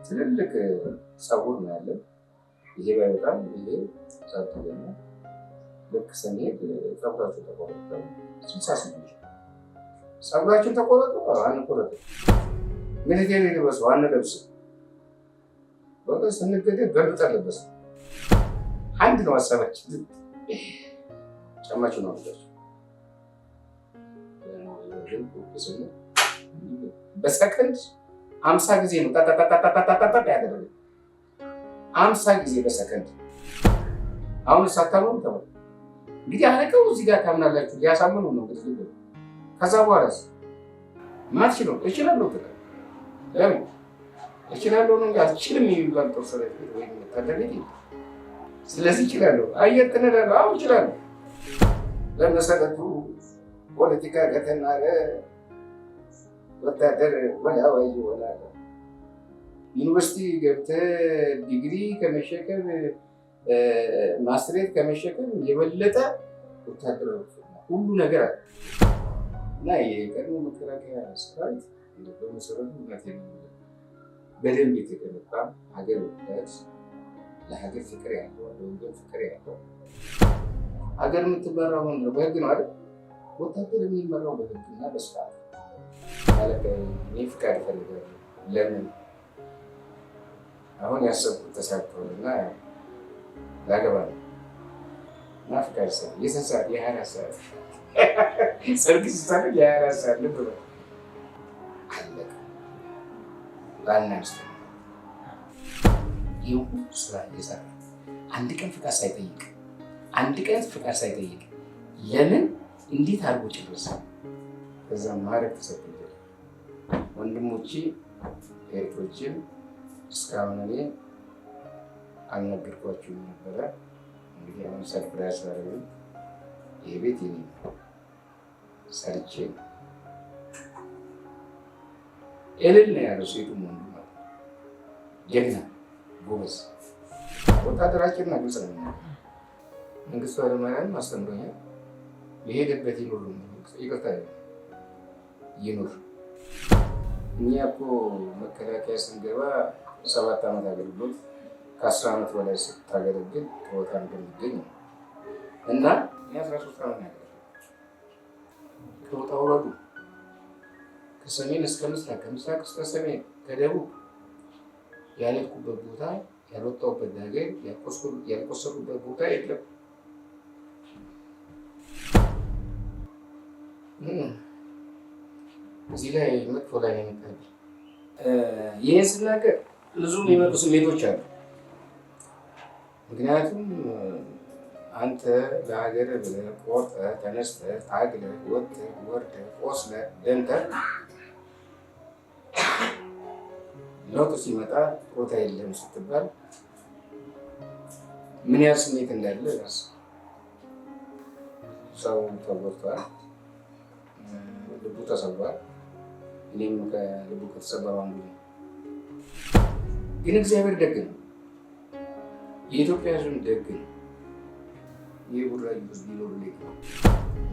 ትልልቅ ፀጉር ነው ያለን። ይሄ ባይወጣም ይሄ ሳትገና ልክ ስንሄድ ፀጉራቸው ተቆረጠ። 68 ፀጉራችን ተቆረጠ። አንቆረጥ ሚሊቴሪ ልበስ አንለብስ። በቃ ስንገደል ገልብጠን ለበስ። አንድ ነው ሀሳባችን። ጫማችን ነው ልበስ። በሰከንድ 50 ጊዜ ነው ታታታታታታታ ያደረገ 50 ጊዜ በሰከንድ። አሁን ሳታምኑ ተባለ እንግዲህ አለቀው። እዚህ ጋር ታምናላችሁ ሊያሳምኑ ነው እንግዲህ። ከዛ በኋላስ ማትችለው እችላለሁ ትላለህ። ለምን እችላለሁ ነው እንጂ አትችልም የሚባል ጦር ሰራዊት ወይ ተደረገ። ስለዚህ እችላለሁ አየር ትነዳለህ። አሁን እችላለሁ። ለመሰረቱ ፖለቲካ ከተናገ ወታደር ወላዋይ ይሆናል። ዩኒቨርሲቲ ገብተህ ዲግሪ ከመሸከም ማስትሬት ከመሸከም የበለጠ ወታደር ሁሉ ነገር አለ እና የቀድሞ መከላከያ ሰራዊት በመሰረቱ በደንብ የተገነባ ሀገር ወዳድ፣ ለሀገር ፍቅር ያለው፣ ለወገን ፍቅር ያለው። ሀገር የምትመራው ምንድነው? በህግ ነው አይደል? ወታደር የሚመራው በህግና በስርዓት ማለት እኔ ፍቃድ እፈልጋለሁ። ለምን አሁን ያሰብኩት ተሳክቶልና ላገባ ነው እና ፍቃድ ሰ የስንት ሰዓት የ24 ሰዓት ሰርግ ሲሳለ የ24 ሰዓት ልብ በል አለቀ። ባናምስ ይህ ሁሉ ስራ እየሰራ አንድ ቀን ፍቃድ ሳይጠይቅ ለምን እንዴት አድርጎ ጨረሰ? ከዛም ማድረግ ተሰጥቶኛል። ወንድሞቼ እህቶቼም እስካሁን እኔ አልነገርኳችሁም ነበረ። እንግዲህ አሁን ሰርፕራይዝ አደረገኝ። ይሄ ቤት የኔ ነው። ሰርቼ እልል ነው ያለው። ሴቱም ወንዱ ማለት ጀግና ጎበዝ ወታደራችን ነው። ግልጽ ነው። መንግስቱ ኃይለማርያም አስተምሮኛል። የሄደበት ይኖር ይቅርታ ይኖር። እኛ እኮ መከላከያ ስንገባ 7 ዓመት አገልግሎት ከ10 ዓመት በላይ ስታገለግል ከቦታ እንደሚገኝ ነው እና 13 ዓመት ያገለግል ከቦታ ወረዱ ከሰሜን እስከ ምስራቅ፣ ከምስራቅ እስከ ሰሜን፣ ከደቡብ ያልሄድኩበት ቦታ ያልወጣሁበት ሀገር ያልቆሰሉበት ቦታ የለም። እዚህ ላይ መጥፎ ላይ ነው የሚታየው። ይህን ስናገር ብዙ የሚመጡ ስሜቶች አሉ። ምክንያቱም አንተ ለሀገር ብለህ ቆርጠህ ተነስተህ ታግለህ ወጥተህ ወርደህ ቆስለህ ደምተህ ለውጥ ሲመጣ ቦታ የለም ስትባል ምን ያህል ስሜት እንዳለ ራስ ሰው ተጎድቷል፣ ልቡ ተሰብሯል። እኔም ከልቡ ከተሰበረው አንዱ ነው። ግን እግዚአብሔር ደግ ነው። የኢትዮጵያ ሕዝብ ደግ ነው። የቡራዩ ሕዝብ ሊኖር ነው።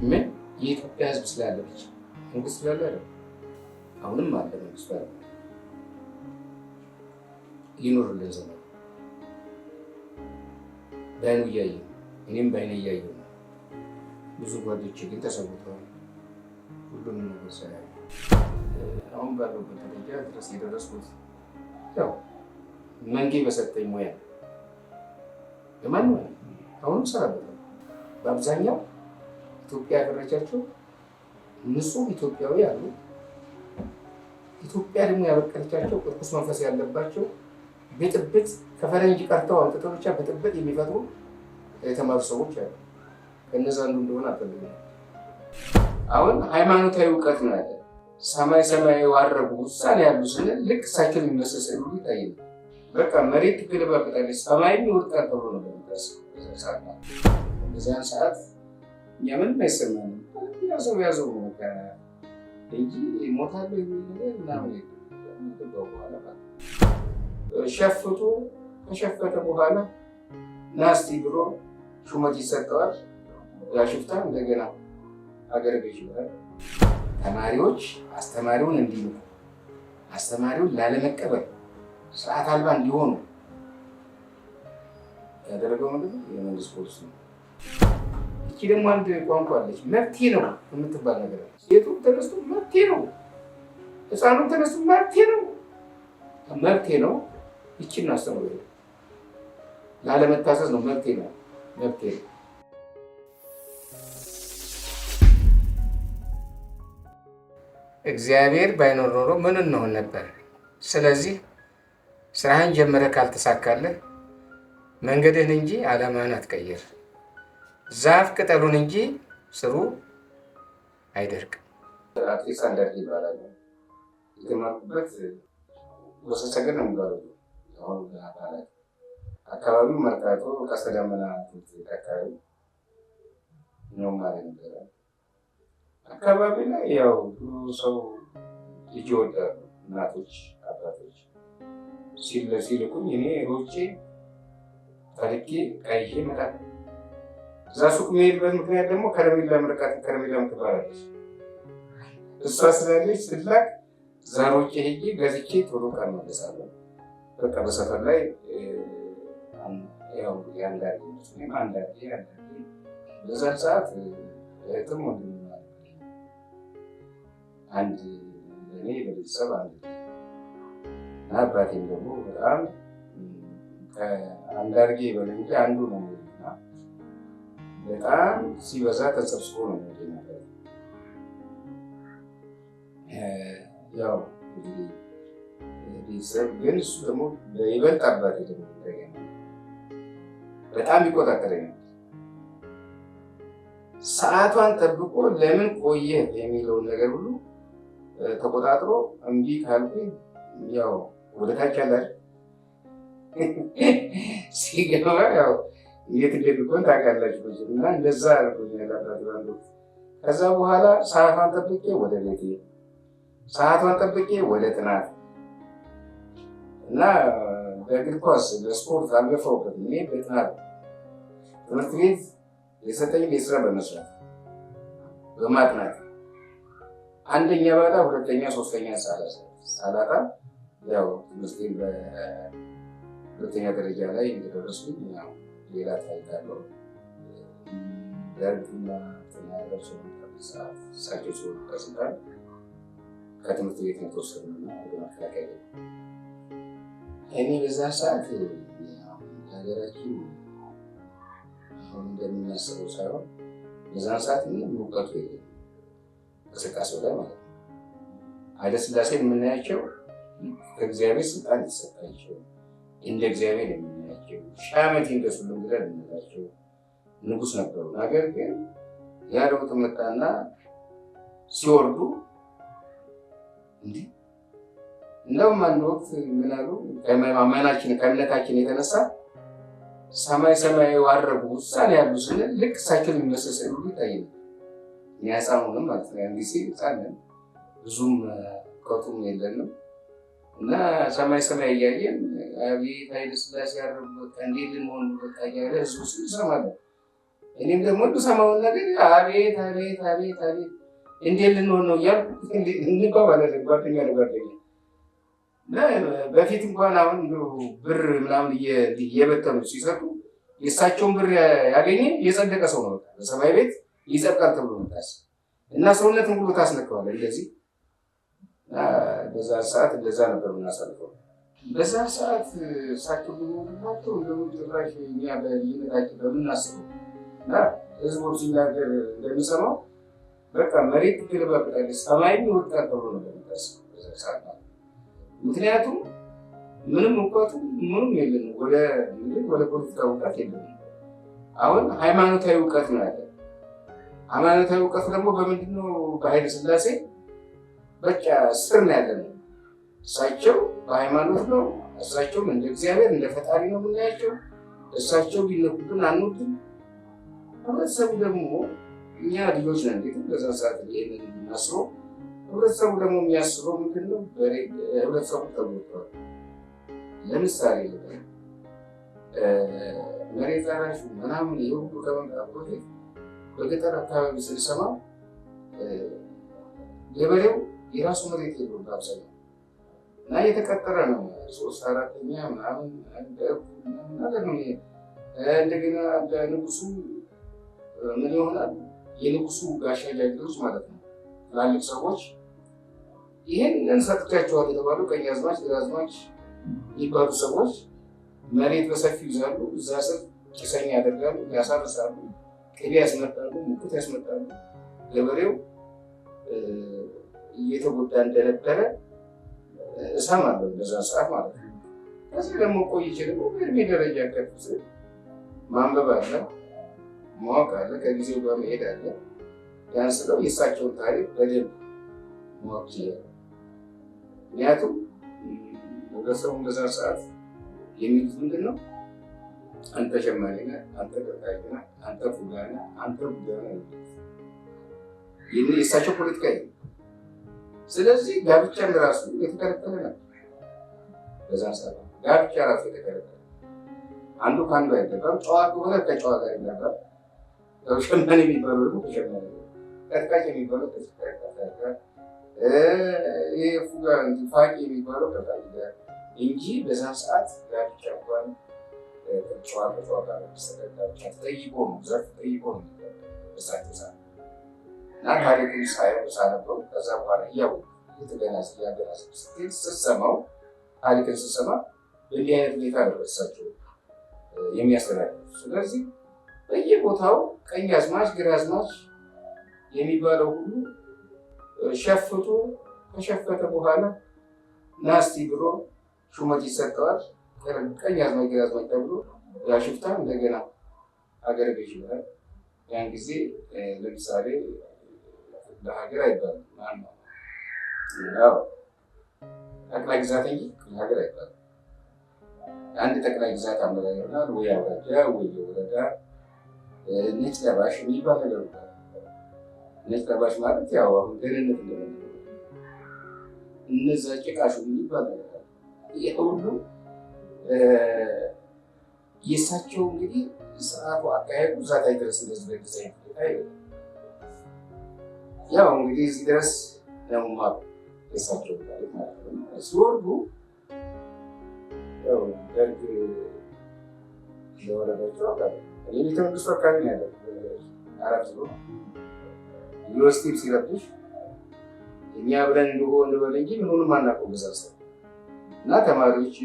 ምን የኢትዮጵያ ሕዝብ ስላለ ብቻ መንግስት ስላለ አይደለም። አሁንም አለ መንግስት አለ። ይኖርልን ዘመን በዓይኑ እያየሁ እኔም በዓይኔ እያየሁ ነው። ብዙ ጓዶቼ ግን ተሰውተዋል። ሁሉንም ነገር ሳያዩ አሁን ባለሁበት ደረጃ ድረስ የደረስኩት ያው መንጌ በሰጠኝ ሙያ ለማን ነው። አሁንም እሰራበታለሁ። በአብዛኛው ኢትዮጵያ ያፈራቻቸው ንጹህ ኢትዮጵያዊ አሉ። ኢትዮጵያ ደግሞ ያበቀለቻቸው ቅዱስ መንፈስ ያለባቸው ብጥብጥ ከፈረንጅ ቀርተው አምጥተው ብቻ ብጥብጥ የሚፈጥሩ የተማሩ ሰዎች አሉ። ከነዛ አንዱ እንደሆነ አልፈልግም። አሁን ሃይማኖታዊ እውቀት ነው ያለ። ሰማይ ሰማይ የዋረጉ ውሳኔ ያሉ ስንል ልክ እሳቸው የሚመስል ስዕሉ ይታያል። በቃ መሬት ትገለባበጣለች፣ ሰማይ ይወድቃል ተብሎ ነው የሚታሰበው። በዚያን ሰዓት እኛ ምንም አይሰማንም። ያዘው ነው በቃ እንጂ ሞታለሁ የሚል ነገር ምናምን በኋላ ሸፍቶ ከሸፈተ በኋላ ናስቲ ብሎ ሹመት ይሰጠዋል። ያሽፍታ እንደገና ሀገር ገዥ ይሆናል። ተማሪዎች አስተማሪውን እንዲሉ አስተማሪውን ላለመቀበል ስርዓት አልባ እንዲሆኑ ያደረገው ምንድን ነው? የመንግስት ፖሊስ ነው። እቺ ደግሞ አንድ ቋንቋ አለች፣ መብቴ ነው የምትባል ነገር አለች። ሴቱም ተነስቶ መብቴ ነው፣ ህፃኑም ተነስቶ መብቴ ነው፣ መብቴ ነው። ይቺን አስተምሮ ላለመታሰስ ነው። መብቴ ነው፣ መብቴ ነው። እግዚአብሔር ባይኖር ኖሮ ምን እንሆን ነበር? ስለዚህ ስራህን ጀምረህ ካልተሳካለህ መንገድህን እንጂ ዓላማህን አትቀይር። ዛፍ ቅጠሉን እንጂ ስሩ አይደርቅም። አርቲስት አንዳርጌ ይባላል። የተማርኩበት ወሰሰገድ ነው የሚባለው አካባቢው መርካቶ ቀስተ ደመና ትምህርት ቤት አካባቢ ነው ማለት ነበረ። አካባቢ ላይ ያው ብዙ ሰው ልጅ ይወዳሉ፣ እናቶች አባቶች ሲልኩኝ እኔ ሮጬ ታሪኬ ቀይሼ እመጣለሁ። እዛ ሱቅ የሚሄድበት ምክንያት ደግሞ ከረሜላ ምርቃት ከረሜላ ምትባላለች እሷ ስላለች ስላክ እዛ ሮጬ ሄጄ ገዝቼ ቶሎ ቃል መለሳለሁ። በቃ በሰፈር ላይ ያው ያንዳንድ በዛን ሰዓት እህትም ወንድም አንድ እኔ በቤተሰብ አንድ እና አባቴም ደግሞ በጣም አንዳርጌ በላይ እንጂ አንዱ ነው እና በጣም ሲበዛ ተሰብስቦ ነው ነበር። ያው ቤተሰብ ግን እሱ ደግሞ በይበልጥ አባቴ ደግሞ በጣም ይቆጣጠረኝ። ሰዓቷን ጠብቆ ለምን ቆየ የሚለውን ነገር ሁሉ ተቆጣጥሮ እምቢ ካልኩኝ ያው ወደ ታች ያላል ሲገባ ያው እንዴት እንደሚሆን ታውቃላችሁ እና እንደዛ አድርጎኛል አባቴ። ከዛ በኋላ ሰዓቷን ጠብቄ ወደ ቤቴ፣ ሰዓቷን ጠብቄ ወደ ጥናት እና በእግር ኳስ በስፖርት አልገፋሁበትም። እኔ በጥናት ትምህርት ቤት የሰጠኝ ቤት ስራ በመስራት በማጥናት አንደኛ ባላ ሁለተኛ ሶስተኛ ሳላጣ ያው ትምህርቴን በሁለተኛ ደረጃ ላይ እንደደረስኩኝ ያው ሌላ ታሪክ አለው። ደርግና ተናያደርሶ ሰዓት እሳቸው ሲሆኑ ከስልጣን ከትምህርት ቤት የተወሰኑና ወደ መከላከያ እኔ በዛ ሰዓት ሀገራችን አሁን እንደምናስበው ሳይሆን በዛን ሰዓት ምንም እውቀቱ የለም እንቅስቃሴው ላይ ማለት ነው። ኃይለ ሥላሴ የምናያቸው ከእግዚአብሔር ስልጣን የተሰጣቸው እንደ እግዚአብሔር የምናያቸው ሺህ ዓመት ይንገሱልን ብለን የምንላቸው ንጉሥ ነበሩ። ነገር ግን ያ ለውጥ መጣና ሲወርዱ እንዲህ እንደውም አንድ ወቅት ምን አሉ? ከእምነታችን የተነሳ ሰማይ ሰማይ ዋረጉ ውሳኔ ያሉ ስንል ልክ እሳቸውን የሚመስል ስዕል ሁሉ ይታየናል። እኛ ህፃኑንም ማለት ነው ያን ጊዜ ህፃን ብዙም እውቀቱም የለንም እና ሰማይ ሰማይ እያየን አቤት ኃይለ ሥላሴ ያረጉበት እንዴት ልንሆን በቃ እያለ ህዝቡ ሲል እንሰማለን። እኔም ደግሞ ሰማውን ነገር አቤት አቤት አቤት አቤት እንዴት ልንሆን ነው እያልኩ እንባባላለን ጓደኛ ለጓደኛ እና በፊት እንኳን አሁን ብር ምናምን እየበተኑ ሲሰጡ የእሳቸውን ብር ያገኘ የጸደቀ ሰው ነው። በሰማይ ቤት ይጸድቃል ተብሎ ምታስብ እና ሰውነትን ሁሉ ታስነካዋል እንደዚህ። በዛ ሰዓት እንደዛ ነበር የምናሳልፈው። በዛ ሰዓት እሳቸው ብናቸው እንደውም ጭራሽ እኛ በልዩነታችን በምናስበው እና ህዝቦች ሲናገር እንደሚሰማው በቃ መሬት ትገለባበጣለች ሰማይ ይወድቃል ተብሎ ነበር የምታስበው በዛ ሰዓት። ምክንያቱም ምንም እውቀቱ ምንም የለን፣ ወደ ፖለቲካ እውቀት የለን። አሁን ሃይማኖታዊ እውቀት ነው ያለ። ሃይማኖታዊ እውቀት ደግሞ በምንድነው? በኃይለ ሥላሴ በቃ ስር ነው ያለ ነው። እሳቸው በሃይማኖት ነው፣ እሳቸውም እንደ እግዚአብሔር እንደ ፈጣሪ ነው የምናያቸው። እሳቸው ቢነኩብን አንወድም። ህብረተሰቡ ደግሞ እኛ ልጆች ነን፣ እንዴት በዛ ሰዓት ይሄንን የምናስበው ህብረተሰቡ ደግሞ የሚያስበው ምንድን ነው? ህብረተሰቡ ተጎድቷል። ለምሳሌ መሬት ላራሹ ምናምን ይህ ሁሉ ከመምጣቱ በፊት በገጠር አካባቢ ስንሰማ ገበሬው የራሱ መሬት የለውም። በአብዛኛው እና እየተቀጠረ ነው 3/4 ምናምን ነገር ነው። እንደገና ለንጉሱ ምን ይሆናል? የንጉሱ ጋሻ ጃግሬዎች ማለት ነው ትላልቅ ሰዎች ይህንን ሰጥቷቸዋል የተባሉ ቀኛዝማች ግራዝማች የሚባሉ ሰዎች መሬት በሰፊው ይዛሉ። እዛ ስር ጭሰኛ ያደርጋሉ፣ ያሳርሳሉ፣ ቅቤ ያስመጣሉ፣ ሙቀት ያስመጣሉ። ገበሬው እየተጎዳ እንደነበረ እሰማለሁ በዛ ሰዓት ማለት ነው። ከዚህ ደግሞ ቆይቼ ደግሞ በእድሜ ደረጃ ከፍ ስል ማንበብ አለ፣ ማወቅ አለ፣ ከጊዜው ጋር መሄድ አለ። ያን ስለው የእሳቸውን ታሪክ በደንብ ማወቅ ይችላል። ምክንያቱም ህብረተሰቡን በዛ ሰዓት የሚሉት ምንድን ነው? አንተ ሸማኔ ነህ፣ አንተ ቀጣይ ነህ፣ አንተ ፉጋ ነህ፣ አንተ ቡዳ ነህ። የእሳቸው ፖለቲካ ይሄ። ስለዚህ ጋብቻም ራሱ የተከለከለ ነው። በዛን ሰዓት ጋብቻ ራሱ የተከለከለ፣ አንዱ ከአንዱ አይገባም። ጨዋ ከሆነ ከጨዋ ጋር ይጋባል። ሸማኔ የሚባለው ደግሞ ከሸማኔ፣ ቀጥቃጭ የሚባለው ከቀጥቃጭ ጋር፣ ፉጋ ፋቂ የሚባለው ከፋቂ ጋር እንጂ በዛን ሰዓት ጋብቻ እንኳን ጨዋ ከጨዋ ጋር መሰረት ጋብቻ ተጠይቆ ነው፣ ዘርፍ ተጠይቆ ነው በሳቸው ሰዓት እና ታሪኩን ሳነበው ከዛ በኋላ እያገናዘብ ስትሰማው ታሪክን ስትሰማ በእንዲህ አይነት ሁኔታ ነው እሳቸው የሚያስተዳድሩ። ስለዚህ በየቦታው ቀኝ አዝማች ግራዝማች የሚባለው ሁሉ ሸፍቶ ከሸፈተ በኋላ ናስቲ ብሎ ሹመት ይሰጠዋል። ቀኝ አዝማች ግራዝማች ተብሎ ያ ሽፍታ እንደገና ሀገረ ገዥ ይሆናል። ያን ጊዜ ለምሳሌ ለሀገር አይባልም፣ ያው ጠቅላይ ግዛት እንጂ ሀገር አይባልም። አንድ ጠቅላይ ግዛት አመራር ይሆናል፣ ወይ አውራጃ ወይ የወረዳ ነጭ ለባሽ የሚባል ነገር ነው። ነጭ ለባሽ ማለት ያው አሁን ደህንነት እንደሆነ እነዛ ጭቃሹ የሚባል ነገር አለ። ይሄ ሁሉ የእሳቸው እንግዲህ ስርዓቱ አካሄዱ እዛ ላይ ድረስ እንደዚህ በጊዜ ያው እንግዲህ እዚህ ድረስ ነው የእሳቸው ታሪክ ማለት ነው። ሲወርዱ ያው ደርግ ለወረዳቸው አካባቢ እኔ ቤተመንግስቱ አካባቢ ነው ያለው 4 ኪሎ ዩኒቨርሲቲ ሲረብሽ እኛ ብለን እንደሆነ እንበል እንጂ ምንም አናውቀው በዛ ሰው እና ተማሪዎች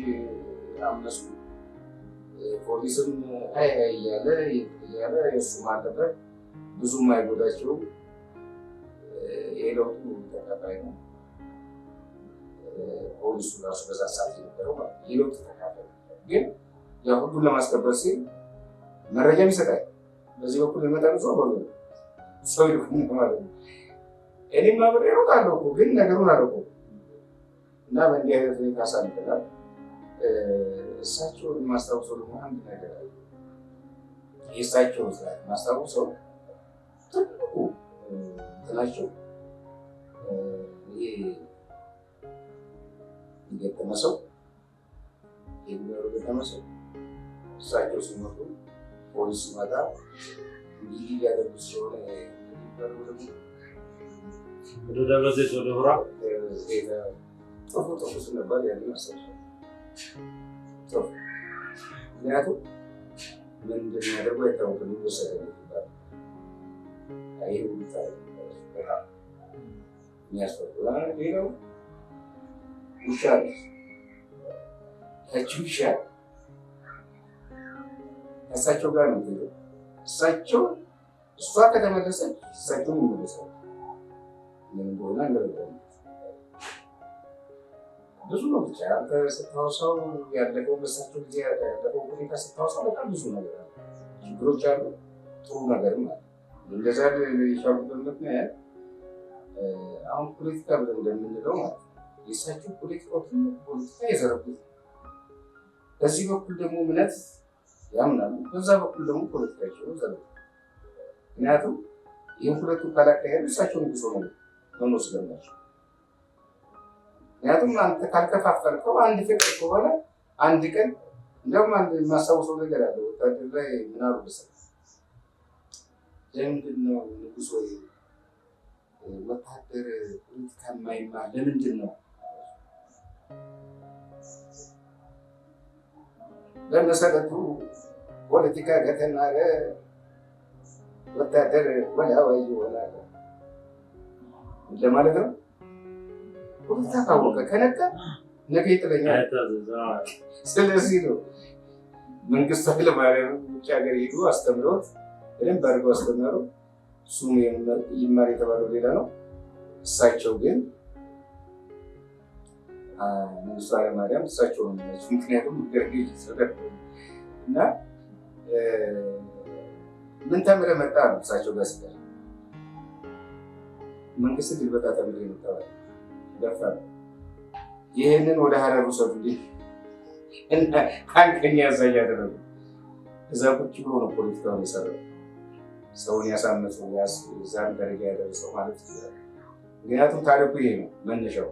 አመፁ። ፖሊስም ሀይ እያለ የእሱም አለበት ብዙም አይጎዳቸውም። የለውጡ ተካፋይ ነው ፖሊሱ ራሱ በዛ ሰዓት የነበረው የለውጡ ተካፋይ ግን ያው ሁሉን ለማስከበር ሲል መረጃም ይሰጣል። በዚህ በኩል የመጣ ሰው ሰው ይልኩኝ ማለት ነው። እኔም አብሬ እሮጣለሁ እኮ ግን ነገሩን አላውቀውም እና በእንዲህ አይነት ሁኔታ አሳልፈናል። እሳቸውን የማስታውሰው ደግሞ አንድ ነገር አለ። የእሳቸው ማስታውሰው ትልቁ እንትናቸው ይሄ የገጠመ ሰው የገጠመ ሰው እሳቸው ሲመጡ ፖሊስ ሲመጣ እንዲህ እያደረጉ ሲሆን ወደ ደብረ ዘይት ወደ ሁራ ጥፉ ስንባል ያን ያሳቸው ምክንያቱም ምን እንደሚያደርጉ አይታወቅም። ይወሰደ ይባል ይህ በጣም የሚያስፈልግ ሌላው ውሻ ያቺ ውሻ እሳቸው ጋር ነው ሄደው እሳቸው እሷ ከተመለሰች እሳቸውን ይመለሳል። ምን እንደሆነ እንደረዳ ብዙ ነው ብቻ ስታወሳው ያለፈው በሳቸው ጊዜ ያለፈው ሁኔታ ስታወሳው በጣም ብዙ ነገር አለ። ችግሮች አሉ፣ ጥሩ ነገርም አለ። እንደዛ የቻሉበት ምክንያት አሁን ፖለቲካ ብለን እንደምንለው ማለት ነው። የእሳቸው ፖለቲካ የዘረጉት በዚህ በኩል ደግሞ እምነት ያምናሉ፣ በዛ በኩል ደግሞ ፖለቲካቸው ዘረጉ። ምክንያቱም ይህን ሁለቱ ካላካሄዱ እሳቸው ንጉሶ መኖር ስለማቸው ምክንያቱም አንተ ካልከፋፈልከው አንድ ፍቅር ከሆነ አንድ ቀን እንደውም አንድ የማስታውሰው ነገር አለ። ወታደር ላይ ምን አሉ መሰለህ? ለምንድን ነው ንጉሥ ወይ ወታደር ፖለቲካ የማይማር ለምንድን ነው? በመሰረቱ ፖለቲካ ከተናረ ወታደር ወላዋይ ይሆናል ለማለት ነው። ፖለቲካ ካወቀ ከነቃ ነገ ይጥለኛል። ስለዚህ ነው መንግስቱ ኃይለማርያም ውጭ ሀገር ሄዱ አስተምረውት በደንብ አድርገው አስተምረው እሱም ይማር የተባለው ሌላ ነው። እሳቸው ግን መንግስቱ ኃይለማርያም እሳቸው ነው የሚላቸው። ምክንያቱም ደርግ ይሰደድ እና ምን ተምረህ መጣ ነው እሳቸው ጋር ሲቀር መንግስት ግልበጣ ተምሬ መጣሁ ደፋ ይህንን ወደ ሀረር ውሰዱልኝ እና ከአንቀኛ ያዛዥ ያደረጉ እዛ ቁጭ ብሎ ነው ፖለቲካውን የሰራው። ሰውን ያሳመፀው እዛም ደረጃ ያደረሰው ማለት ይችላል። ምክንያቱም ታሪኩ ይሄ ነው መነሻው።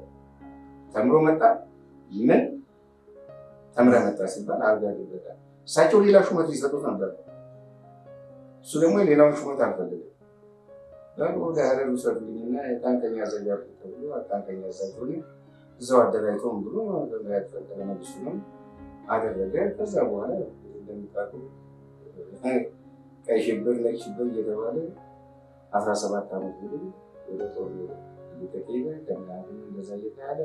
ተምሮ መጣ። ምን ተምረህ መጣ ሲባል አልጋ ይበቃል። እሳቸው ሌላ ሹመት ሊሰጡት ነበር። እሱ ደግሞ የሌላውን ሹመት አልፈልግም ወደ ሀረር ውሰዱልኝና የታንከኛ አዛዥ ተብሎ ታንከኛ አዛዥ ሆነ። እዛው አደራጅተውም ብሎ ያፈጠረ መንግስቱንም አደረገ። ከዛ በኋላ እንደሚታቁ ቀይ ሽብር ነጭ ሽብር እየተባለ 17 ዓመት ሙሉ ወደ ጦር እየተካሄደ ከምናምን እንደዛ እየተያለ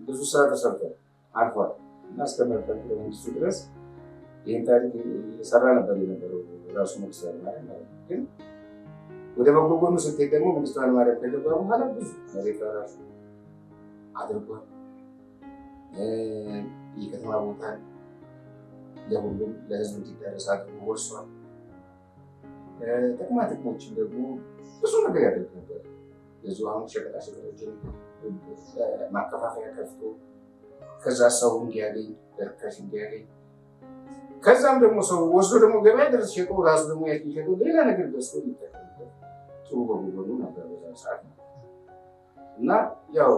ብዙ ስራ ተሰርቷል አልፏል እና እስከመፈንቅ መንግስቱ ድረስ ይህን ታሪክ የሰራ ነበር የነበረው ራሱ መንግስቱ ኃይለማርያም። ግን ወደ በጎ ጎኑ ስትሄድ ደግሞ መንግስቱ ኃይለማርያም ከገባ በኋላ ብዙ መሬት ራሱ አድርጓል። የከተማ ቦታ ለሁሉም ለህዝብ እንዲደረስ አድርጎ ወርሷል። ጥቅማ ጥቅሞችን ደግሞ ብዙ ነገር ያደርግ ነበር። ብዙ አሁን ሸቀጣሸቀጦችን ማከፋፈያ ከፍቶ ከዛ ሰው እንዲያገኝ በርካሽ እንዲያገኝ ከዛም ደግሞ ሰው ወስዶ ደግሞ ገበያ ድረስ ሸጦ ራሱ ደግሞ ያችን ሸጦ ሌላ ነገር ገዝቶ የሚጠቀምበት ጥሩ በጎኑ ነበር በዛ ሰዓት ነው። እና ያው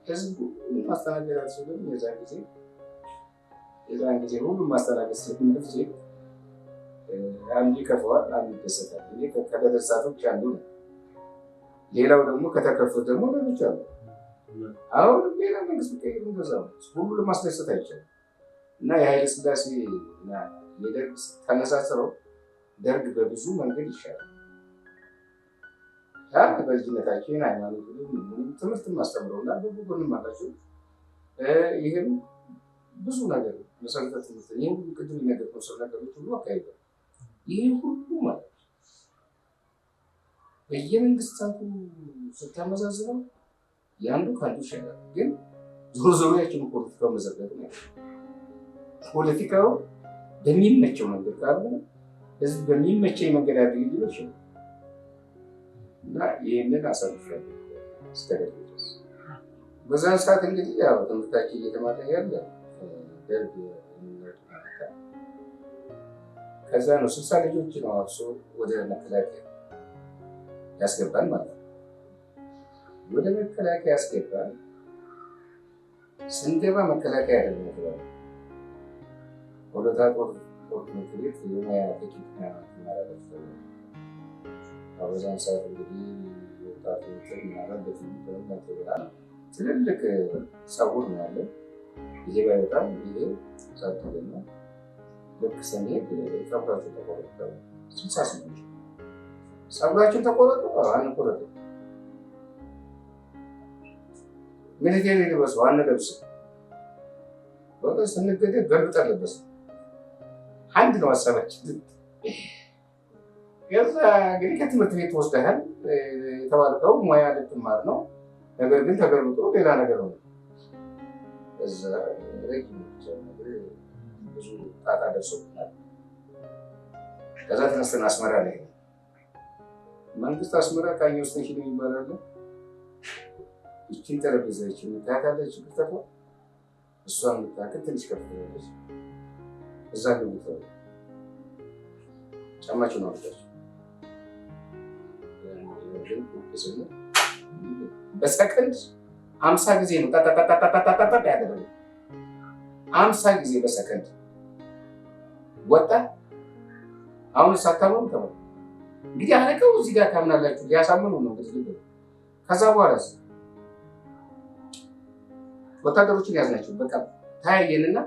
ህዝቡ ማስተናገድ አልችልም። የዛን ጊዜ ሁሉም ማስተናገድ ስለሚችል አንዱ ይከፋዋል፣ አንዱ ይደሰታል። እኔ ከተደሳቶች አንዱ ነው። ሌላው ደግሞ ከተከፉት ደግሞ ሌሎች አሉ። አሁን ሌላ መንግስት ቀይር እንደዛ ነው። ሁሉ ለማስደሰት አይቻልም። እና የኃይለ ሥላሴ እና የደርግ ተነሳስረው ደርግ በብዙ መንገድ ይሻላል። በልጅነታችን ሃይማኖት ትምህርት ማስተምረውና በብዙ ጎንም አላቸው። ይህም ብዙ ነገር መሰረተ ትምህርት ይህ ሁሉ ቅድም የነገርኩህ ስለ ነገሮች ሁሉ አካሂዷል። ይህ ሁሉ ማለት በየመንግስታቱ ስታመዛዝነው የአንዱ ከአንዱ ይሻላል። ግን ዞሮ ዞሮ ያችን ፖለቲካው መዘጋቱ ነው። ፖለቲካው በሚመቸው መንገድ ካልሆነ ህዝብ በሚመቸኝ መንገድ አድርግ ሊሆን ይችላል እና ይህንን አሳልፌያለሁ እስከደረሰ ድረስ። በዛን ሰዓት እንግዲህ ያው ትምህርታችን እየተማረ ያለ ደርግ ከዛ ነው 60 ልጆች ነው አብሶ ወደ መከላከያ ያስገባል ማለት ነው። ወደ መከላከያ ያስገባል። ስንገባ መከላከያ አይደለም ተባለ። ወደታ ጦር ትምህርት ቤት የሙያ ቴክኒክና ማራለት በዛን ሰዓት እንግዲህ ወጣቶች ምናምን በትምህርት ትልልቅ ፀጉር ነው ያለ። ይሄ በጣም ይሄ ጸጥተኛ ልክ ስንሄድ ፀጉራችን ተቆረጠ። 68 ፀጉራችን ተቆረጠ። አንቆረጠ ሚሊቴሪ ልበሱ አንለብስ በቃ ስንገደል ገልብጠን ለበስ አንድ ነው ሀሳባችን። ከዛ እንግዲህ ከትምህርት ቤት ወስደሃል የተባልከው ሙያ ልትማር ነው። ነገር ግን ተገልብጦ ሌላ ነገር ነው። እዛ ረጅም ብዙ ጣጣ ደርሶብናል። ከዛ ተነስተን አስመራ ላይ መንግስት አስመራ ቃኘው ስቴሽን የሚባላለ ይችን ጠረጴዛ ይችን ታያታለች። ክፍተቷ እሷን ምታክል ትንሽ ከፍተለች። እዛ ግቡት ጫማችን አወጣች። በሰከንድ 50 ጊዜ ነው ታታታታታታታ ያደረገ 50 ጊዜ በሰከንድ ወጣ። አሁን ሳታመኑ ተባለ እንግዲህ አለቀው። እዚህ ጋር ታምናላችሁ ሊያሳምኑ ነው እንግዲህ። ከዛ በኋላ ወታደሮችን ያዝናቸው። በቃ ታያየንና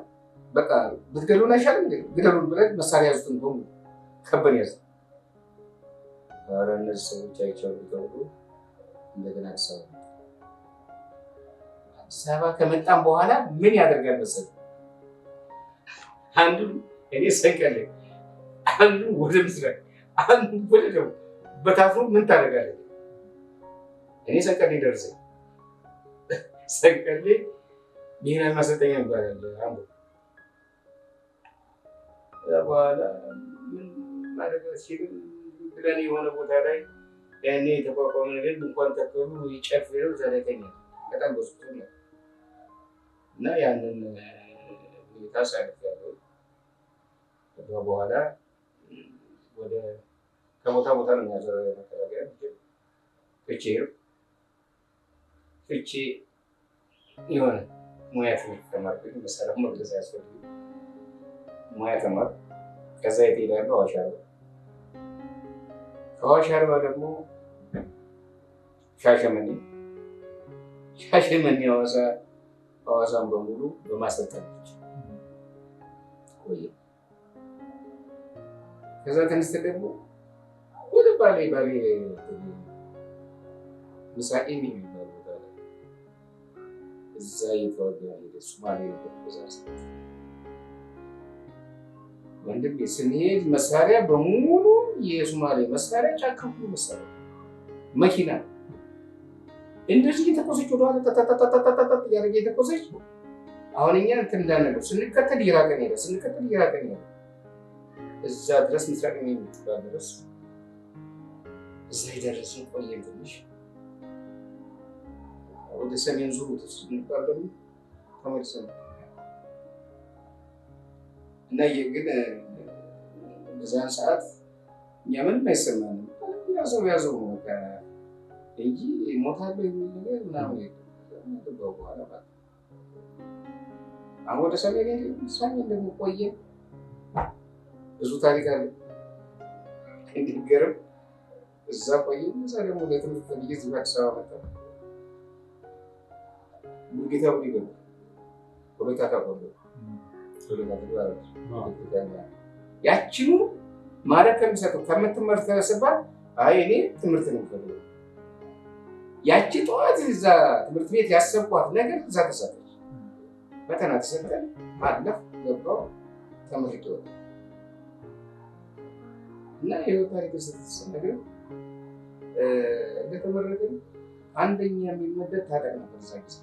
በቃ ብትገሉን አይሻልም እንዴ? ግደሉን ብለን መሳሪያ ያዙትን በሙሉ ከበን ያዝ። ኧረ እነዚህ ሰዎች አይቻሉ ተብሎ እንደገና አዲስ አበባ ከመጣም በኋላ ምን ያደርጋል መሰለህ? አንዱ እኔ ሰንቀሌ፣ አንዱ ወደ ምስራቅ፣ አንዱ ወደ ደቡብ በታፍሮ ምን ታደርጋለህ? እኔ ሰንቀሌ ደርሰኝ ሰንቀሌ ብሔራዊ ማሰልጠኛ ይባላል አምቦ። በኋላ ምን ማድረግ ሲል ብለን የሆነ ቦታ ላይ ያኔ የተቋቋመ ነገር እንኳን ተከሉ ይጨፍረው ዘረተኛ በጣም በሱት ነው እና ያንን ሁኔታ ሳልፈው በኋላ ወደ ከቦታ ቦታ ነው የሚያዘረው መከላከያ ፍቼ የሆነ ሙያ ትምህርት ተማርኩኝ። በሰላም መግለጽ አያስፈልግም። ሙያ ተማርኩ። ከዛ የት እሄዳለሁ? አዋሽ አርባ። ከአዋሽ አርባ ደግሞ ሻሸመኔ ሐዋሳን በሙሉ በማሰልጠን ቆየ። ከዛ ተነስተን ደግሞ ወደ ባሌ ምሳቄ የሚባል ቦታ ላይ እዛ እየተዋጋ ሄደ። ሶማሌ ወንድም ስንሄድ መሳሪያ በሙሉ የሶማሌ መሳሪያ፣ ጫካ ሁሉ መሳሪያ፣ መኪና እንደዚህ እየተኮሰች ወደኋላ ተተተተተተተ ያደረገ እየተኮሰች አሁን እኛ እንትን እንዳነው ስንከተል እየራቀን ሄደ። እዛ ድረስ ምስራቅ የምትባል ድረስ እዛ የደረስን ቆየን። ትንሽ ወደ ሰሜን ዙሩ ስንባል ደግሞ ተመልሰን እና ግን በዛን ሰዓት እኛ ምንም አይሰማንም። ያዘው ነው በቃ እንጂ ሞታለሁ የሚል ነገር ምናምን የለም። በኋላ አሁን ወደ ሰሜን ደግሞ ቆየን። ብዙ ታሪክ አለ እንዲገርም እዛ ቆየን። እዛ ደግሞ ለትምህርት ፈልጌ እዚህ አዲስ አበባ መጣሁ። ሙሉጌታ ቡድን ፖለቲካ ካቆለ ያችኑ ማለት ከሚሰጠው ከምትመርጥ ተሰባል። አይ እኔ ትምህርት ነው የምፈልገው። ያቺ ጠዋት እዛ ትምህርት ቤት ያሰብኳት ነገር እዛ ተሰጠች። ፈተና ተሰጠን፣ አለፍ ገባሁ፣ ተመርቄ ወጣሁ እና የህይወት ታሪክ ስትሰጥ ነገር እንደተመረቅን አንደኛ የሚመደብ ታጠቅ ነበር። እዛ ጊዜ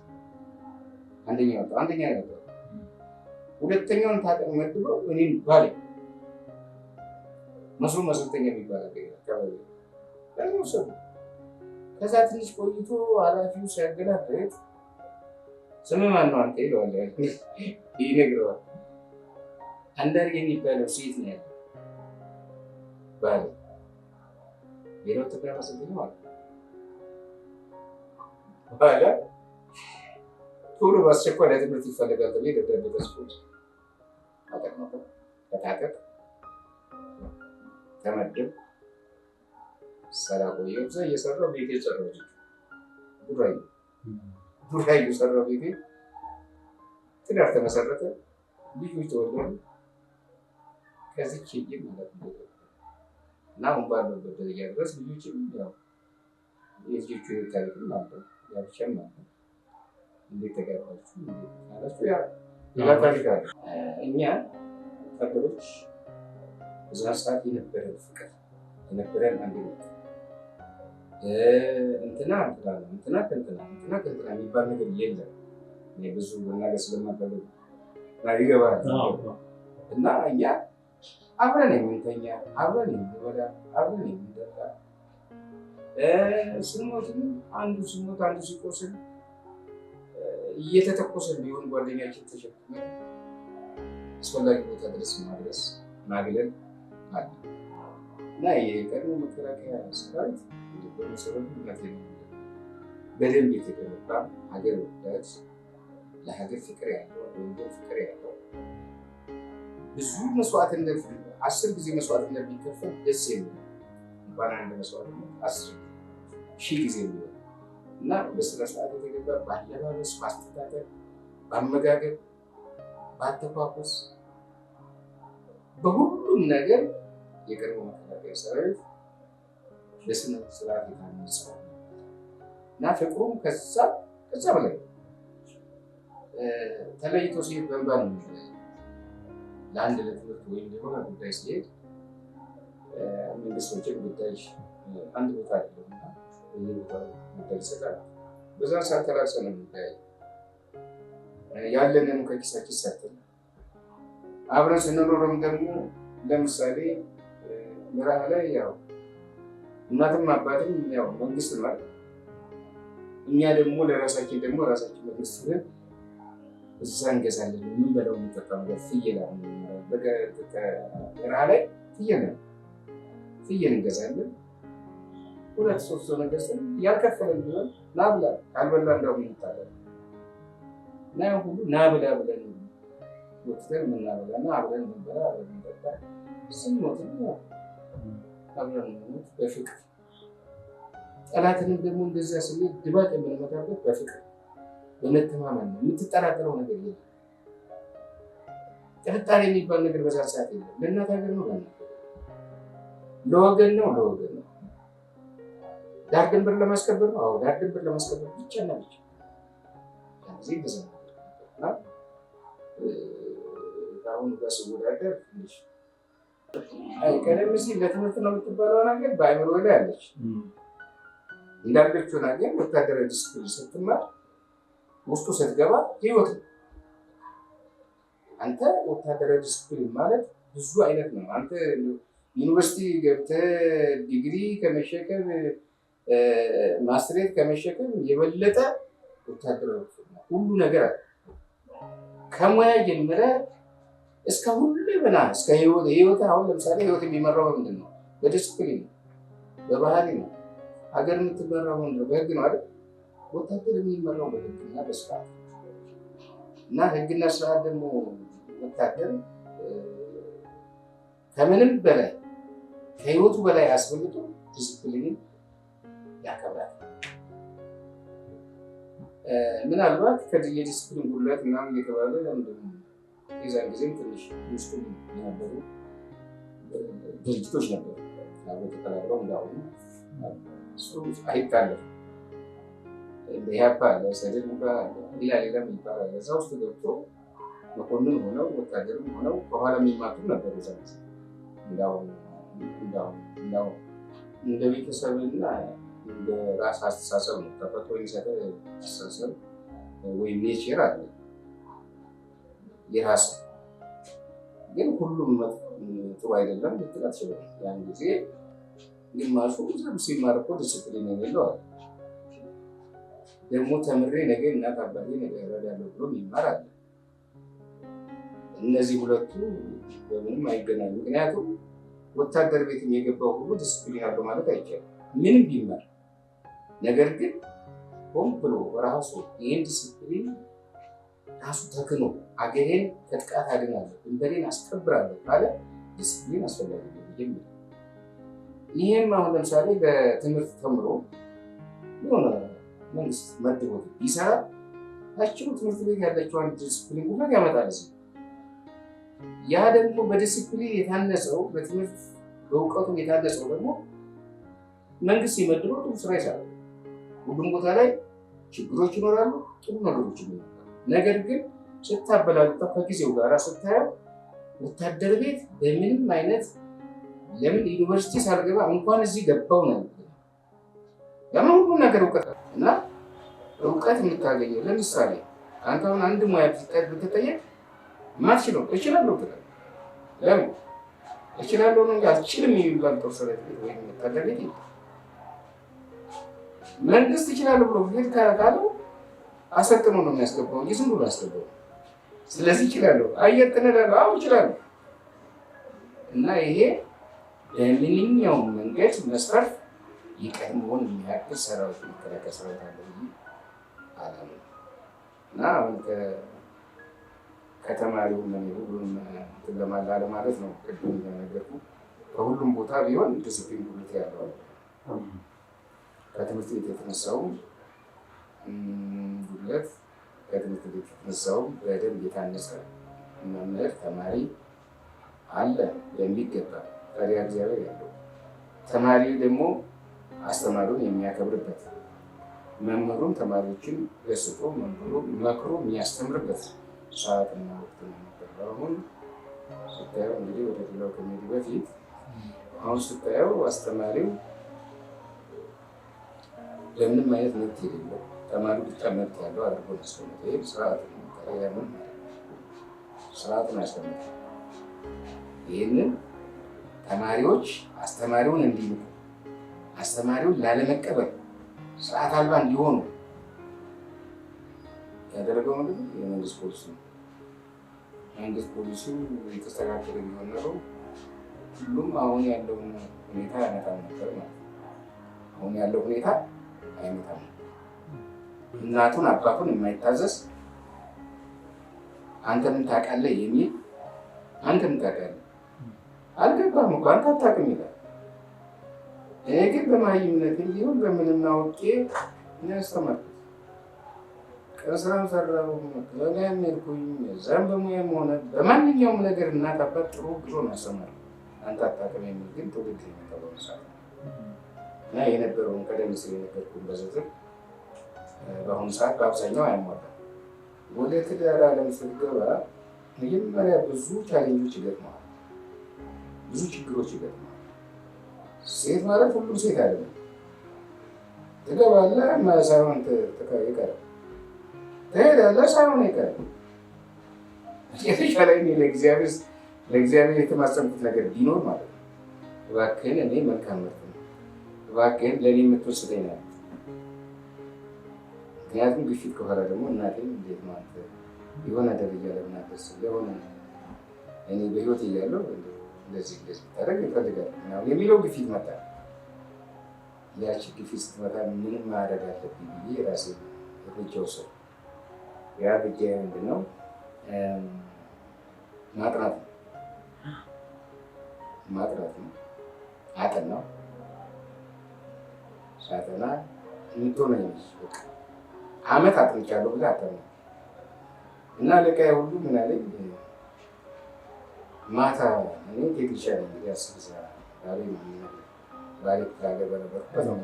አንደኛ ነበር። ሁለተኛውን ታጠቅ መድበው እኔን ባሌ መስሎ ማሰልጠኛ የሚባል አካባቢ ላይ ወሰዱ። ከዛ ትንሽ ቆይቶ ኃላፊው ሲያገላብጥ ስምህ ማን ነው አንተ ይለዋል። ይነግረዋል። አንዳርጌ የሚባለው ሴት ነው ያለው ባሌ ሌላው ተብላ ማሰልጠኛ ማለት በኋላ ቶሎ በአስቸኳይ ለትምህርት ይፈልጋል ተብዬ ደብዳቤ ተጽፎ ተታጠቅ ተመደብ ሰራ ቆየሁ። እዛ እየሰራሁ ቤቴ ሰራሁ። ዱራዩ ሰራሁ ቤቴ። ትዳር ተመሰረተ፣ ልጆች ተወለዱ። ከዚች ሄጄ ማለት ነው እና አሁን ባለሁበት ደረጃ ድረስ ልጆችም ያው የልጆቹ ታሪክም አለ፣ ያብቻም አለ። እንዴት ተጋባችሁ ማለት ያ ሌላ ታሪክ አለ። እኛ ወታደሮች እዛ ሰዓት የነበረን ፍቅር የነበረን አንድነት እንትና የሚባል ነገር የለም። ብዙ መናገር ስለማልፈልግ ይገባል። እና እኛ አብረን የምንተኛ፣ አብረን የምንበላ፣ አብረን የምንጠጣ፣ ስንሞትም አንዱ ሲሞት አንዱ ሲቆስል እየተተኮሰን ቢሆን ጓደኛችን ተሸክመን አስፈላጊ ቦታ ድረስ ማድረስ ማግለል አለ እና የቀድሞ መከላከያ ሰራዊት በመሰረቱ በደንብ የተገነባ ሀገር ወዳድ፣ ለሀገር ፍቅር ያለው፣ ለወገን ፍቅር ያለው ብዙ መስዋዕትነት 10 ጊዜ መስዋዕትነት ቢከፈል ደስ የሚል እንኳን አንድ መስዋዕትነት 10,000 ጊዜ የሚሆን እና በስነ ስርዓት የተገባ በአለባበስ፣ በአስተዳደር፣ በአመጋገብ፣ በአተኳኮስ፣ በሁሉም ነገር የቀድሞ መከላከያ ሰራዊት ለስነ ስርዓት የታነጸ እና ፍቅሩም ከዛ በላይ ተለይቶ ሲሄድ በእንባ ነው የሚለያየው። ለአንድ ለትምህርት ወይም የሆነ ጉዳይ ሲሄድ መንግስት መቼም ጉዳይ አንድ ቦታ አይደለም እና በየቦታው ጉዳይ ይሰጣል። በዛ ሰዓት ተላልሰን ነው የምንለያየው። ያለንን ከኪሳችን ሰጥተን አብረን ስንኖርም ደግሞ ለምሳሌ ምዕራብ ላይ ያው እናትም አባትም ያው መንግስት ማለት እኛ ደግሞ ለራሳችን ደግሞ ራሳችን መንግስት ብለን እዛ እንገዛለን። የምንበላው የምንጠጣው ነገር ፍየል በረሃ ላይ ፍየል እንገዛለን። 2-3 ሰው ገዝተን ያልከፈለን ቢሆን ና ብላ ካልበላ እንደውም እንጣላለን እና ያን ሁሉ ና ብላ ብለን ወጥተን የምናበላና አብረን የምንበላ አብረን የምንጠጣ ስንሞት አብረን የምንሞት በፍቅር ጠላትንም ደግሞ እንደዚያ ስንል ድባቅ የምንመታበት በፍቅር በመተማመን ነው። የምትጠራጠረው ነገር የለም። ጥርጣሬ የሚባል ነገር በዛ ሰዓት የለም። ለእናት ሀገር ነው፣ ለወገን ነው፣ ለወገን ነው። ዳር ድንበር ለማስከበር ነው። አዎ ዳር ድንበር ለማስከበር ብቻ እና ብቻ ጊዜ በዛ እና አሁን ጋር ሲወዳደር ትንሽ ቀደም ሲል ለትምህርት ነው የምትባለው ነገር በአይምሮ ላይ አለች እንዳለችው ነገር ወታደራዊ ዲስፕሊን ስትማር ውስጡ ስትገባ ህይወት ነው። አንተ ወታደራዊ ዲስፕሊን ማለት ብዙ አይነት ነው። አንተ ዩኒቨርሲቲ ገብተህ ዲግሪ ከመሸከም ማስትሬት ከመሸከም የበለጠ ወታደራዊ ሁሉ ነገር አለ። ከሙያ ጀምረህ እስከ ሁሉ በና እስከ ህይወት አሁን ለምሳሌ ህይወት የሚመራው ምንድን ነው? በዲስፕሊን ነው፣ በባህሪ ነው። ሀገር የምትመራው ምንድን ነው? በህግ ነው አይደል? ወታደር የሚመራው በህግና በስርዓት እና ህግና ስርዓት ደግሞ ወታደር ከምንም በላይ ከህይወቱ በላይ አስበልጦ ዲስፕሊንን ያከብራል። ምናልባት የዲስፕሊን ጉድለት ምናምን እየተባለ የዛን ጊዜም ትንሽ ውስጡ የነበሩ ድርጅቶች ነበሩ ተቀላቅለው እንዳሁኑ እሱ አይታለፍም። ኢህአፓ አለ፣ ሰደድ አለ፣ ሌላም ይባላል። እዛ ውስጥ ገብቶ መኮንን ሆነው ወታደርም ሆነው በኋላ የሚማቱ ነበሩ። እዛ ጊዜ እንዳሁን እንደ ቤተሰብና እንደ ራስ አስተሳሰብ ነው። ተፈጥሮ የሚሰጠ አስተሳሰብ ወይም ኔቸር አለ የራስ ግን ሁሉም ጥሩ አይደለም ልትል አትችልም። ያን ጊዜ ግማሹ ሲማር እኮ ዲስፕሊን የሌለው አለ። ደግሞ ተምሬ ነገ እናት አባቴ ነገ እረዳለሁ ብሎ የሚማር አለ። እነዚህ ሁለቱ በምንም አይገናኙ። ምክንያቱም ወታደር ቤትም የገባው ሁሉ ዲስፕሊን አለው ማለት አይቻልም ምንም ቢማር። ነገር ግን ሆን ብሎ ራሱ ይህን ዲስፕሊን ራሱ ተክኖ አገሬን ከጥቃት አድናለሁ ድንበሬን አስከብራለሁ ካለ ዲስፕሊን አስፈላጊ ነው። ይህም አሁን ለምሳሌ በትምህርት ተምሮ የሆነ መንግስት መድቦት ይሰራ ታችኑ ትምህርት ቤት ያለችውን ዲስፕሊን ጉዳት ያመጣል። ያ ደግሞ በዲስፕሊን የታነጸው በትምህርት በእውቀቱ የታነጸው ደግሞ መንግስት የመድበው ጥሩ ስራ ይሰራል። ሁሉም ቦታ ላይ ችግሮች ይኖራሉ፣ ጥሩ ነገሮች ይኖራሉ። ነገር ግን ስታበላልጠው ከጊዜው ጋር ስታየው ወታደር ቤት በምንም አይነት ለምን ዩኒቨርሲቲ ሳልገባ እንኳን እዚህ ገባው ነው ለምን ሁሉ ነገር እውቀት እና እውቀት የምታገኘው ለምሳሌ አንተ አሁን አንድ ሙያ ብትጠየቅ ማትችለው እችላለሁ ትላለህ። ለምን እችላለሁ ነው እንጂ አልችልም የሚባል ተወሰረት ወይም ወታደር ቤት መንግስት ይችላል ብሎ ሄድ ካለው አሰጥኖ ነው የሚያስገባው እንጂ ዝም ብሎ ያስገባው። ስለዚህ ይችላል አየር ጥነዳለሁ አው ይችላል እና ይሄ በምንኛውም መንገድ መስፈርት ይቀድመውን የሚያክል ሰራዊት መከላከያ ሰራዊት አለ አላም እና አሁን ከተማሪው ነው ሁሉም ለማላ ማለት ነው። ቅድም እንደነገርኩ ከሁሉም ቦታ ቢሆን ዲሲፕሊን ጉልት ያለው ከትምህርት ቤት የተነሳው ጉድለት ከትምህርት ቤት ንሳውም በደንብ የታነጸ መምህር ተማሪ አለ በሚገባ ፈሪሃ እግዚአብሔር ያለው ተማሪ ደግሞ አስተማሪውን የሚያከብርበት መምህሩም ተማሪዎችን ገስጦ መምህሩም መክሮ የሚያስተምርበት ሰዓትና ወቅት ነው የነበረው። አሁን ስታየው እንግዲህ ወደ ሌላው ከመሄድ በፊት አሁን ስታየው አስተማሪው ለምንም አይነት መብት የሌለው ተማሪው ብቻ መብት ያለው አድርጎ ያስቀመጠ። ይህ ስርዓት ነው። ምን ስርዓቱን ያስቀመጠ። ይህንን ተማሪዎች አስተማሪውን እንዲንቁ፣ አስተማሪውን ላለመቀበል፣ ስርዓት አልባ እንዲሆኑ ያደረገው ምንድን ነው? የመንግስት ፖሊሲ ነው። መንግስት ፖሊሲው የተስተካከለ ቢሆን ኖሮ ሁሉም አሁን ያለውን ሁኔታ ያመጣል ነበር ማለት ነው። አሁን ያለው ሁኔታ አይመጣም። እናቱን አባቱን የማይታዘዝ አንተ ምን ታውቃለህ የሚል አንተ ምን ታውቃለህ አልገባም እኮ አንተ አታውቅም ይላል። እኔ ግን በማይምነት ቢሆን በምንም አውቄ ያስተማርኩት ከስራም ሰራው ከላም ሄድኩኝ እዛም በሙያም ሆነ በማንኛውም ነገር እናት አባት ጥሩ ብሎ ነው ያስተማረው። አንተ አታውቅም የሚል ግን ትውልድ የሚባለው ሰዓት እና የነበረውን ቀደም ሲል የነበርኩን በዝርዝር በአሁኑ ሰዓት በአብዛኛው አያሟላም። ወደ ትዳር ዓለም ስትገባ መጀመሪያ ብዙ ቻሌንጆች ይገጥመዋል፣ ብዙ ችግሮች ይገጥመዋል። ሴት ማለት ሁሉም ሴት አይደለም። ትገባለህ ሳይሆን ይቀራል፣ ትሄዳለህ ሳይሆን ይቀራል። የተሻለ ለእግዚአብሔር የተማጸንኩት ነገር ቢኖር ማለት ነው እባክህን እኔ መልካም ምርት ነው እባክህን ለእኔ የምትወስደኝ ነው። ምክንያቱም ግፊት ከኋላ ደግሞ እናቴም እንዴት ማለት የሆነ ደረጃ ለምናደርስ ለሆነ እኔ በህይወት እያለሁ እንደዚህ ታደርግ ይፈልጋል የሚለው ግፊት መጣ። ያቺ ግፊት ስትመጣ ምንም ማድረግ አለብኝ ብዬ ራሴ እርምጃ ወሰድኩ። ያ እርምጃ ምንድን ነው? ማጥናት ነው። አጠናው ሳጠና የምትሆነኝ አመት አጥንቻለሁ ብለህ አጠና እና አለቃዬ ሁሉ ምን አለኝ፣ ማታ እኔ ቴክኒሻን እንግዲህ አስብዛ ባሌ ክፍለ በነበርኩበት ነው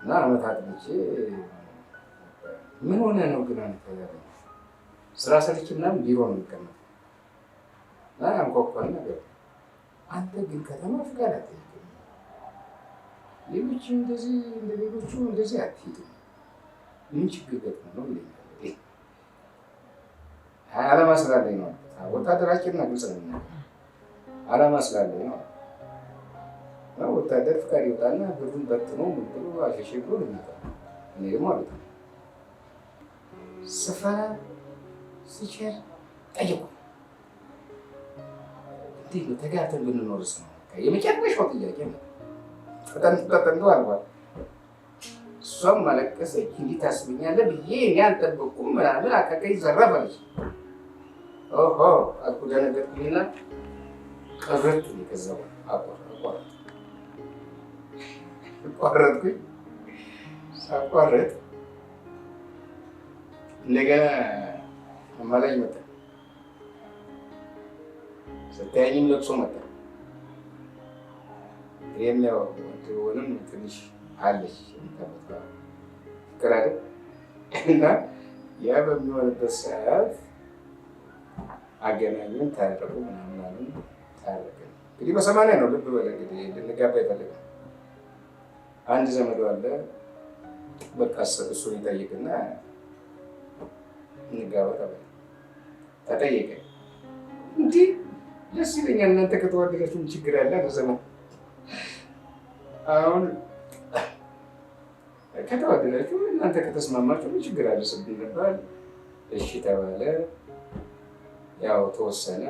እና አመት አጥንቼ ምን ሆነ ነው ግን አንተ ስራ ሰርቼ ምናምን ቢሮ ነው የሚቀመጥ እና አንኳኳን ነገር አንተ ግን ከተማ ፍቃድ አትጠይቅም፣ ሌሎች እንደዚህ እንደ ሌሎቹ እንደዚህ አትሄድም፣ ምን ችግር ገጥሞ ነው ይለኛል። አላማ ስላለኝ ነው። ወታደራችንና ግልጽ ነው። አላማ ስላለኝ ነው። ወታደር ፍቃድ ይወጣና ብሩን በትኖ ምን ብሎ አሸሼ ብሎ ነው የሚመጣው። እኔ ደግሞ ማለት ነው ስፍራ ሲቸር ጠይቁ እንዴት ነው ተጋርተን ብንኖርስ ነው የመጨረሻው ጥያቄ ነው። ተጠንቶ አልኳት። እሷም ማለቀሰች። እንዲህ ታስብኛለህ ብዬ እኔ አልጠበኩም ምናምን አካካይ ዘረፈለች። ኦሆ አልኩ ደነገጥኩኝና ቀረጥኩኝ። ከዛ አቋረጥኩኝ። ሳቋረጥ እንደገና አማላጅ መጣ። ስታየኝም ለቅሶ መጣ። ይህም ያው ሆንም ትንሽ አለች ፍቅር አይደል እና ያ በሚሆንበት ሰዓት አገናኙን፣ ታረቁ ምናምን ታረቅን። እንግዲህ በ80 ነው ልብ በለ እንግዲህ ልንጋባ ይፈልጋል። አንድ ዘመዱ አለ በቃ እሱን ይጠይቅና እንጋባ ተጠየቀ። እንዲህ ደስ ይለኛል እናንተ ከተዋደዳችሁ ምን ችግር አለ? ዘመን አሁን ከተዋደዳችሁ እናንተ ከተስማማችሁ ምን ችግር አለ ስብኝ ነበር። እሺ ተባለ። ያው ተወሰነ።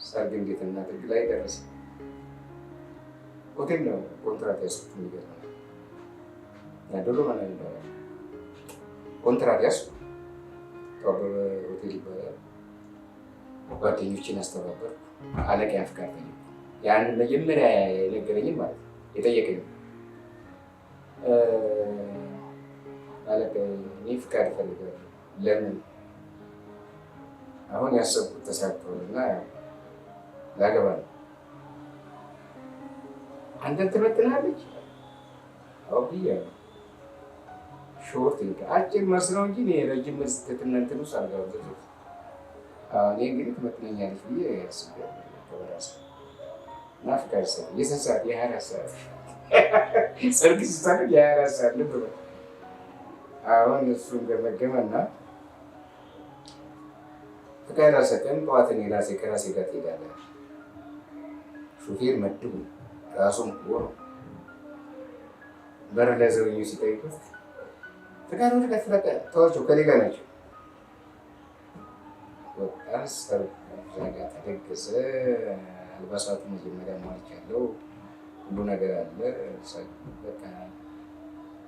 ሰርግ እንዴትና ድግ ላይ ደረሰ። ሆቴል ነው ኮንትራት ያስኩት። የሚገርም ያደሎ ማለት ነው ኮንትራት ያስኩት ሆቴል ይባላል። ጓደኞችን አስተባበር። አለቃዬን ፍቃድ ጠየቁ። ያንን መጀመሪያ የነገረኝን ማለት ነው የጠየቀኝ አለቃዬ እኔ ፍቃድ እፈልጋለሁ ለምን አሁን ያሰብኩት ተሳክቶልና ላገባ ነው። አንተን ትመጥናለች? አዎ ብያለሁ። ሾርት አጭር መልስ ነው እንጂ ረጅም መልስ ትትነንትን ውስጥ አልገባም። እኔ እንግዲህ ትመጥነኛለች ብዬ አስቤያለሁ። በራሴ እና ፍቃድ ሰ የስንት ሰዓት የ24 ሰዓት ሰርግ ሲሳደግ የ24 ሰዓት ልብ በል። አሁን እሱን ገመገመና ፍቃድ አልሰጠም። ጠዋት እኔ ራሴ ከራሴ ጋር ትሄዳለህ። ሹፌር መድቡ ራሱም ነው በር ላይ ዘበኞች ሲጠይቁት ፍቃድ ወደ ፍለቀ ተዋቸው ከሌላ ናቸው። ወጣ ሰርግ ጋር ተደገሰ። አልባሳቱ መጀመሪያ ማለት ያለው ሁሉ ነገር አለ። በቃ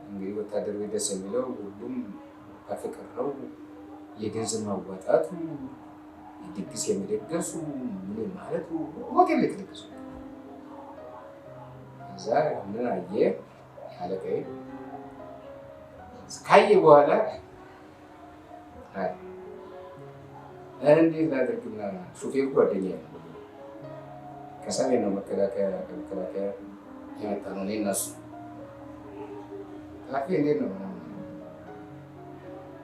እንግዲህ ወታደር ቤት ደስ የሚለው ሁሉም በፍቅር ነው። የገንዘብ ማዋጣቱ፣ ድግስ የሚደገሱ ምን ማለቱ ሆቴል ላይ ተደገሱ። እዛ ምን አየ አለቀይ ካየ በኋላ እንዴት ላድርግና ሹፌሩ ጓደኛ ነው። ከሰሜን ነው መከላከያ የመጣ ነው። እኔ እና እሱ ካፌ እንዴት ነው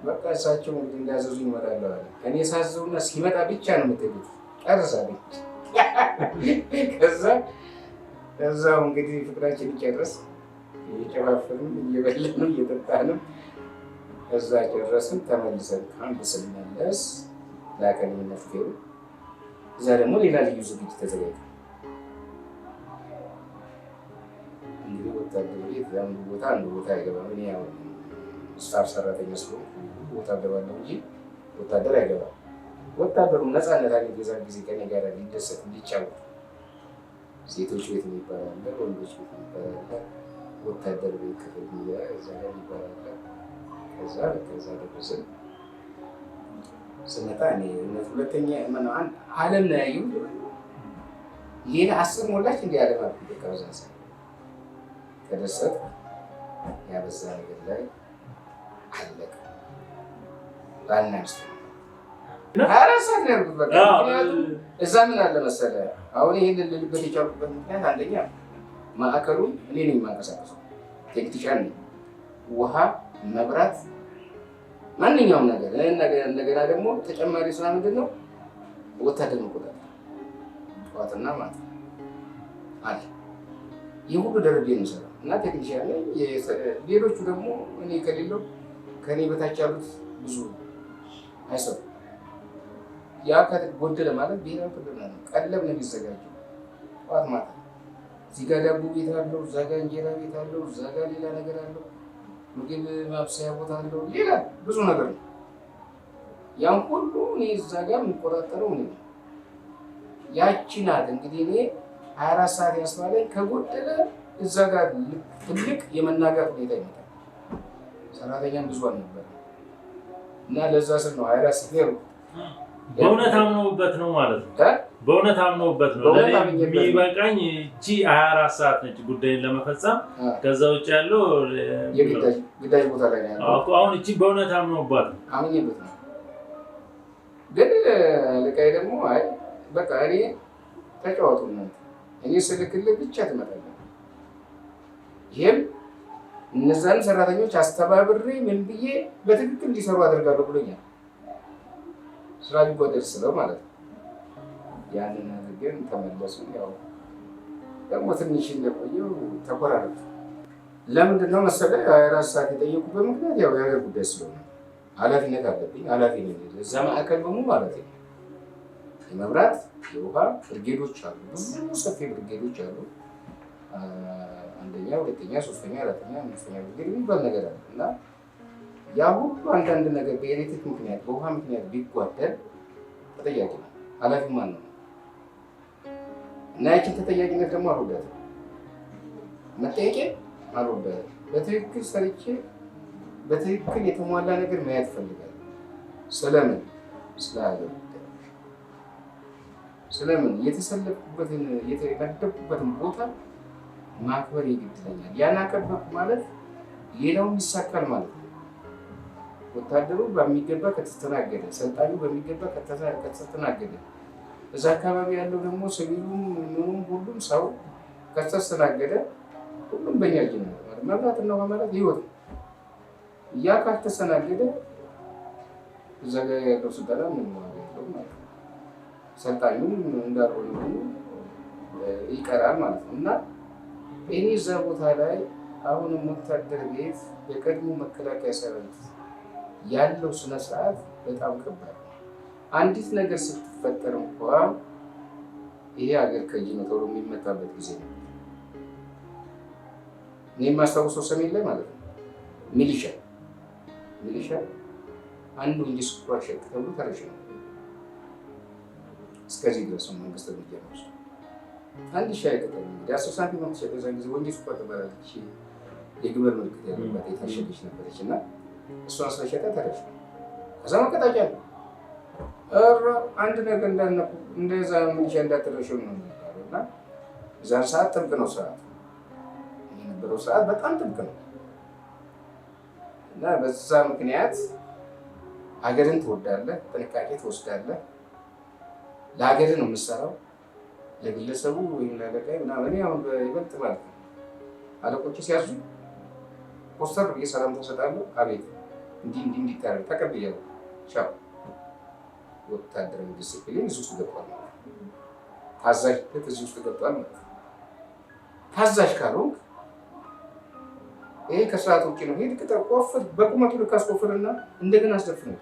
በቃ እሳቸው እንግዲህ እንዳዘዙኝ እመጣለሁ አለ። እኔ ሳዘውና ሲመጣ ብቻ ነው የምትሄዱት። ጨርሳለሁ። ከዛው እንግዲህ ፍቅራችን ጨረስ እየጨፋፈርን እየበላንም እየጠጣንም ከዛ ጨረስን። ተመልሰን ካምፕ ስንመለስ ላከኝና ሹፌሩ እዛ ደግሞ ሌላ ልዩ ዝግጅት ተዘጋጀ። እንግዲህ ወታደር ቤት አንዱ ቦታ አይገባም። እኔ ያው ስታፍ ሰራተኛ ስለሆንኩ ቦታ ገባለሁ እንጂ ወታደር አይገባም። ወታደሩ ነፃነት አግኝቶ የዛን ጊዜ ከኔ ጋር ሊደሰት እንዲጫወት ሴቶች ቤት የሚባል አለ፣ ወንዶች ቤት የሚባል አለ፣ ወታደር ቤት ክፍል እዛ ላይ የሚባል አለ። ከዛ ደረስን። ስመጣ እኔ ሁለተኛ ዓለም ነው ያየሁት። ሌላ 10 ሞላች እንዲህ ዓለም አልኩ። በቃ በዛ ተደሰት ያበዛ ነገር ላይ አለቀ። ባልና ሚስት አራሳት ነው ያልኩት። በቃ ምክንያቱም እዛ ምን አለ መሰለህ፣ አሁን ይሄንን ልልበት የቻልኩበት ምክንያት አንደኛ ማዕከሉን እኔ ነኝ የማንቀሳቀሰው፣ ቴክኒሻን ነኝ። ውሃ፣ መብራት፣ ማንኛውም ነገር እንደገና ደግሞ ተጨማሪ ስራ ምንድን ነው ወታደር መቆጣጠር፣ ጠዋትና ማታ አለ። ይህ ሁሉ ደረጃ የሚሰራው እና ቴክኒሻን ነኝ። ሌሎቹ ደግሞ እኔ ከሌለው ከኔ በታች ያሉት ብዙ አይሰሩም። ያ ከጎደለ ማለት ብሔራዊ ክልልና ነው። ቀለብ ነው የሚዘጋጀው ጠዋት ማታ። እዚህ ጋር ዳቦ ቤት አለው፣ እዛ ጋር እንጀራ ቤት አለው፣ እዛ ጋር ሌላ ነገር አለው፣ ምግብ ማብሰያ ቦታ አለው፣ ሌላ ብዙ ነገር ነው። ያን ሁሉ እኔ እዛ ጋር የምቆጣጠረው እኔ ነው። ያቺ ናት እንግዲህ እኔ 24 ሰዓት ያስባለኝ። ከጎደለ እዛ ጋር ትልቅ የመናገር ሁኔታ ይመጣል። ሰራተኛም ብዙ አልነበረ እና ለዛ ስል ነው 24 ሰዓት በእውነት አምነውበት ነው ማለት ነው። በእውነት አምነውበት ነው። የሚበቃኝ እቺ 24 ሰዓት ነች ጉዳይን ለመፈጸም። ከዛ ውጭ ያለው ግዳጅ ቦታ ላይ ነው ያለው። አሁን እቺ በእውነት አምነውበት ነው። አምኜበት ነው። ግን ልቃይ ደግሞ አይ በቃ እኔ ተጫወቱ እናንተ፣ እኔ ስልክልህ ብቻ ትመጣለህ። ይሄም እነዛን ሰራተኞች አስተባብሬ ምን ብዬ በትክክል እንዲሰሩ አደርጋለሁ ብሎኛል። ስራ ሊጎደል ስለው ማለት ነው። ያንን አድርገን ተመለሱ። ያው ደግሞ ትንሽ እንደቆየው ተቆራረጡ። ለምንድን ነው መሰለህ 24 ሰዓት የጠየቁበት ምክንያት ያው የሀገር ጉዳይ ስለሆነ ኃላፊነት አለብኝ። ኃላፊ ነኝ እዛ ማዕከል በሙሉ ማለት ነው። የመብራት የውሃ ብርጌዶች አሉ፣ ብዙ ሰፊ ብርጌዶች አሉ። አንደኛ፣ ሁለተኛ፣ ሶስተኛ፣ አራተኛ፣ አምስተኛ ብርጌድ የሚባል ነገር አለ እና ያ ሁሉ አንዳንድ ነገር በኤሌክትሪክ ምክንያት በውሃ ምክንያት ቢጓደል ተጠያቂ ነው። ኃላፊ ማን ነው? እና ያችን ተጠያቂነት ደግሞ አልወዳትም። መጠየቄ አልወዳትም። በትክክል ሰርቼ በትክክል የተሟላ ነገር ማየት እፈልጋለሁ። ስለምን? ስለ ሀገር ጉዳይ፣ ስለምን የተሰለፍኩበትን የተመደብኩበትን ቦታ ማክበር ይገድለኛል። ያን አከበርኩ ማለት ሌላውም ይሳካል ማለት ነው። ወታደሩ በሚገባ ከተስተናገደ፣ ሰልጣኙ በሚገባ ከተስተናገደ፣ እዛ አካባቢ ያለው ደግሞ ሲቪሉም ምኑም ሁሉም ሰው ከተስተናገደ ሁሉም በእኛ እጅ ነው። መብራትና ውሃ ማለት ህይወት ነው። ያ ካልተስተናገደ እዛ ጋር ያለው ስልጠና ምን ማለት ነው ማለት ነው። ሰልጣኙም እንዳልሆነ ይቀራል ማለት ነው። እና እኔ እዛ ቦታ ላይ አሁንም ወታደር ቤት የቀድሞ መከላከያ ሰራዊት ያለው ስነ ስርዓት በጣም ከባድ ነው። አንዲት ነገር ስትፈጠር እንኳን ይሄ ሀገር ከእጅ ነው ተብሎ የሚመጣበት ጊዜ ነው። እኔ የማስታውሰው ሰሜን ላይ ማለት ነው ሚሊሻ አንዱ እንጂ ስኳር ሸቅ ተብሎ ተረሽነው እስከዚህ ድረስ መንግስት እርምጃ ነው። አንድ ሻይ ቅጠል እንግዲህ 10 ሳንቲም ነው ተሸጠ። ጊዜ ወንጂ ስኳር ተባለች። የግመል ምልክት ያለባት የታሸገች ነበረች እና እሷን ስለሸጠ ተረሽነው። ከዛ መቀጣጫ ነው። አንድ ነገር እንዳነኩ እንደዛ ሚሊሻ እንዳትረሽኑ ነው የሚባለው እና እዛን ሰዓት ጥብቅ ነው ስርዓቱ። የነበረው ስርዓት በጣም ጥብቅ ነው እና በዛ ምክንያት ሀገርን ትወዳለህ፣ ጥንቃቄ ትወስዳለህ። ለሀገር ነው የምትሰራው፣ ለግለሰቡ ወይም ለአለቃዬ ምናምን። እኔ አሁን በይበልጥ ማለት ነው አለቆች ሲያዙ ፖስተር ብዬ ሰላምታ እሰጣለሁ። አቤት እንዲህ እንዲታረግ ተቀብያለሁ። ቻው። ወታደራዊ ዲስፕሊን እዚህ ውስጥ ገብቷል ማለት ነው። ታዛዥነት እዚህ ውስጥ ገብቷል ማለት ነው። ታዛዥ ካልሆንክ ይሄ ከስርዓት ውጭ ነው። ሄድ ቅጠር ቆፍር፣ በቁመቱ ልክ አስቆፍርና እንደገና አስደፍነው።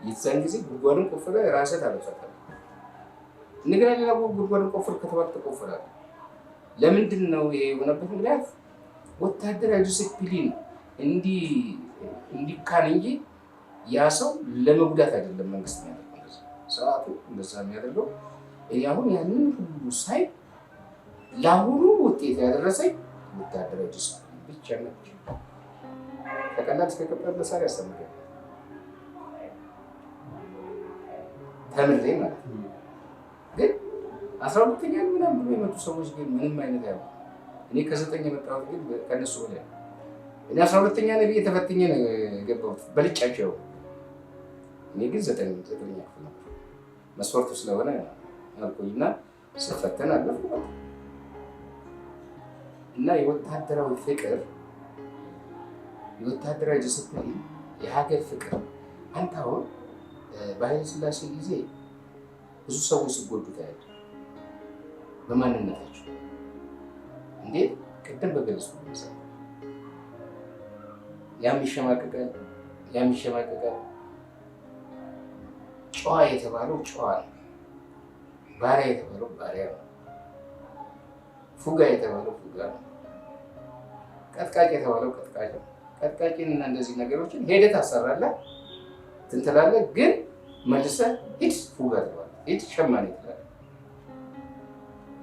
የዛን ጊዜ ጉድጓድን ቆፍረ ራስህ ታለብሳታለህ። እንደገና ሌላ ጉድጓድን ቆፍር ከተባልክ ትቆፍራለህ። ለምንድን ነው ይሄ የሆነበት ምክንያት? ወታደራዊ ዲስፕሊን እንዲካን እንጂ ያ ሰው ለመጉዳት አይደለም። መንግስት የሚያደርገው ስርዓቱ እንደዛ የሚያደርገው። አሁን ያንን ሁሉ ሳይ ለአሁኑ ውጤት ያደረሰኝ ወታደራዊ ዲስፕሊን ብቻ ነች። ከቀላል እስከ ከባድ መሳሪያ ያስተምራል። ተምሬ ማለት ነው። ግን 12ኛ ምናምን ብሎ የመጡ ሰዎች ግን ምንም አይነት ያው እኔ ከ9 የመጣሁት ግን ከነሱ በላይ እኔ 12ኛ ነብይ ተፈትኜ ነው የገባሁት በልጫቸው። እኔ ግን 9ኛ ክፍል ነው መስፈርቱ ስለሆነ አልቆይና ስፈተን አለፉ። እና የወታደራዊ ፍቅር፣ የወታደራዊ ዲስፕሊን፣ የሀገር ፍቅር። አንተ አሁን በኃይለ ሥላሴ ጊዜ ብዙ ሰዎች ሲጎዱ ታያለህ። በማንነታቸው እንዴት ቅድም በገለጽኩ መሰለህ ያም ይሸማቀቃል። ጨዋ የተባለው ጨዋ ነው። ባሪያ የተባለው ባሪያ ነው። ፉጋ የተባለው ፉጋ ነው። ቀጥቃጭ የተባለው ቀጥቃጭ ነው። ቀጥቃጭንና እንደዚህ ነገሮችን ሄደህ ታሰራለህ፣ እንትን ትላለህ። ግን መልሰህ ሂድ ፉጋ ትላለህ፣ ሂድ ሸማኔ ትላለህ።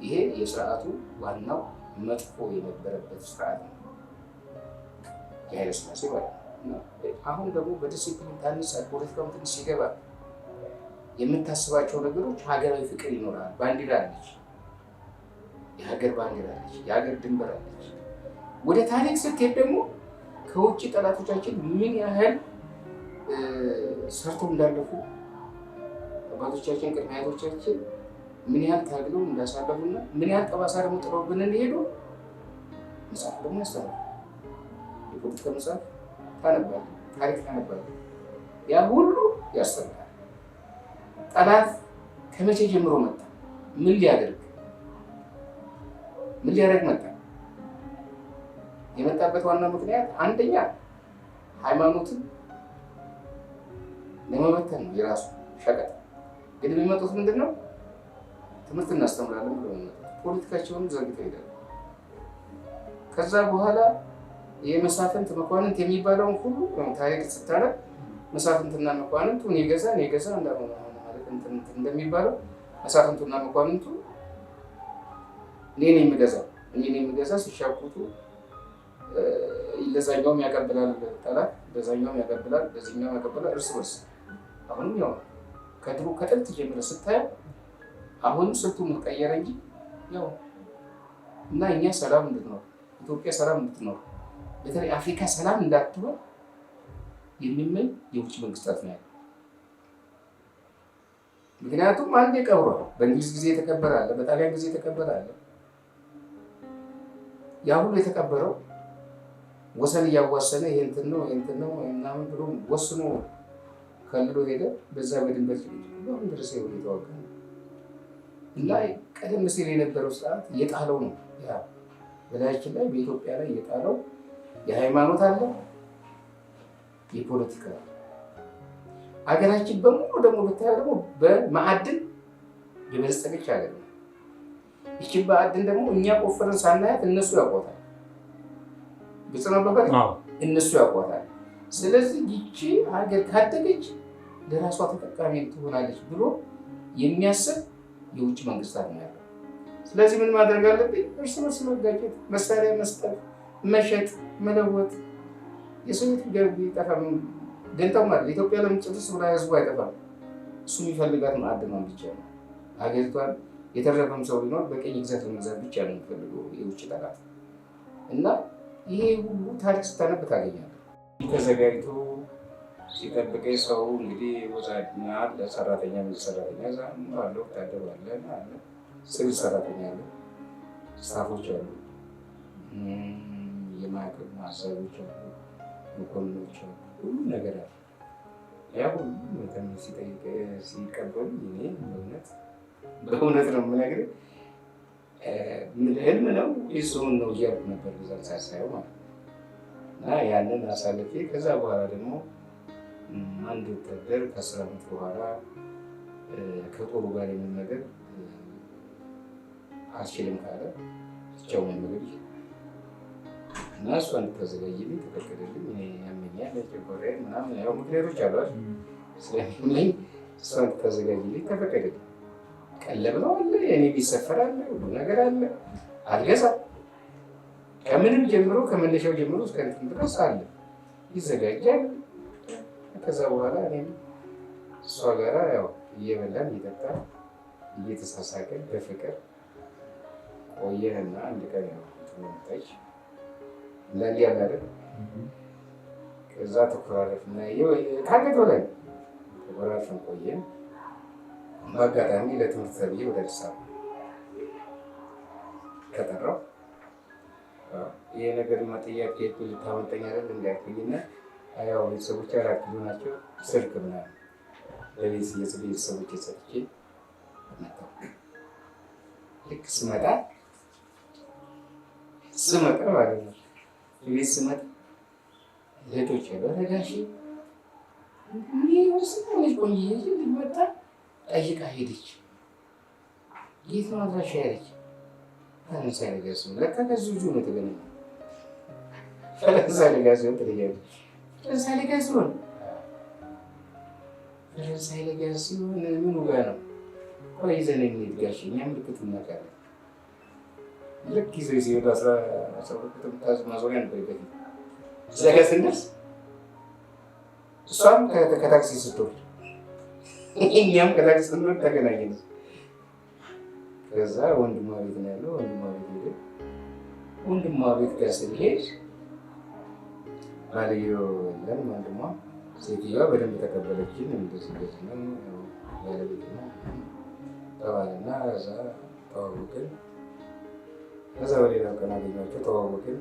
ይሄ የስርዓቱ ዋናው መጥፎ የነበረበት ስርዓት ነው የኃይለ ሥላሴ ማለት ነው። አሁን ደግሞ በዲሲፕሊን ታንጸህ ፖለቲካውን ትንሽ ሲገባ የምታስባቸው ነገሮች ሀገራዊ ፍቅር ይኖራል። ባንዲራ አለች፣ የሀገር ባንዲራ አለች፣ የሀገር ድንበር አለች። ወደ ታሪክ ስትሄድ ደግሞ ከውጭ ጠላቶቻችን ምን ያህል ሰርተው እንዳለፉ አባቶቻችን፣ ቅድመ አያቶቻችን ምን ያህል ታግለው እንዳሳለፉና ምን ያህል ጠባሳ ደግሞ ጥለውብን እንደሄዱ መጽሐፍ ደግሞ ያስተምራል። የፖለቲካ መጽሐፍ ታነባለህ፣ ታሪክ ታነባለህ። ያ ሁሉ ያስተምራል። ጠላት ከመቼ ጀምሮ መጣ? ምን ሊያደርግ መጣ? የመጣበት ዋና ምክንያት አንደኛ ሃይማኖትን ለመበተን ነው። የራሱ ሸቀጥ ግን የሚመጡት ምንድን ነው? ትምህርት እናስተምራለን ብለው የሚመጡት ፖለቲካቸውን ዘርግተው ይሄዳሉ። ከዛ በኋላ የመሳፍንት መኳንንት የሚባለውን ሁሉ ታሪክ ስታረግ መሳፍንትና መኳንንቱ እኔ ገዛ እንዳልሆነ ማለት እንደሚባለው መሳፍንቱና መኳንንቱ እኔ ነኝ የምገዛ ሲሻኩቱ ለዛኛውም ያቀብላል ጠላት፣ ለዛኛውም ያቀብላል፣ ለዚህኛውም ያቀብላል እርስ በርስ። አሁንም ያው ከድሮ ከጥንት ጀምረህ ስታየው አሁንም ስልቱን ቀየረ እንጂ ያው እና እኛ ሰላም እንድትኖር ኢትዮጵያ ሰላም እንድትኖር በተለይ አፍሪካ ሰላም እንዳትሆን የሚመኝ የውጭ መንግስታት ነው ያለው። ምክንያቱም አንዴ ቀብሯል። በእንግሊዝ ጊዜ የተቀበረ አለ፣ በጣሊያን ጊዜ የተቀበረ አለ። ያ ሁሉ የተቀበረው ወሰን እያዋሰነ ይሄ እንትን ነው ምናምን ብሎ ወስኖ ከልሎ ሄደ። በዛ በድንበር አሁን ድረስ የተዋጋ ነው እና ቀደም ሲል የነበረው ስርዓት እየጣለው ነው። ያ በላያችን ላይ በኢትዮጵያ ላይ እየጣለው የሃይማኖት አለ፣ የፖለቲካ ሀገራችን በሙሉ ደግሞ ብታየው ደግሞ በማዕድን የበለጸገች ሀገር ነው። ይቺን ማዕድን ደግሞ እኛ ቆፍረን ሳናያት እነሱ ያውቋታል። ግልጽ ነው በፈል እነሱ ያውቋታል። ስለዚህ ይቺ ሀገር ካደገች ለራሷ ተጠቃሚ ትሆናለች ብሎ የሚያስብ የውጭ መንግስታት ነው ያለው። ስለዚህ ምን ማድረግ አለብኝ? እርስ በርስ መጋጨት፣ መሳሪያ መስጠት፣ መሸጥ፣ መለወጥ። የሰው ገቢ ጠፋም ደንታው ማለት ኢትዮጵያ ለምጭርስ ብላ ህዝቡ አይጠፋም። እሱ የሚፈልጋት ማዕድኗን ብቻ ነው። ሀገሪቷን የተረፈም ሰው ቢኖር በቀኝ ግዛት ለመግዛት ብቻ ነው የሚፈልገው የውጭ ጠላት እና ይሄ ሁሉ ታሪክ ስታነብ ታገኛለህ። ተዘጋጅቶ ሲጠብቀኝ ሰው እንግዲህ ወዛድና አለ፣ ሰራተኛ ሰራተኛ አለ፣ ወታደር አለ፣ ሲቪል ሰራተኛ አለ፣ ስታፎች አሉ፣ የማዕከል አዛዦች አሉ፣ መኮንኖች አሉ፣ ሁሉ ነገር አለ። ያ ሁሉ ሲቀበሉ እኔ በእውነት ነው የምነግርህ ህልም ነው ይሱን ነው እያልኩ ነበር ብዛት ሳሳየው ማለት ነው። እና ያንን አሳልፌ ከዛ በኋላ ደግሞ አንድ ወታደር ከ10 ዓመት በኋላ ከጦሩ ጋር የመመገብ አልችልም ካለ ብቻውን መመገብ ይችላል እና እሷ እንድታዘጋጅልኝ ተፈቀደልኝ። እኔ ያመኛል ጨጓራዬ ምናምን ያው ምክንያቶች አሏል ስለሚሆነኝ እሷ እንድታዘጋጅልኝ ተፈቀደልኝ። ቀለብ ነው አለ፣ የኔ ቢሰፈር አለ፣ ሁሉ ነገር አለ። አልገዛም። ከምንም ጀምሮ ከመነሻው ጀምሮ እስከ እንትን ድረስ አለ፣ ይዘጋጃል። ከዛ በኋላ እኔም እሷ ጋራ ያው እየበላን እየጠጣን እየተሳሳቀን በፍቅር ቆየንና አንድ ቀን ያው ትመጣች ለሊ ያላረ ከዛ ተኮራረፍና ካገቶ ላይ ተኮራረፍን ቆየን። በአጋጣሚ ለትምህርት ተብዬ ወደ አዲስ አበባ ተጠራሁ። ይሄ ነገር ጥያቄ ልታመልጠኝ አይደል እንዳያልኩኝና ያው ቤተሰቦቼ 4 ኪሎ ናቸው። ስልክ ምናምን ለቤተሰቦቼ ሰጥቼ መጣሁ። ልክ ስመጣ ማለት ነው ቤት ስመጣ እህቶቼ በረጋሽ ወስነች ቆንጆ ልጅ መጣ ጠይቃ ሄደች። የት ነው አድራሻ ያለች? ፈረንሳይ ለጋሲዮን። ለካ ከዚህ ልጁ ነው የተገናኘው። ፈረንሳይ ለጋሲዮን ትለኛለች። ፈረንሳይ ለጋሲዮን ምኑ ጋር ነው? ቆይ ይዘን እንሂድ ጋሼ፣ እኛ ምልክቱን እናውቃለን። ልክ ይዘው ሲሄዱ 12 ማዞሪያ ነበር በፊት። እዛ ጋር ስንደርስ እሷም ከታክሲ ስትወርድ እኛም ከታክሲ ስንወርድ ተገናኘን። ከዛ ወንድሟ ቤት ነው ያለው። ወንድሟ ቤት ሄደ። ወንድሟ ቤት ጋር ስንሄድ ባልየው የለም ወንድሟ። ሴትዮዋ በደንብ ተቀበለችን። እንደዚህ ነው ባለቤት ነው ተባለና እዛ ተዋወቅን። ከዛ በሌላው ቀን አገኘኋቸው፣ ተዋወቅን።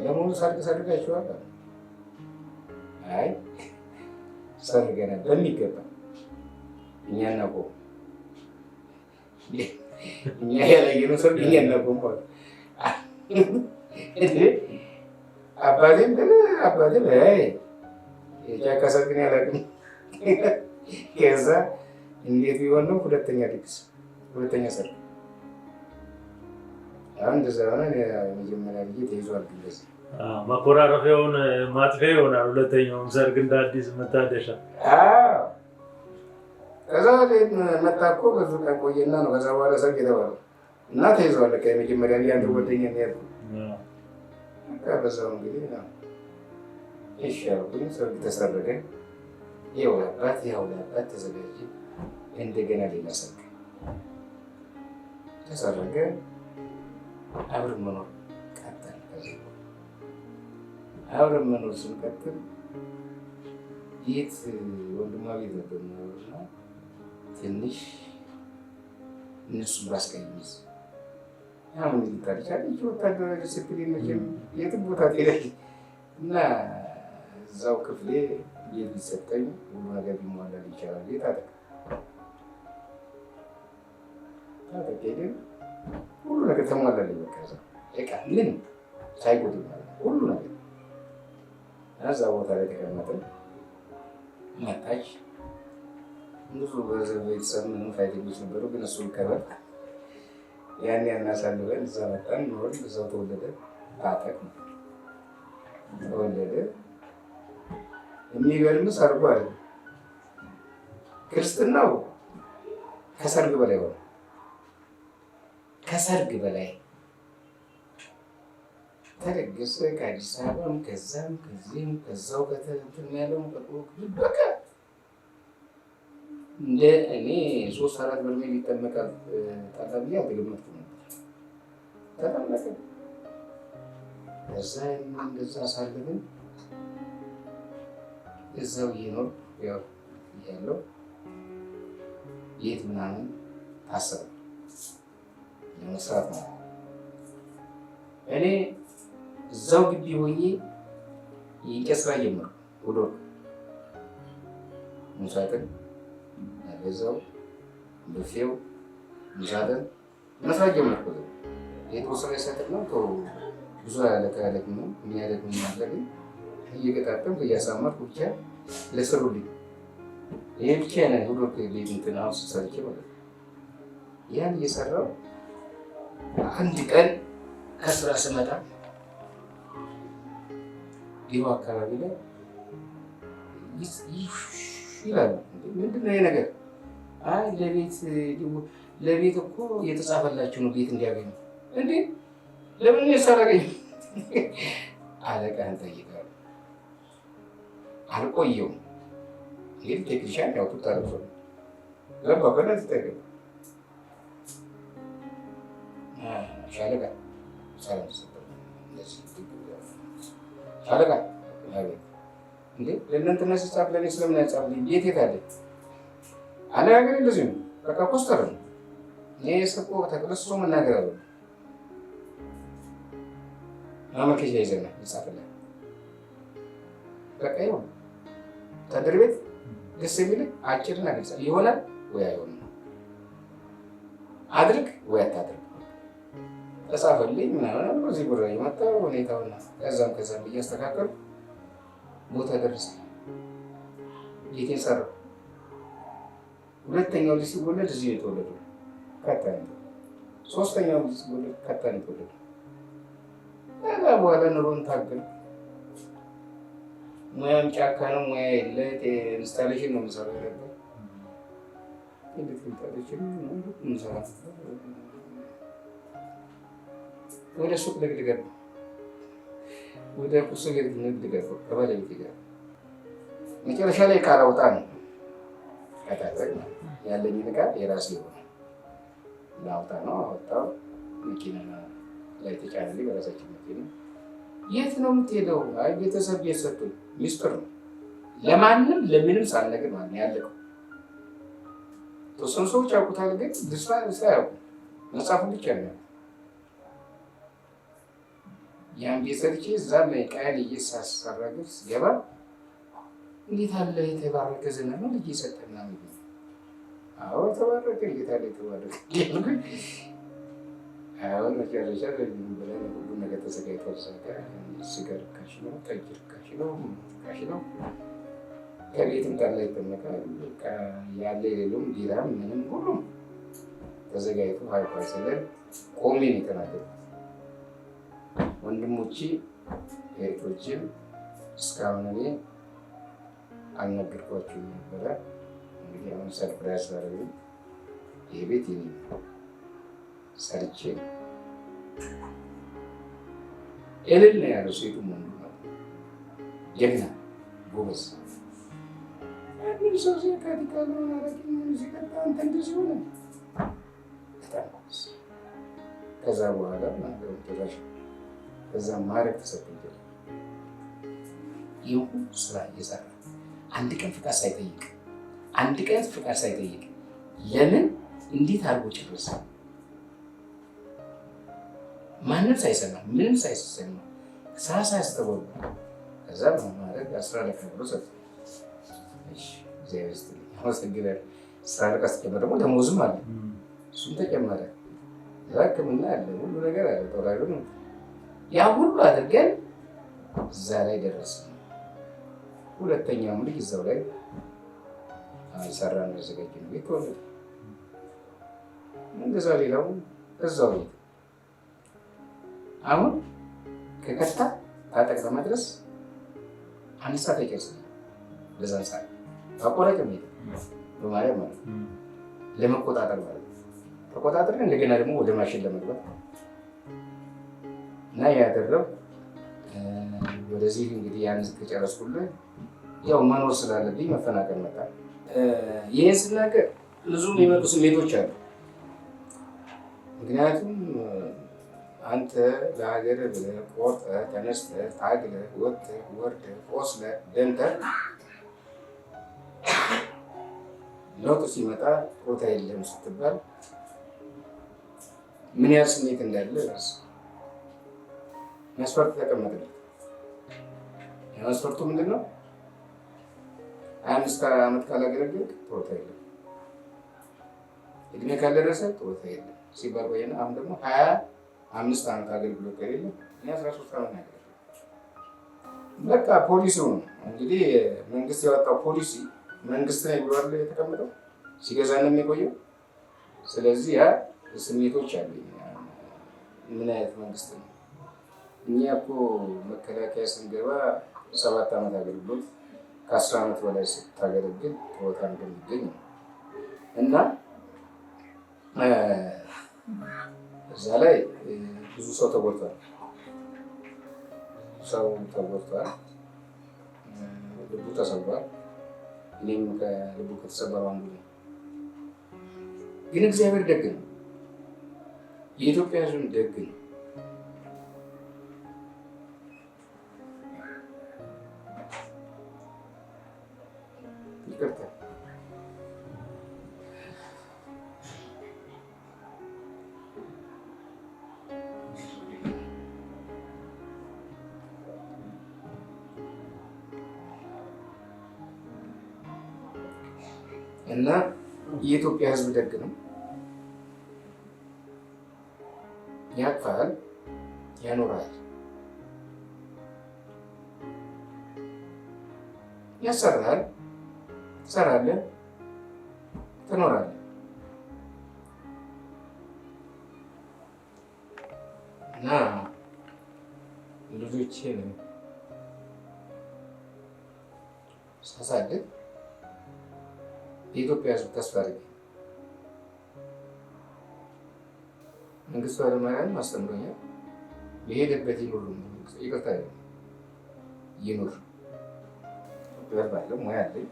ለመሆኑ ሰርጋችኋል? አይ ሰርገናል በሚገባ እኛ እናቆም እኛ ያላየነው ሰርግ እኛ እናቆም አባቴም የጫካ ሰርግን ያላቅም። ከዛ እንዴት ቢሆን ነው ሁለተኛ ሰርግ አሁን እንደዛ ሆነ። የመጀመሪያ ልጅ ተይዟል። እንደዚህ መኮራረፊያውን ማጥፊያ ይሆናል። ሁለተኛውም ሰርግ እንደ አዲስ መታደሻ። ከዛ መጣ እኮ ብዙ ቀን ቆየና ነው ከዛ በኋላ ሰርግ የተባለው እና ተይዟል። በቃ የመጀመሪያ ልጅ አንድ ጓደኛ ነው ያልኩት። በዛው እንግዲህ እሺ አልኩኝ። ሰርግ ተሰረገ። ይኸው ለአባት ተዘጋጀ። እንደገና ሌላ ሰርግ ተሰረገ። አብረን መኖር ቀጠል። አብረን መኖር ስንቀጥል ቤት ወንድሟ ቤት ነበር እና ትንሽ እነሱን ባስቀይስ አሁን ታሪካለች ወታደራዊ ዲስፕሊን መቼም የትም ቦታ ትሄዳለች እና እዛው ክፍሌ ቤት ቢሰጠኝ ሁሉ ነገር ሊሟላል ይቻላል። ቤት ታጠቅ ሄደን ሁሉ ነገር ተሟላልኝ። በቃ እዛ በቃ ምን ሳይጎድል ማለት ነው ሁሉ ነገር እዛ ቦታ ላይ ተቀመጥን። መጣች ብዙ ቤተሰብ ምንም ፋይተኞች ነበሩ፣ ግን እሱ ይከበር ያን ያናሳልበን እዛ መጣን ኖርን። እዛው ተወለደ። ታጠቅ ተወለደ። የሚገርም ሰርጉ አለ። ክርስትናው ከሰርግ በላይ ሆነ። ከሰርግ በላይ ተደገሰ። ከአዲስ አበባም ከዛም ከዚህም ከዛው ከተንትን ያለውም በቃ እንደ እኔ 3-4 በርሜል ይጠመቃል ጠላ ብዬ አልተገመትኩም ነበር። ተጠመቀ። ከዛ እንደዛ ሳለብን እዛው እየኖር ያለው ቤት ምናምን ታሰበ ለመስራት ነው። እኔ እዛው ግቢ ሆኜ የእንጨት ስራ ጀመርኩ። ውሎ ሙሳጥን ያገዛው ብፌው ሙሳጥን መስራት ጀመርኩ። የተወሰነ ይሰጥር ነው ብዙ ያለቃለቅ ነው የሚያደግ ማድረግ እየገጣጠምኩ እያሳመርኩ ብቻ ለሰሩልኝ ይሄ ብቻ ነው። ሁሉ ቤት እንትን አውስ ሰርቼ ማለት ያን እየሰራው አንድ ቀን ከስራ ስመጣ ቢሮ አካባቢ ላይ ይላሉ። ምንድን ነው ይሄ ነገር? አይ ለቤት እኮ የተጻፈላችሁ ነው ቤት እንዲያገኙ። እንዴ ለምን ያሳረገኝ? አለቃህን ጠይቃለሁ። አልቆየውም። እንግዲህ ቴክኒሻን ያው ቱታ ለብሶ ገባ ከነት ተገባ ሻለቃ ሰላም ሻለቃ እንዴ ለእናንተና ሲጻፍ ለእኔ ስለምን ያጻፍልኝ? ቤት የት አለ? አነጋገር እንደዚህ ነው። በቃ ኮስተር ነው። ይሄ ስቆ ተቅለሶ መናገር አለ። ማመልከቻ ይዘና ይጻፍልኝ። በቃ ይሁን ወታደር ቤት ደስ የሚል አጭርና ግልጽ ይሆናል ወይ አይሆንም፣ አድርግ ወይ አታድርግ ተጻፈልኝ ምናምን በዚህ ጉራ የመጣው ሁኔታውና ከዛም እያስተካከሉ ቦታ ደረሰ። ቤቴን ሰራው። ሁለተኛው ልጅ ሲወለድ እዚህ የተወለዱ ካታኒ፣ ሶስተኛው ልጅ ሲወለድ ካታኒ ተወለዱ። ከዛ በኋላ ኑሮን ታገል። ሙያም ጫካ ነው፣ ሙያ የለ። ኢንስታሌሽን ነው የምሰራው ነበር። ኢንስታሌሽን ነው የምሰራው። ወደ ሱቅ ንግድ ገባ። ወደ ቁስ ንግድ ገባ ከባለቤቴ ጋር። መጨረሻ ላይ ዕቃ ላውጣ ነው ከታጠቅ ያለኝን ዕቃ የራሴ የሆነ ላውጣ ነው። አወጣው። መኪና ላይ ተጫነልኝ በራሳችን መኪና። የት ነው የምትሄደው? አይ ቤተሰብ ቤት ሰጡኝ። ሚስጥር ነው ለማንም ለምንም ሳልነግር ማለት ነው ያለቀው። ተወሰኑ ሰዎች ያውቁታል፣ ግን ድስፋ ያውቁ መጽሐፉን ብቻ ነው። ያን ቤት ሰርቼ እዛም ዕቃዬን እየሳሰራ ግን ስገባ እንዴት አለ የተባረከ ዝናብ ነው ልጅ የሰጠና ነው። አዎ ተባረከ። እንዴት አለ የተባረከ አሁን መጨረሻ ብለን ሁሉ ነገር ተዘጋጅቷል። ስጋ ርካሽ ነው፣ ጠጅ ርካሽ ነው፣ ርካሽ ነው። ከቤትም ጠላ ይጠመቃል። ያለ የሌለውም ቢራም ምንም ሁሉም ተዘጋጅቶ ሀይፋይ ስለን ቆሜ ነው የተናገርኩት። ወንድሞቼ እህቶቼም እስካሁን እኔ አልነገርኳቸውም ነበረ። እንግዲህ አሁን ሰርፕራይዝ አደረጉኝ። ይሄ ቤት የኔ ሰርቼ እልል ነው ያለው። ሴቱም ወንዱ ነው። ጀግና ጎበዝ። አንድ ሰው ሲያካትካለ አረቂ ሲቀጣ አንተ እንደዚህ ሆነ። በጣም ጎበዝ። ከዛ በኋላ ተራሽ ከዛ ማረግ ተሰጥቶኛል። ይህ ሁሉ ስራ እየሰራ አንድ ቀን ፍቃድ ሳይጠይቅ ለምን እንዴት አድርጎ ጨረሰ? ማንም ሳይሰማ ምንም ሳይሰማ ሳያስተውል ከዛ በማድረግ 10 አለቃ ብሎ ሰጠ። እግዚአብሔር ይስጥልኝ አመሰግናለሁ። 10 አለቃ ስትጨምር ደግሞ ደሞዝም አለ፣ እሱም ተጨመረ። ሕክምና አለ፣ ሁሉ ነገር አለ። ተወራሪ ያ ሁሉ አድርገን እዛ ላይ ደረሰ። ሁለተኛውም ልጅ እዛው ላይ ሰራን ያዘጋጀነው ቤት ሆነ። እንደዛ ሌላው እዛው ቤት አሁን ከከታ ታጠቅ ለመድረስ 1 ሰዓት አይጨርስም። በዛን ሰዓት አቆራጭ ነው በማርያም ማለት ለመቆጣጠር ማለት ተቆጣጠር እንደገና ደግሞ ወደ ማሽን ለመግባት እና ያደረው ወደዚህ እንግዲህ ያን ከጨረስኩልህ ያው መኖር ስላለብኝ መፈናቀል መጣ። ይህን ስናገር ብዙ የሚመጡ ስሜቶች አሉ። ምክንያቱም አንተ ለሀገር ብለህ ቆርጠህ ተነስተህ ታግለህ ወጥተህ ወርደህ ቆስለህ ደምተህ ለውጥ ሲመጣ ቦታ የለም ስትባል ምን ያህል ስሜት እንዳለ መስፈርት ተቀመጠለት። መስፈርቱ ምንድን ነው? 25 ዓመት ካላገለገልክ ጡረታ የለም፣ እድሜ ካልደረሰ ጡረታ የለም ሲባል ቆየና አሁን ደግሞ 25 ዓመት አገልግሎት ከሌለ እኔ 13 ዓመት ነው ያገለግለው። በቃ ፖሊሲው ነው እንግዲህ መንግስት ያወጣው ፖሊሲ መንግስት ነው ብሏል የተቀመጠው፣ ሲገዛ ነው የሚቆየው። ስለዚህ ያ ስሜቶች አሉ። ምን አይነት መንግስት ነው? እኛ እኮ መከላከያ ስንገባ 7 ዓመት አገልግሎት ከ10 ዓመት በላይ ስታገለግል ጡረታ እንደሚገኝ ነው እና እዛ ላይ ብዙ ሰው ተጎድቷል። ልቡ ተሰብሯል። እኔም ከልቡ ከተሰበረው አንዱ ነው። ግን እግዚአብሔር ደግ ነው። የኢትዮጵያ ሕዝብ ደግ ነው። ይቅርታ እና የኢትዮጵያ ሕዝብ ደግ ነው። ያቅፋል፣ ያኖራል፣ ያሰራል፣ ትሰራለህ፣ ትኖራለህ። እና ልጆቼን ሳሳድግ የኢትዮጵያ ሕዝብ ተስፋ አድርጌ መንግስቱ ኃይለማርያም አስተምሮኛል። የሄደበት ይኑር፣ ይቅርታ ይኑር ባለው ሙያ አለኝ።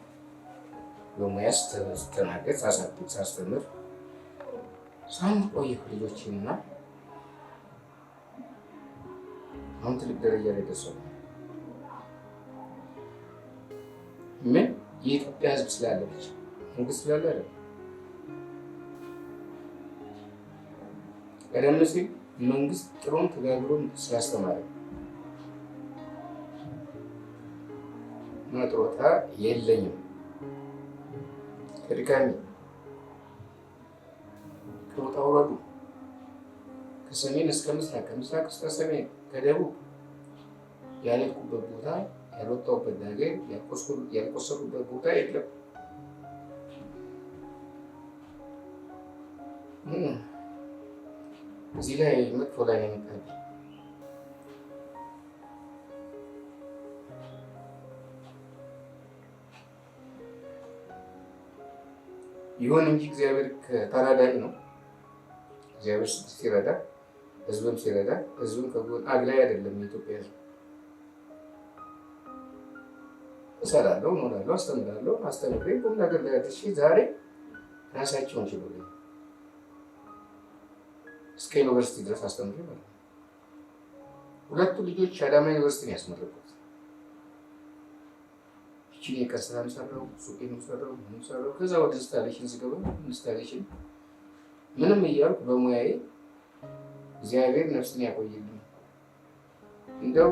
በሙያ ስተናገድ ሳሳድግ ሳስተምር ሳንቆይ ልጆችንና አሁን ትልቅ ደረጃ ላይ ደርሰው ምን የኢትዮጵያ ሕዝብ ስላለች መንግስት ስላለ አይደለም። ቀደም ሲል መንግስት ጥሩም ተጋግሮም ስላስተማረ ጡረታ የለኝም ከድካሜ ከውጣ ውረዱ ከሰሜን እስከ ምስራቅ ከምስራቅ እስከ ሰሜን ከደቡብ ያልሄድኩበት ቦታ ያልወጣሁበት ነገር ያልቆሰሉበት ቦታ የለም። እዚህ ላይ መጥፎ ላይ ነው የሚታየው። ይሁን እንጂ እግዚአብሔር ተራዳኢ ነው። እግዚአብሔር ሲረዳ ህዝብም ሲረዳ ህዝብም ከጎን አግላይ አይደለም። የኢትዮጵያ ህዝብ እሰራለሁ፣ እኖራለሁ፣ አስተምራለሁ፣ አስተምሬ ቁም ነገር ላይ አድርሼ ዛሬ ራሳቸውን ችሎልኝ እስከ ዩኒቨርሲቲ ድረስ አስተምሬ ማለት ነው። 2 ልጆች አዳማ ዩኒቨርሲቲ ነው ያስመረቁት። እችን የቀን ስራም ሰራው፣ ሱቄንም ሰራው፣ ምንም ሰራው። ከዛ ወደ ኢንስታሌሽን ስገባ ኢንስታሌሽን ምንም እያልኩ በሙያዬ እግዚአብሔር ነፍስን ያቆይልኝ። እንደው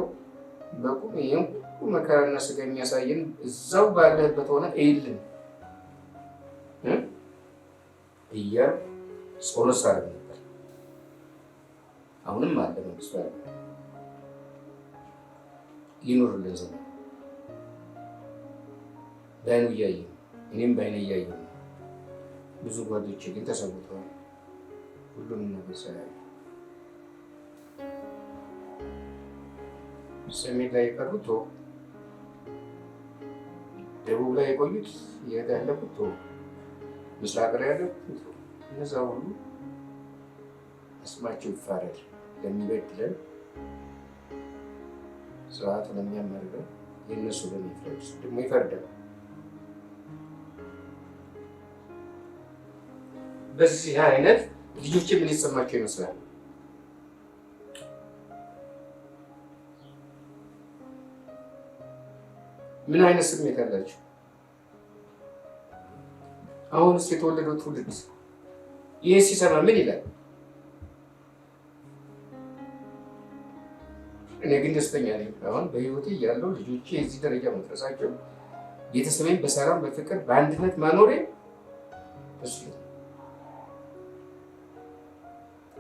በቁም ይህም ሁሉ መከራና ስጋ የሚያሳየን እዛው ባለህበት ሆነ እይልን እያልኩ ጸሎት ሳደርግ ነበር። አሁንም አለ መንግስቱ አለ ይኖርልን ዘመን በዓይኑ እያየ ነው። እኔም በዓይኔ እያየ ነው። ብዙ ጓዶቼ ግን ተሰውተዋል። ሁሉንም ነገር ሳያዩ ሰሜን ላይ የቀሩት ደቡብ ላይ የቆዩት የት ያለቁት ምስራቅ ላይ ያለቁት እነዛ ሁሉ አስማቸው ይፋረድ። ለሚበድለን ስርዓቱ ለሚያመርገን የእነሱ ለሚፍረድ ደግሞ ይፈርዳል። በዚህ አይነት ልጆች ምን ሊሰማቸው ይመስላል? ምን አይነት ስሜት አላቸው? አሁንስ የተወለደው ትውልድ ይህ ሲሰማ ምን ይላል? እኔ ግን ደስተኛ ነኝ። አሁን በህይወቴ ያለው ልጆቼ የዚህ ደረጃ መድረሳቸው፣ ቤተሰቤን በሰላም በፍቅር በአንድነት ማኖሬ እሱ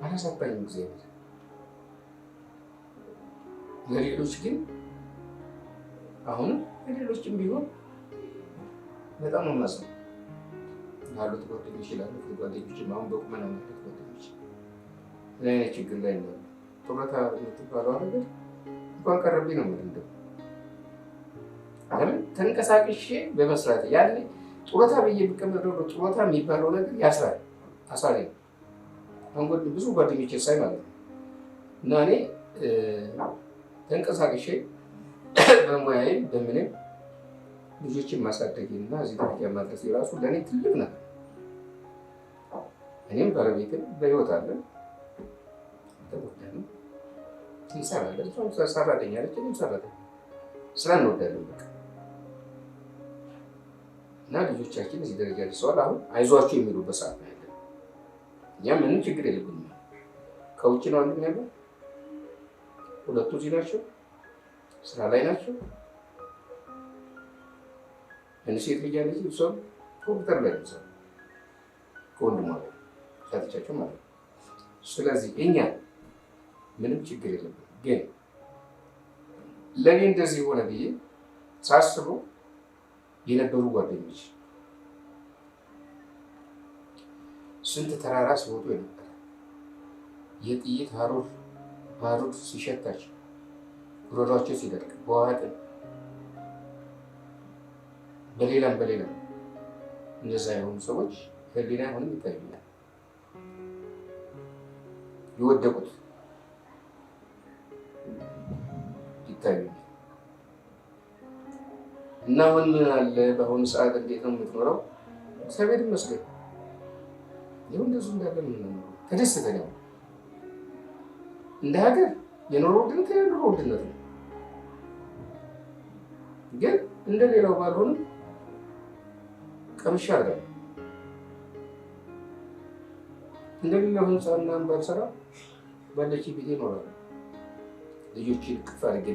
አላሳባኝም። እግዚአብሔር ለሌሎች ግን አሁንም ለሌሎችም ቢሆን በጣም ማማሰብ ያሉት ጓደኞች ይላሉ። ጓደኞች አሁን በቁመና ማለት ጓደኞች ምን አይነት ችግር ላይ እንዳሉ ጡረታ የምትባለው ነገር እንኳን ቀረብኝ ነው የምልህ። እንደው ለምን ተንቀሳቅሼ በመስራት ያለ ጡረታ ብዬ ብቀመጠው ጡረታ የሚባለው ነገር ያስራል፣ አሳሪ ነው። አንጎድ ብዙ ጓደኞች ሳይ ማለት ነው እና እኔ ተንቀሳቅሼ በሙያዬ በምንም ልጆችን ማሳደግ እና እዚህ ደረጃ ማድረስ የራሱ ለእኔ ትልቅ ነገር። እኔም ባለቤትም በህይወት አለን፣ ተጎዳንም እንሰራለን። ሰራተኛ ነች፣ እኔም ሰራተኛ ስራ እንወዳለን በቃ እና ልጆቻችን እዚህ ደረጃ ደርሰዋል። አሁን አይዟቸው የሚሉበት ሰዓት ነው ያለን። እኛ ምንም ችግር የለብንም። ከውጭ ነው አንዱ ያለው፣ ሁለቱ እዚህ ናቸው፣ ስራ ላይ ናቸው። ሴት ልጅ አለች፣ እሷም ኮምፒውተር ላይ ነው ከወንድሟ ጋር ሳትቻቸው ማለት ነው። ስለዚህ እኛ ምንም ችግር የለብንም። ግን ለእኔ እንደዚህ ሆነ ብዬ ሳስበው የነበሩ ጓደኞች ስንት ተራራ ሲወጡ የነበረ የጥይት ባሩድ ሲሸታቸው ጉሮሯቸው ሲደርቅ በዋጥን በሌላም እነዛ የሆኑ ሰዎች ህሊና አሁንም ይታዩኛል። የወደቁት ይታዩኛል። እና አሁን ምን አለ በአሁኑ ሰዓት እንዴት ነው የምትኖረው? እግዚአብሔር ይመስገን ይሁን እንደሱ እንዳለ ነው ተደስተኛ ነው። እንደ ሀገር የኑሮ ውድነት ነው፣ ግን እንደሌላው ባልሆንም ቀምሻ አለ እንደሌላው ህንፃና ባልሰራ ባለች ቤቴ እኖራለሁ። ልጆችን ክፍ አድርጌ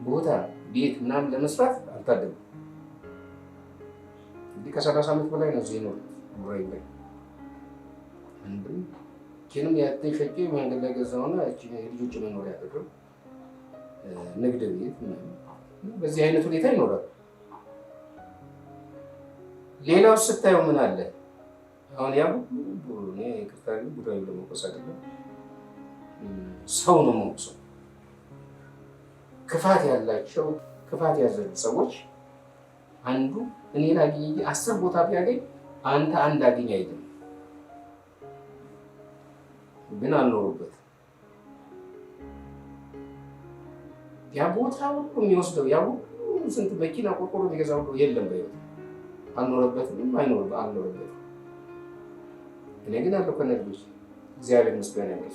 ቦታ ቤት ምናምን ለመስራት አልታደለም። እንግዲህ ከ30 ዓመት በላይ ነው እዚህ ነው ኑሮዬ ላይ ኪንም ያተኝ ሸጬ መንገድ ላይ ገዛውና ልጆች መኖሪያ ያደረው ንግድ ቤት በዚህ አይነት ሁኔታ ይኖራል። ሌላው ስታየው ምን አለ አሁን ያው እኔ ይቅርታ ጉዳዩ ለመቆስ አይደለም፣ ሰው ነው የምወቅሰው። ክፋት ያላቸው ክፋት ያዘሉ ሰዎች አንዱ እኔን አግኝ 10 ቦታ ቢያገኝ አንተ አንድ አግኝ አይደለም ግን አልኖሩበት ያ ቦታ ሁሉ የሚወስደው ያ ሁሉ ስንት መኪና ቆርቆሮ የሚገዛው ሁሉ የለም በህይወት አልኖረበትም አልኖረበትም። እኔ ግን አለው ከነልጆች እግዚአብሔር ይመስገን ያለው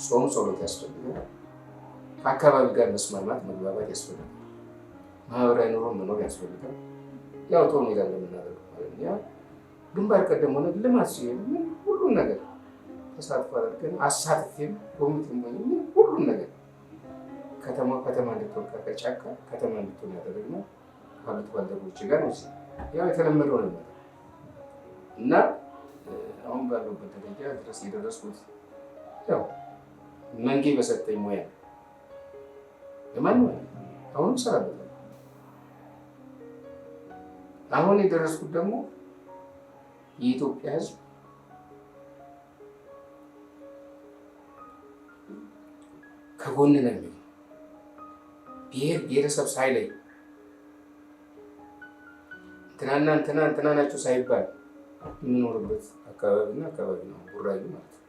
ጾም ጸሎት ያስፈልጋል። ከአካባቢ ጋር መስማማት መግባባት ያስፈልጋል። ማህበራዊ ኑሮ መኖር ያስፈልጋል። ያው ጦር ሜዳ እንደምናደርገው ማለት ነው። ያ ግንባር ቀደም ሆነ ልማት ሲሄድ ምን ሁሉን ነገር ተሳትፎ አድርገን አሳትፌም ኮሚቴም ሆነ ምን ሁሉን ነገር ከተማ እንድትወጣ ከጫካ ከተማ እንድትሆን ያደረግነው ካሉት ባልደረቦች ጋር ነው። ያው የተለመደው ነው እና አሁን ባለሁበት ደረጃ ድረስ የደረስኩት ያው መንጌ በሰጠኝ ሙያ ለማንም አሁን እሰራበታለሁ። አሁን የደረስኩት ደግሞ የኢትዮጵያ ሕዝብ ከጎን ነው የሚለው ብሔር ብሔረሰብ ሳይለይ እንትና ናቸው ሳይባል የምኖርበት አካባቢና አካባቢ ነው ቡራዩ ማለት ነው።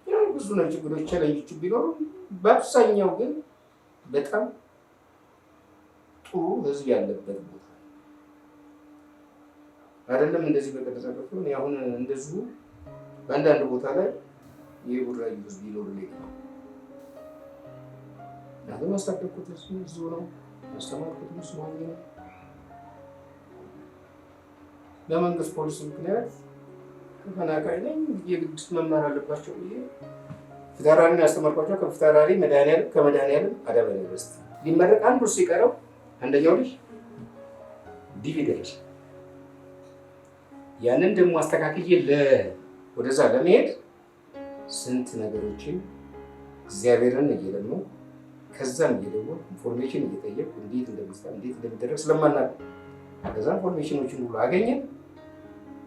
ያው ብዙ ነው ችግሮች ቻሌንጆች ቢኖሩ በአብዛኛው ግን በጣም ጥሩ ህዝብ ያለበት ቦታ አይደለም። እንደዚህ በቀደሰበት ነው። አሁን እንደዚሁ በአንዳንድ ቦታ ላይ የቡራዩ ህዝብ ይኖርልኝ ነው። ያለው ማስተካከልኩት እዚሁ ነው። ማስተማርኩት ነው ነው ለመንግስት ፖሊሲ ምክንያት ተፈናቃይ ነኝ የግድ መማር አለባቸው ብዬ ፊታውራሪን ያስተማርኳቸው ከፊታውራሪ መድኃኒዓለም ከመድኃኒዓለም አዳማ ዩኒቨርሲቲ ሊመረቅ አንዱ ሲቀረው አንደኛው ልጅ ዲቪ ደረሰ። ያንን ደግሞ አስተካክዬ ወደዛ ለመሄድ ስንት ነገሮችን እግዚአብሔርን እየለመንኩ ከዛም እየደወልኩ ኢንፎርሜሽን እየጠየቅኩ እንዴት እንደሚደረግ ስለማናውቅ ከዛ ኢንፎርሜሽኖችን ሁሉ አገኘን።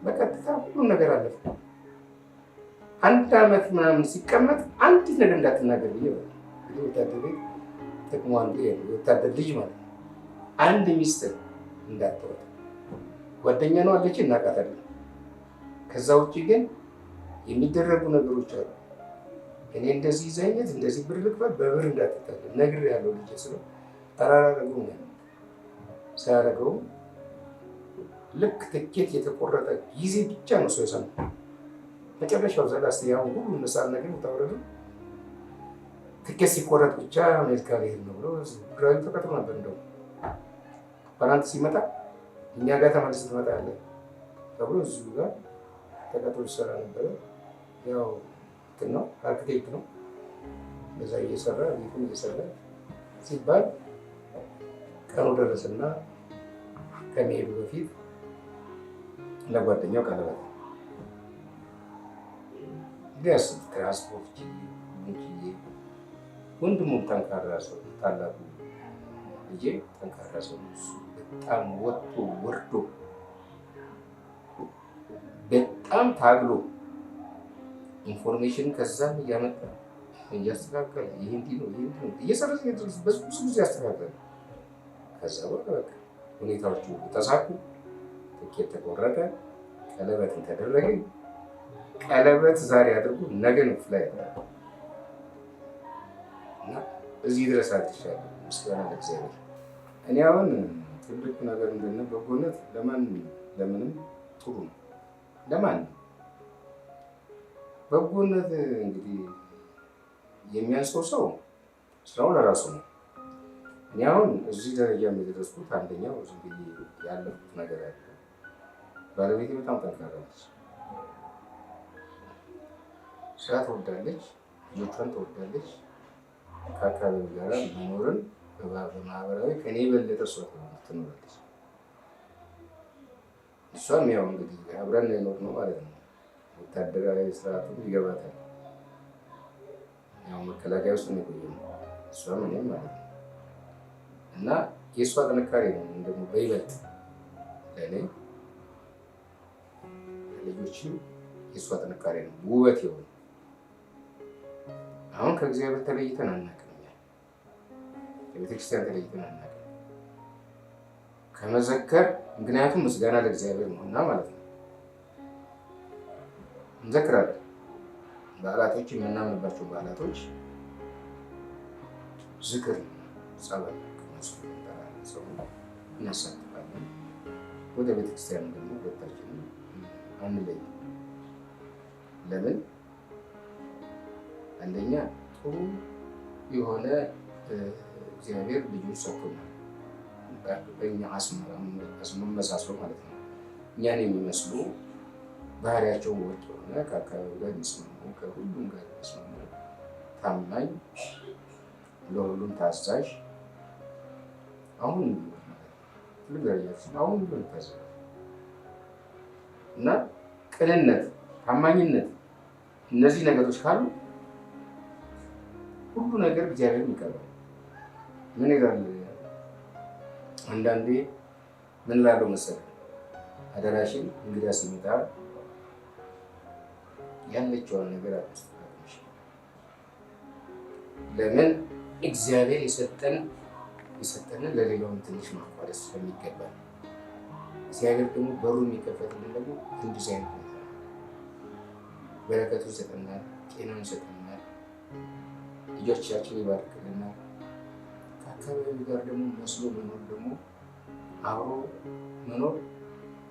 በቀጥታ ሁሉም ነገር አለፈ። አንድ አመት ምናምን ሲቀመጥ አንዲት ነገር እንዳትናገር ብዬ ወታደር ቤት ጥቅሙ አንዱ የወታደር ልጅ ማለት ነው። አንድ ሚስጥር እንዳትወጣ ጓደኛ ነው አለች እናውቃታለን። ከዛ ውጭ ግን የሚደረጉ ነገሮች አሉ። እኔ እንደዚህ ይዘኝት እንደዚህ ብር ልክፈል በብር እንዳትታለ ነግር ያለው ልጅ ስለ ተራራረገው ነው ሳያረገው ልክ ትኬት የተቆረጠ ጊዜ ብቻ ነው ሰው የሰማው። መጨረሻው ዘላስ ያው ሁሉ ምሳል ነገር ተወረደ። ትኬት ሲቆረጥ ብቻ አሜሪካ ሊሄድ ነው ብሎ ግራዊ ተቀጥሮ ነበር። እንደው ፓራንት ሲመጣ እኛ ጋር ተመልሰህ ትመጣለህ ተብሎ እዚሁ ጋር ተቀጥሮ ይሰራ ነበር። ያው ነው አርክቴክት ነው። በዛ እየሰራ ቤቱን እየሰራ ሲባል ቀኑ ደረሰና ከመሄዱ በፊት ለጓደኛው ቀለበት ቢያስ ትራንስፖርት ወንድሙም ጠንካራ ሰው ታላቁ ልጄ ጠንካራ ሰው በጣም ወጥቶ ወርዶ በጣም ታግሎ ኢንፎርሜሽን ከዛም እያመጣ እያስተካከለ ይህ እንዲህ ነው እየሰራ ብዙ ጊዜ ያስተካከለ። ከዛ በቃ ሁኔታዎቹ ተሳኩ። ትኬት ተቆረጠ፣ ቀለበትን ተደረገ። ቀለበት ዛሬ አድርጉ ነገ ነው ፍላይ እና እዚህ ድረስ አልተሻለ። ምስጋና ለእግዚአብሔር። እኔ አሁን ትልቁ ነገር እንደነ በጎነት ለምንም ጥሩ ነው። ለማን በጎነት እንግዲህ የሚያንሰው ሰው ስራው ለራሱ ነው። እኔ አሁን እዚህ ደረጃ የደረስኩት አንደኛው ዝም ብዬ ያለፉት ነገር አለ። ባለቤቴ በጣም ጠንካራ ነች። ስራ ትወዳለች፣ ልጆቿን ትወዳለች። ከአካባቢ ጋር መኖርን በማህበራዊ ከኔ የበለጠ እሷ ትኖራለች። እሷም ያው እንግዲህ አብረን የኖር ነው ማለት ነው። ወታደራዊ ስርዓቱ ይገባታል። ያው መከላከያ ውስጥ ነው የቆየነው እሷም እኔም ማለት ነው። እና የእሷ ጥንካሬ ነው ደግሞ በይበልጥ ለእኔ ልጆችም የእሷ ጥንካሬ ነው ውበት የሆነ። አሁን ከእግዚአብሔር ተለይተን አናውቅም። ከቤተክርስቲያን ተለይተን አናውቅም። ከመዘከር ምክንያቱም ምስጋና ለእግዚአብሔር ነውና ማለት ነው። እንዘክራለን። በዓላቶች የምናምንባቸው በዓላቶች ዝክር፣ ጸበል ሰው እናሳትፋለን። ወደ ቤተክርስቲያን ደግሞ ሁለታችን አንለይ። ለምን? አንደኛ ጥሩ የሆነ እግዚአብሔር ልጆች ሰጥቶናል። በእኛ አስመመሳስሎ ማለት ነው። እኛን የሚመስሉ ባህሪያቸው ወጥ የሆነ ከአካባቢው ጋር የሚስማሙ ከሁሉም ጋር የሚስማሙ ታማኝ፣ ለሁሉም ታዛዥ አሁን ትልቅ ደረጃ አሁን ቢሆን ታዛዥ እና ቅንነት፣ ታማኝነት እነዚህ ነገሮች ካሉ ሁሉ ነገር እግዚአብሔር ይቀርባል። ምን ይላል አንዳንዴ ምን ላለው መሰለህ አደራሽን እንግዳ ሲመጣ ያለችውን ነገር አትስተካከልሽ። ለምን እግዚአብሔር የሰጠንን ለሌላውም ትንሽ ማቋረጥ ስለሚገባ እግዚአብሔር ደግሞ በሩ የሚከፈትልን ደግሞ እንደዚህ አይነት ሁኔታ ነው። በረከቱን ይሰጠናል፣ ጤናውን ይሰጠናል፣ ልጆቻችን ይባርክልናል። ከአካባቢው ጋር ደግሞ መስሎ መኖር ደግሞ አብሮ መኖር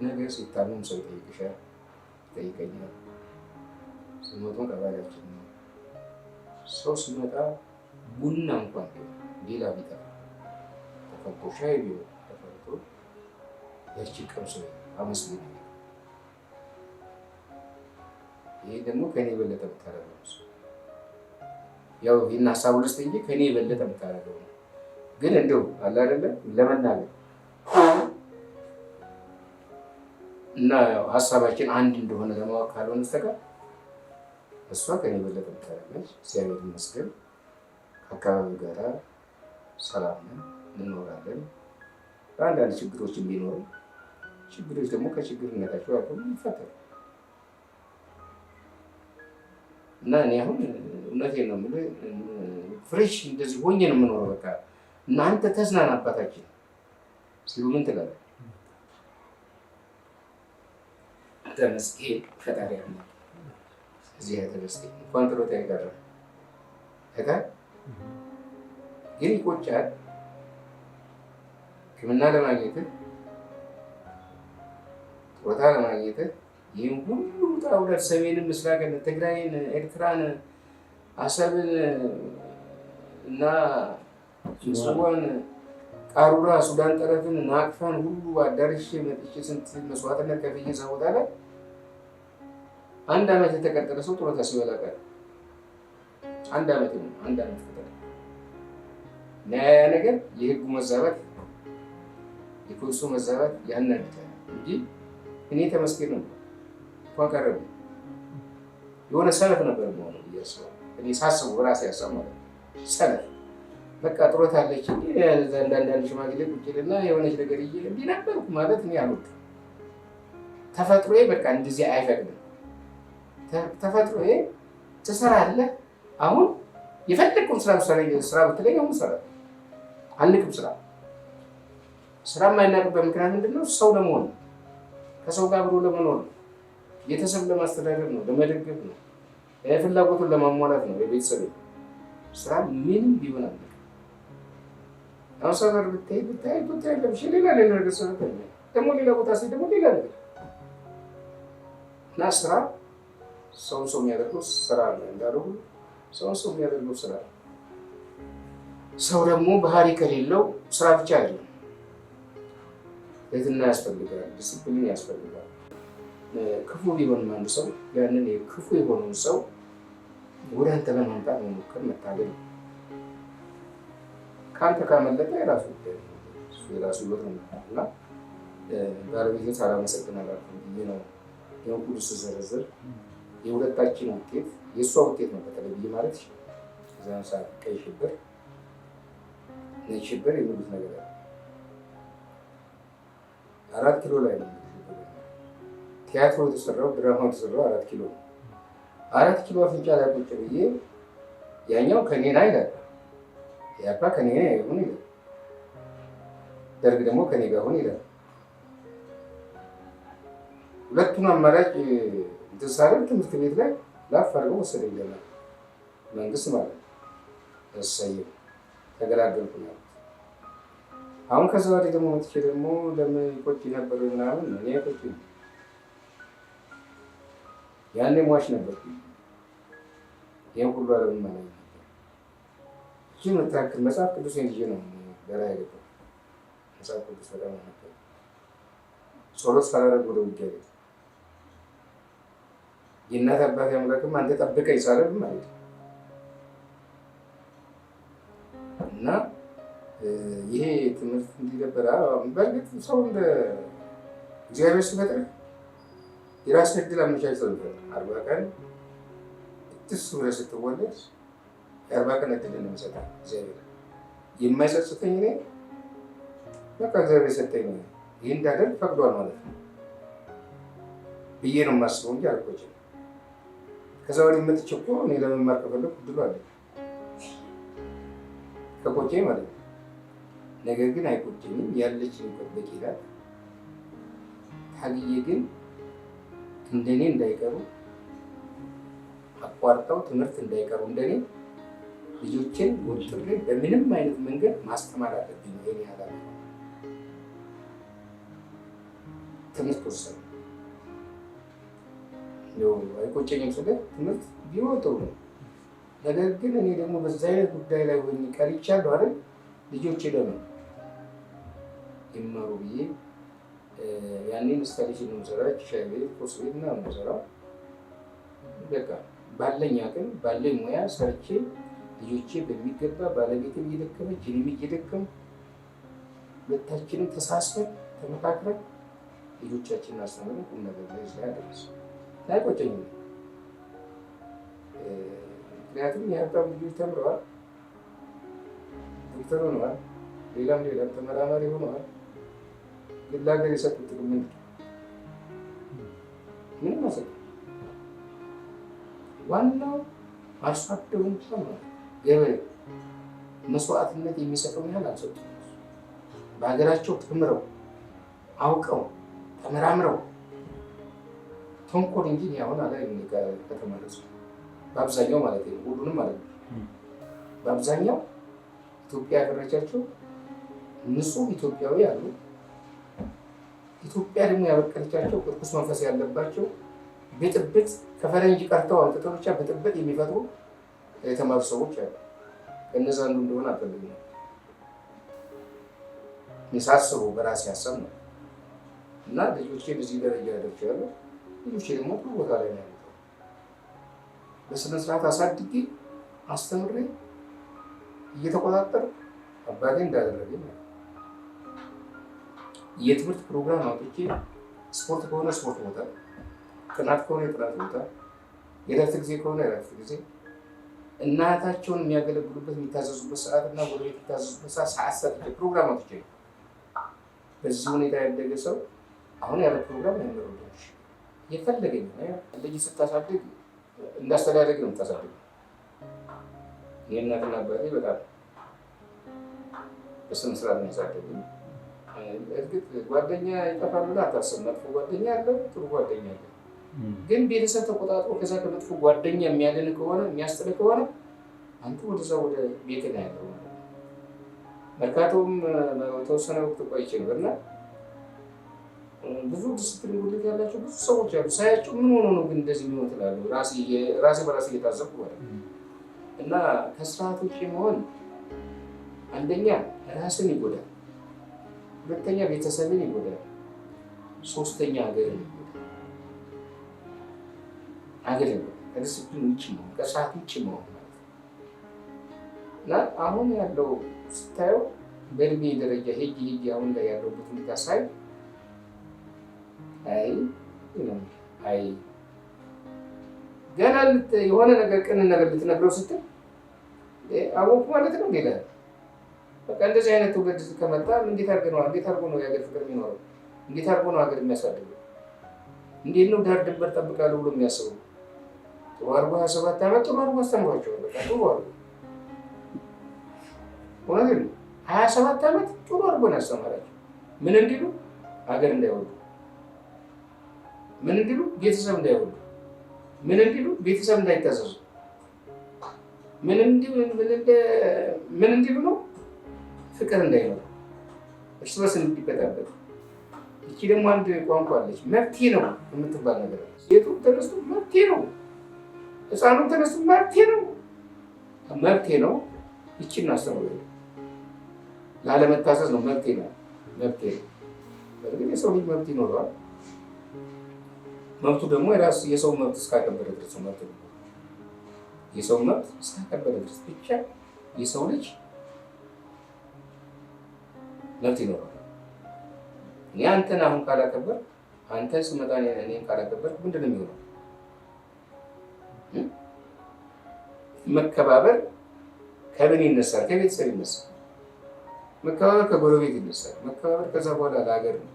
ነገር ሲታመም ሰው ይጠይቅሻል፣ ይጠይቀኛል። ስመጡን ቀባሪያችን ነው። ሰው ሲመጣ ቡና እንኳን ሌላ ቢጠራ ተፈልቶ ሻይ ቢሆን ተፈልቶ ያቺ ቀምሶ አመስግን። ይሄ ደግሞ ከኔ የበለጠ የምታደርገው ነው። ያው ይህን ሀሳቡ ልስጥ እንጂ ከኔ የበለጠ የምታደርገው ነው። ግን እንደው አለ አይደለም ለመናገር እና ሀሳባችን አንድ እንደሆነ ለማወቅ ካልሆነ በስተቀር እሷ ከኔ የበለጠ የምታደርገች እግዚአብሔር ይመስገን። ከአካባቢው ጋር ሰላም ነን፣ እንኖራለን። በአንዳንድ ችግሮች ቢኖሩ ችግሮች ደግሞ ከችግርነታቸው ያቆሙ ይፈታሉ እና እኔ አሁን እውነቴን ነው የምልህ ፍሬሽ እንደዚህ ሆኜ ነው የምኖረው። በቃ እናንተ ተዝናና አባታችን ሲሉ ምን ትላለህ? ተመስገን ፈጣሪ አለ እዚህ ተመስገን እንኳን ጥሎት አይቀር እካ ግን ይቆጫል። ሕክምና ለማግኘት ጥሮታ ለማግኘት ይህም ሁሉ ውጣ ውረድ ሰሜንን፣ ምስራቅን፣ ትግራይን፣ ኤርትራን፣ አሰብን እና ምጽዋን፣ ቃሩራ፣ ሱዳን ጠረፍን፣ ናቅፋን ሁሉ አዳርሼ መጥቼ ስንት መስዋዕትነት ከፍዬ እዛ ቦታ ላይ አንድ ዓመት የተቀጠረ ሰው ጥሮታ ሲበላ ቀረ። አንድ ዓመት ነው። አንድ ዓመት ተቀጠረ እና ያ ነገር የህጉ መዛባት የፖሊሱ መዛባት ያናድዳል እንጂ እኔ ተመስገን ነው እንኳን ቀረብ የሆነ ሰነፍ ነበር መሆኑ እያስባል እኔ ሳስበው በራሴ ሀሳብ ማለት ሰነፍ በቃ ጥሮታ አለች እንጂ አንዳንድ ሽማግሌ ቁጭ ይልና የሆነች ነገር እንዲህ ነበርኩ ማለት እኔ አልወድም። ተፈጥሮዬ በቃ እንደዚህ አይፈቅድም። ተፈጥሮዬ ትሰራለህ። አሁን የፈለግኩን ስራ ብትለኝ አሁን እሰራለሁ። አልንቅም። ስራ የማይናቅበት ምክንያት ምንድን ነው? ሰው ለመሆን ነው። ከሰው ጋር አብሮ ለመኖር ነው። ቤተሰብ ለማስተዳደር ነው፣ ለመደገፍ ነው፣ ፍላጎቱን ለማሟላት ነው። የቤተሰብ ስራ ምንም ቢሆን አለ። አሁን ሰፈር ብታይ ለብሽ ሌላ ነገር ሰ ደግሞ ሌላ ቦታ ሲ ደግሞ ሌላ ነገር እና ስራ ሰው የሚያደርገው ስራ ነው እንዳለው ሰው የሚያደርገው ስራ። ሰው ደግሞ ባህሪ ከሌለው ስራ ብቻ አይደለም፣ ትህትና ያስፈልጋል፣ ዲሲፕሊን ያስፈልጋል። ክፉ ቢሆን አንድ ሰው ያንን ክፉ የሆነውን ሰው ወደ አንተ ለማምጣት መሞከር መታገል ነው። ከአንተ ካመለጠ የራሱ ህይወት ነው እና ባለቤቴን ሳላመሰግን አላልኩም ብዬ ነው ይህን ሁሉ ስዘረዝር የሁለታችን ውጤት የእሷ ውጤት ነው በተለይ ብዬ ማለት ይችላል። እዛን ሰዓት ቀይ ሽብር ነጭ ሽብር የሚሉት ነገር አለ። 4 ኪሎ ላይ ነው ቲያትሮ የተሰራው ድራማ የተሰራው 4 ኪሎ ነው። 4 ኪሎ አፍንጫ ላይ ቁጭ ብዬ ያኛው ከኔ ላይ ይላል፣ ያባ ከኔ ይሁን ይላል፣ ደርግ ደግሞ ከኔ ጋር ሁን ይላል። ሁለቱን አማራጭ እንተሳረም ትምህርት ቤት ላይ ላፍ አድርገው ወሰደኝ ገና መንግስት ማለት ነው። እሰየው ተገላገልኩ ነው። አሁን ከዛ ወዲህ ደግሞ መጥቼ ደግሞ ለምን ቆጭ ነበር ምናምን እኔ ቆጭ ያኔ ሟች ነበርኩ። ይሄን ሁሉ አለም ማለት ነው። ይህ መታክል መጽሐፍ ቅዱስ ልጅ ነው በላይ ገባ መጽሐፍ ቅዱስ በጣም ነበር። ጸሎት ሳላደርግ ወደ ውጊያ ቤት የእናት አባት አምላክም አንተ ጠብቀኝ ሳልል ማለት ነው። እና ይሄ ትምህርት እንዲነበረ በእርግጥ ሰው እንደ እግዚአብሔር ሲፈጥር የራስን እድል አመቻችቶ ነበር። 40 ቀን እትስ ብለህ ስትወለድ የ40 ቀን እድል ነው እግዚአብሔር። የማይጸጽተኝ እኔ በቃ እግዚአብሔር ሰጠኝ ይህ እንዳደርግ ፈቅዷል ማለት ነው ብዬ ነው የማስበው እንጂ አልቆጭም። ከዛ ወዲህ መጥቼ እኮ እኔ ለመማር ከፈለኩ እድሉ አለ ከቆጨኝ ማለት ነው። ነገር ግን አይቆጨኝም። ያለችኝ በቂ ናት። ታግዬ ግን እንደኔ እንዳይቀሩ አቋርጠው ትምህርት እንዳይቀሩ እንደኔ ልጆችን ወጥሬ በምንም አይነት መንገድ ማስተማር አለብኝ። ይሄን ያላለ ትምህርት ወሰነ ነው አይቆጨኝም። ስለ ትምህርት ቢወጣው ነው። ነገር ግን እኔ ደግሞ በዛ አይነት ጉዳይ ላይ ሆኜ ቀርቻለሁ አይደል? ልጆቼ ደግሞ ይማሩ ብዬ ያኔ ኢንስታሌሽን ነው የምሰራው። ሻይ ቤት፣ ቁርስ ቤት እና ነው የምሰራው። በቃ ባለኝ አቅም ባለኝ ሙያ ሰርቼ ልጆቼ በሚገባ ባለቤትም እየደከመች እኔም እየደከም ሁለታችንም ተሳስበን ተመካክረን ልጆቻችንን አስተምረን ቁም ነገር ላይ ስላደረስ አይቆጨኝም። ምክንያቱም የሀብታም ልጆች ተምረዋል፣ ዶክተር ሆነዋል፣ ሌላም ተመራማሪ ሆነዋል። ግን ለሀገር የሰጡት ጥቅም ምንድን ነው? ምንም አልሰጡም። ዋናው አርሶ አደሩ እንኳን ገበሬ መስዋዕትነት የሚሰጠው ያህል አልሰጡም። በሀገራቸው ተምረው አውቀው ተመራምረው ተንኮል እንጂ አሁን አላይ ከተመረሱ በአብዛኛው ማለት ነው፣ ሁሉንም ማለት ነው። በአብዛኛው ኢትዮጵያ ያፈራቻቸው ንጹህ ኢትዮጵያዊ አሉ። ኢትዮጵያ ደግሞ ያበቀለቻቸው ቅዱስ መንፈስ ያለባቸው ብጥብጥ ከፈረንጅ ቀርተው አምጥተው ብቻ ብጥብጥ የሚፈጥሩ የተማሩ ሰዎች አሉ። ከነዛ አንዱ እንደሆነ አልፈልግም ሳስበው በራሴ ሀሳብ ነው። እና ልጆቼ በዚህ ደረጃ ያደርቻለሁ። ልጆቼ ደግሞ ጥሩ ቦታ ላይ ነው ያሉት። በስነ ስርዓት አሳድጌ አስተምሬ እየተቆጣጠር አባቴ እንዳደረገኝ ነው። የትምህርት ፕሮግራም አውጥቼ ስፖርት ከሆነ ስፖርት ቦታ፣ ጥናት ከሆነ የጥናት ቦታ፣ የእረፍት ጊዜ ከሆነ የእረፍት ጊዜ፣ እናታቸውን የሚያገለግሉበት የሚታዘዙበት ሰዓት እና ወደ ቤት የሚታዘዙበት ሰዓት ሰጥቼ ፕሮግራም አውጥቼ ነው። በዚህ ሁኔታ ያደገ ሰው አሁን ያለ ፕሮግራም አይመረዶች የፈለገኝ ልጅ ስታሳድግ እንዳስተዳደግ ነው የምታሳድግ። የእናትና አባቴ በጣም በስነ ስርዓት ነው ያሳደጉኝ። እርግጥ ጓደኛ ይጠፋል ብለህ አታስብ። መጥፎ ጓደኛ አለ፣ ጥሩ ጓደኛ አለ። ግን ቤተሰብ ተቆጣጥሮ ከዛ ከመጥፎ ጓደኛ የሚያድን ከሆነ የሚያስጥል ከሆነ አንተ ወደዛ ወደ ቤት ነው ያለው። መርካቶም ተወሰነ ወቅት ቆይቼ ነበር እና ብዙ ዲስፕሊን ጉድለት ያላቸው ብዙ ሰዎች አሉ። ሳያቸው ምን ሆኖ ነው ግን እንደዚህ የሚሆን ትላለህ። ራሴ በራሴ እየታዘብኩ ማለት ነው። እና ከስርዓት ውጭ መሆን አንደኛ ራስን ይጎዳል፣ ሁለተኛ ቤተሰብን ይጎዳል፣ ሶስተኛ ሀገርን ይጎዳል። ሀገርን ከዲስፕሊን ውጭ መሆን ከስርዓት ውጭ መሆን ማለት ነው። እና አሁን ያለው ስታየው በእድሜ ደረጃ ሄጅ አሁን ላይ ያለውበት ሁኔታ ሳይ አይ ገና የሆነ ነገር ቅን ነገር ልትነግረው ስትል አወኩ ማለት ነው። ሌላ በቃ እንደዚህ አይነት ትውልድ ከመጣ እንዴት አድርጎ ነው የሀገር ፍቅር የሚኖረው? እንዴት አድርጎ ነው ሀገር የሚያሳድገው? እንዴት ነው ዳር ድንበር ጠብቃለሁ ብሎ የሚያስበው? ጥሩ አድርጎ 27 ዓመት ጥሩ አድርጎ አስተምሯቸዋል። በቃ ጥሩ አድርጎ እውነት ነው 27 ዓመት ጥሩ አድርጎ ነው ያስተማራቸው። ምን እንዲሉ ሀገር እንዳይወዱ፣ ምን እንዲሉ ቤተሰብ እንዳይወዱ፣ ምን እንዲሉ ቤተሰብ እንዳይታዘዙ፣ ምን እንዲሉ ነው ፍቅር እንዳይኖር፣ እርስ በርስ እንዲበጣበጥ። እቺ ደግሞ አንድ ቋንቋ አለች፣ መብቴ ነው የምትባል ነገር። ሴቱ ተነስቶ መብቴ ነው፣ ህፃኑ ተነስቶ መብቴ ነው፣ መብቴ ነው። ይቺን አስተምሮ ላለመታዘዝ ነው መብቴ ነው። በእርግጥ የሰው ልጅ መብት ይኖረዋል። መብቱ ደግሞ የሰው መብት እስካከበረ ድረስ ነው መብት ነው። የሰው መብት እስካከበረ ድረስ ብቻ የሰው ልጅ መብት ይኖረዋል። እኔ አንተን አሁን ካላከበር አንተ ስመጣ እኔን ካላከበር ምንድን ነው የሚሆነው? መከባበር ከምን ይነሳል? ከቤተሰብ ይነሳል። መከባበር ከጎረቤት ይነሳል። መከባበር ከዛ በኋላ ለሀገር ነው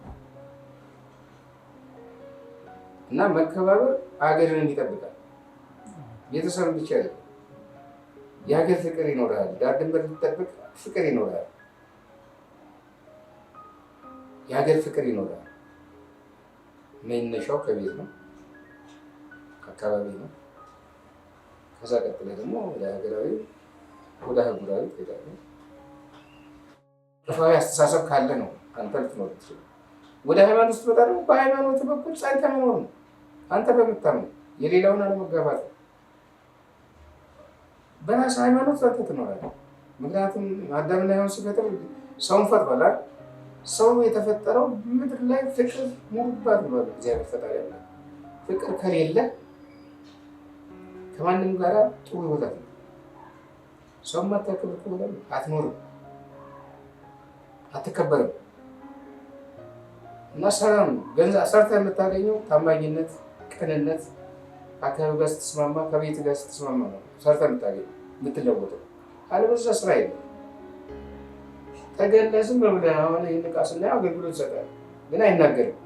እና መከባበር ሀገርን ይጠብቃል። ቤተሰብ ብቻ አይደለም። የሀገር ፍቅር ይኖራል። ዳር ድንበር ሊጠብቅ ፍቅር ይኖራል። የሀገር ፍቅር ይኖራል። መነሻው ከቤት ነው፣ ከአካባቢ ነው። ከዛ ቀጥለ ደግሞ ወደ ሀገራዊ ወደ አህጉራዊ ትሄዳለህ። ክፋዊ አስተሳሰብ ካለ ነው አንተ ልትኖር ትችላል። ወደ ሃይማኖት ስትመጣ ደግሞ በሃይማኖት በኩል ጸንተህ መኖር ነው። አንተ በምታምነው የሌላውን አለመጋባት ነው። በራስህ ሃይማኖት ጸንተህ ትኖራለህ። ምክንያቱም አዳምና ሔዋን ሲፈጥር ሰውን ፈጥሯል። ሰው የተፈጠረው ምድር ላይ ፍቅር ሙሉባት ብሏል እግዚአብሔር ፈጣሪ ያለ። ፍቅር ከሌለ ከማንም ጋር ጥሩ ህይወት ነው። ሰው ማታከብር ከሆነ አትኖርም፣ አትከበርም። እና ሰላም ገንዘብ ሰርተህ የምታገኘው ታማኝነት፣ ቅንነት፣ አካባቢ ጋር ስትስማማ፣ ከቤት ጋር ስትስማማ ነው ሰርተህ የምታገኘው የምትለወጠው። አለበለዚያ ስራ የለም። ተገለህ ዝም ብለህ አሁን ይህን ዕቃ ስናየው አገልግሎት ይሰጣል፣ ግን አይናገርም።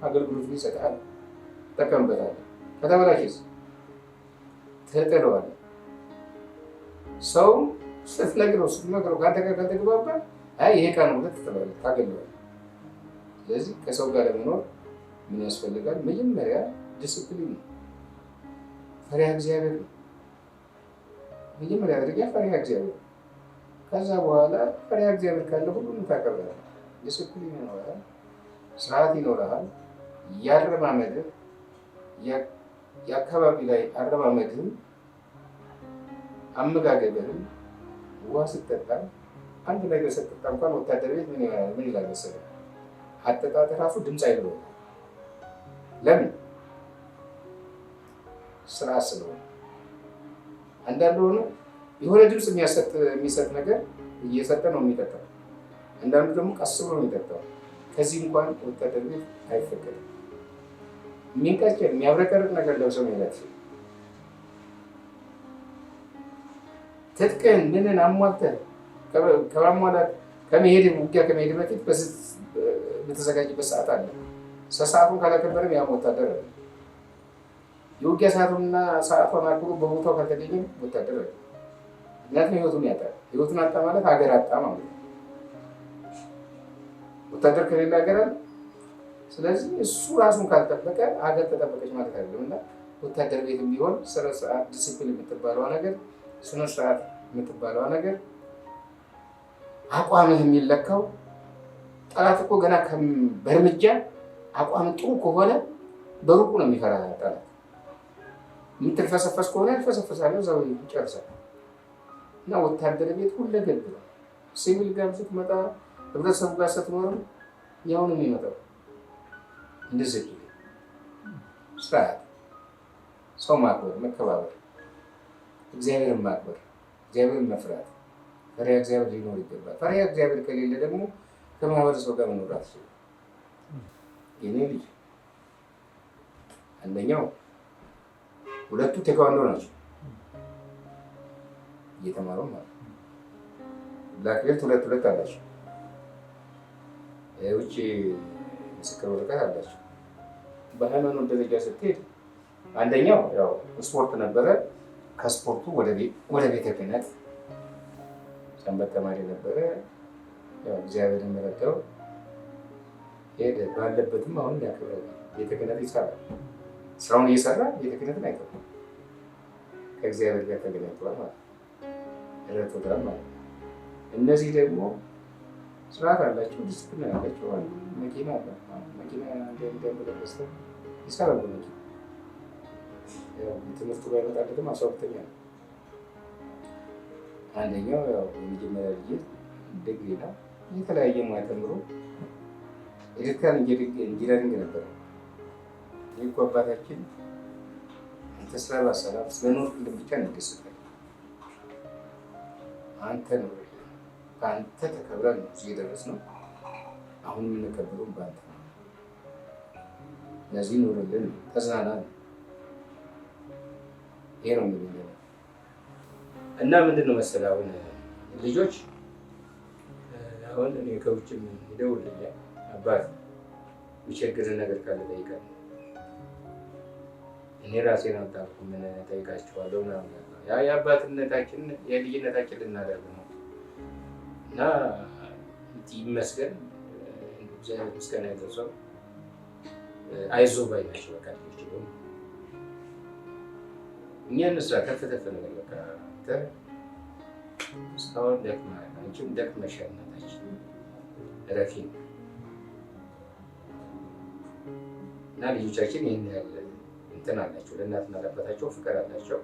አገልግሎት ግን ይሰጣል፣ ትጠቀምበታለህ። ከተበላሸስ ትጥለዋለህ። ሰው ስትነግረው ከአንተ ጋር ካልተግባባ ይሄ ዕቃ ነው ብለህ ትጥለዋለህ፣ ታገለዋለህ። ስለዚህ ከሰው ጋር ለመኖር ምን ያስፈልጋል? መጀመሪያ ዲስፕሊን ነው፣ ፈሪሃ እግዚአብሔር ነው። መጀመሪያ ደረጃ ፈሪሃ እግዚአብሔር። ከዛ በኋላ ፈሪሃ እግዚአብሔር ካለ ሁሉንም ታከብራለህ። ዲስፕሊን ይኖርሃል፣ ስርዓት ይኖርሃል። ያረማመድህ የአካባቢ ላይ አረማመድህም፣ አመጋገብህም፣ ውሃ ስትጠጣ አንድ ነገር ስትጠጣ እንኳን ወታደር ቤት ምን ይላል መሰለህ? አጠጣጥ ራሱ ድምፅ አይኖረውም። ለምን? ስርዓት ስለሆነ። አንዳንዱ ሆነ የሆነ ድምፅ የሚሰጥ ነገር እየሰጠ ነው የሚጠጣው። አንዳንዱ ደግሞ ቀስ ብሎ ነው የሚጠጣው። ከዚህ እንኳን ወታደር ቤት አይፈቀድም። የሚንቀጭን የሚያብረቀርቅ ነገር ለብሰው መሄዳት ትጥቅህን ምንን አሟልተህ ከማሟላት ውጊያ ከመሄድ በፊት በተዘጋጅበት ሰዓት አለ። ሰዓቱን ካላከበርም ያም ወታደር አለ። የውጊያ ሰዓቱንና ሰዓቷን አክብሮ በቦታው ካልተገኘም ወታደር አለ። ምክንያቱም ህይወቱን ያጣል። ህይወቱን አጣ ማለት ሀገር አጣ ማለት ነው። ወታደር ከሌለ ሀገር አለ። ስለዚህ እሱ ራሱን ካልጠበቀ ሀገር ተጠበቀች ማለት አይደለም። እና ወታደር ቤት ቢሆን ስነ ስርዓት፣ ዲሲፕሊን የምትባለዋ ነገር፣ ስነ ስርዓት የምትባለዋ ነገር፣ አቋምህ የሚለካው ጠላት እኮ ገና በእርምጃ አቋም ጥሩ ከሆነ በሩቁ ነው የሚፈራ ጠላት። የምትልፈሰፈስ ከሆነ ያልፈሰፈሳለ እዛው ይጨርሳል። እና ወታደር ቤት ሁለገብ ነው። ሲቪል ጋር ስትመጣ ህብረተሰቡ ጋር ስትኖርም ያው ነው የሚመጣው። እንደዚህ ስርዓት፣ ሰው ማክበር፣ መከባበር፣ እግዚአብሔርን ማክበር፣ እግዚአብሔርን መፍራት፣ ፈሪሃ እግዚአብሔር ሊኖር ይገባል። ፈሪሃ እግዚአብሔር ከሌለ ደግሞ ከማህበረሰቡ ጋር መኖር አትችልም። የኔ ልጅ አንደኛው ሁለቱ ቴኳንዶ ናቸው እየተማሩ ማለት ነው። ብላክ ቤልት ሁለት አላቸው። ውጭ ምስክር ወረቀት አላቸው። በሃይማኖት ደረጃ ስትሄድ አንደኛው ያው ስፖርት ነበረ። ከስፖርቱ ወደ ቤተ ክህነት ሰንበት ተማሪ ነበረ። ያው እግዚአብሔርን ረዳው ሄደ። ባለበትም አሁን ያከብራል። ቤተ ክህነት ይሰራል። ስራውን እየሰራ ቤተ ክህነትን አይተውም። ከእግዚአብሔር ጋር ተገናኝተዋል ማለት ነው። ረድቶታል ማለት ነው። እነዚህ ደግሞ ስርዓት አላቸው፣ ዲስፕሊን አላቸው። መኪና አለ። መኪና እንደሚደምረው ይሰራሉ። መኪና ትምህርቱ ላይ መጣለትም 12ኛ ነው። አንደኛው ያው የመጀመሪያ ልጅ ዲግሪ ነው። የተለያየ ሙያ ተምሮ ኤሌክትሪካል ኢንጂነሪንግ ነበር። ይህ እኮ አባታችን አንተ ስራ ባሰራት ስለኖርክልን ብቻ ነው ደስታል። አንተ ነው ከአንተ ተከብረን ነው እዚህ የደረስነው። አሁን የምንከበረው በአንተ ነው። ለዚህ ኖርልን፣ ተዝናና ነው። ይሄ ነው የሚለው እና ምንድን ነው መሰለህ አሁን ልጆች አሁን እኔ ከውጭም ይደውልልኛል። አባት የሚቸግርህ ነገር ካለ ጠይቀኝ። እኔ ራሴን አልጣልኩም፣ ምን ጠይቃቸዋለሁ ምናምን። ያ የአባትነታችን የልጅነታችን ልናደርግ ነው እና ይመስገን እግዚአብሔር ምስጋና ይድረሰው። አይዞህ ባይ ናቸው። በቃ ልጆች ደግሞ እኛ እንስራ ተፈተፈ ነገር በቃ እስካሁን ደክመሃል፣ አንቺም ደክመሻል። እናታችን እረፊ እና ልጆቻችን ይህን ያህል እንትን አላቸው፣ ለእናትና ለአባታቸው ፍቅር አላቸው።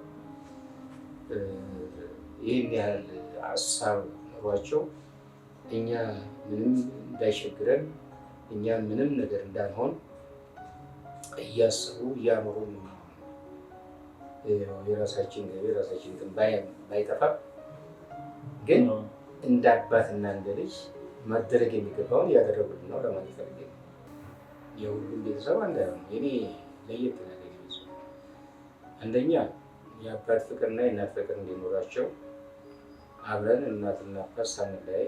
ይህን ያህል ሀሳብ ኑሯቸው እኛ ምንም እንዳይቸግረን እኛ ምንም ነገር እንዳንሆን እያሰቡ እያኖሩ የራሳችን ገቢ የራሳችን እንትን ባይጠፋም ግን እንደ አባትና እንደ ልጅ ማደረግ የሚገባውን እያደረጉልን ነው ለማለት ፈልጌ ነው። የሁሉም ቤተሰብ አንድ ነው። የኔ ለየት ያለ ቤተሰብ አንደኛ የአባት ፍቅርና የእናት ፍቅር እንዲኖራቸው አብረን እናትና አባት ሳንለያይ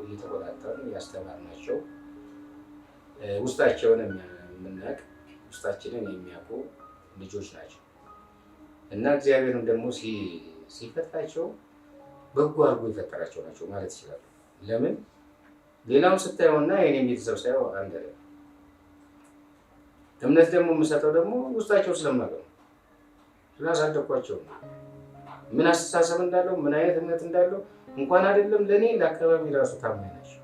እየተቆጣጠርን ያስተማርናቸው ውስጣቸውን የምናውቅ ውስጣችንን የሚያውቁ ልጆች ናቸው እና እግዚአብሔርም ደግሞ ሲፈጥራቸው በጎ አድርጎ የፈጠራቸው ናቸው ማለት ይችላሉ። ለምን ሌላውን ስታየውና የኔም ቤተሰብ ሳየው አንድ ላይ እምነት ደግሞ የምሰጠው ደግሞ ውስጣቸው ስለማውቅ ነው፣ ስላሳደኳቸው ነው። ምን አስተሳሰብ እንዳለው ምን አይነት እምነት እንዳለው እንኳን አይደለም ለእኔ ለአካባቢ ራሱ ታማኝ ናቸው።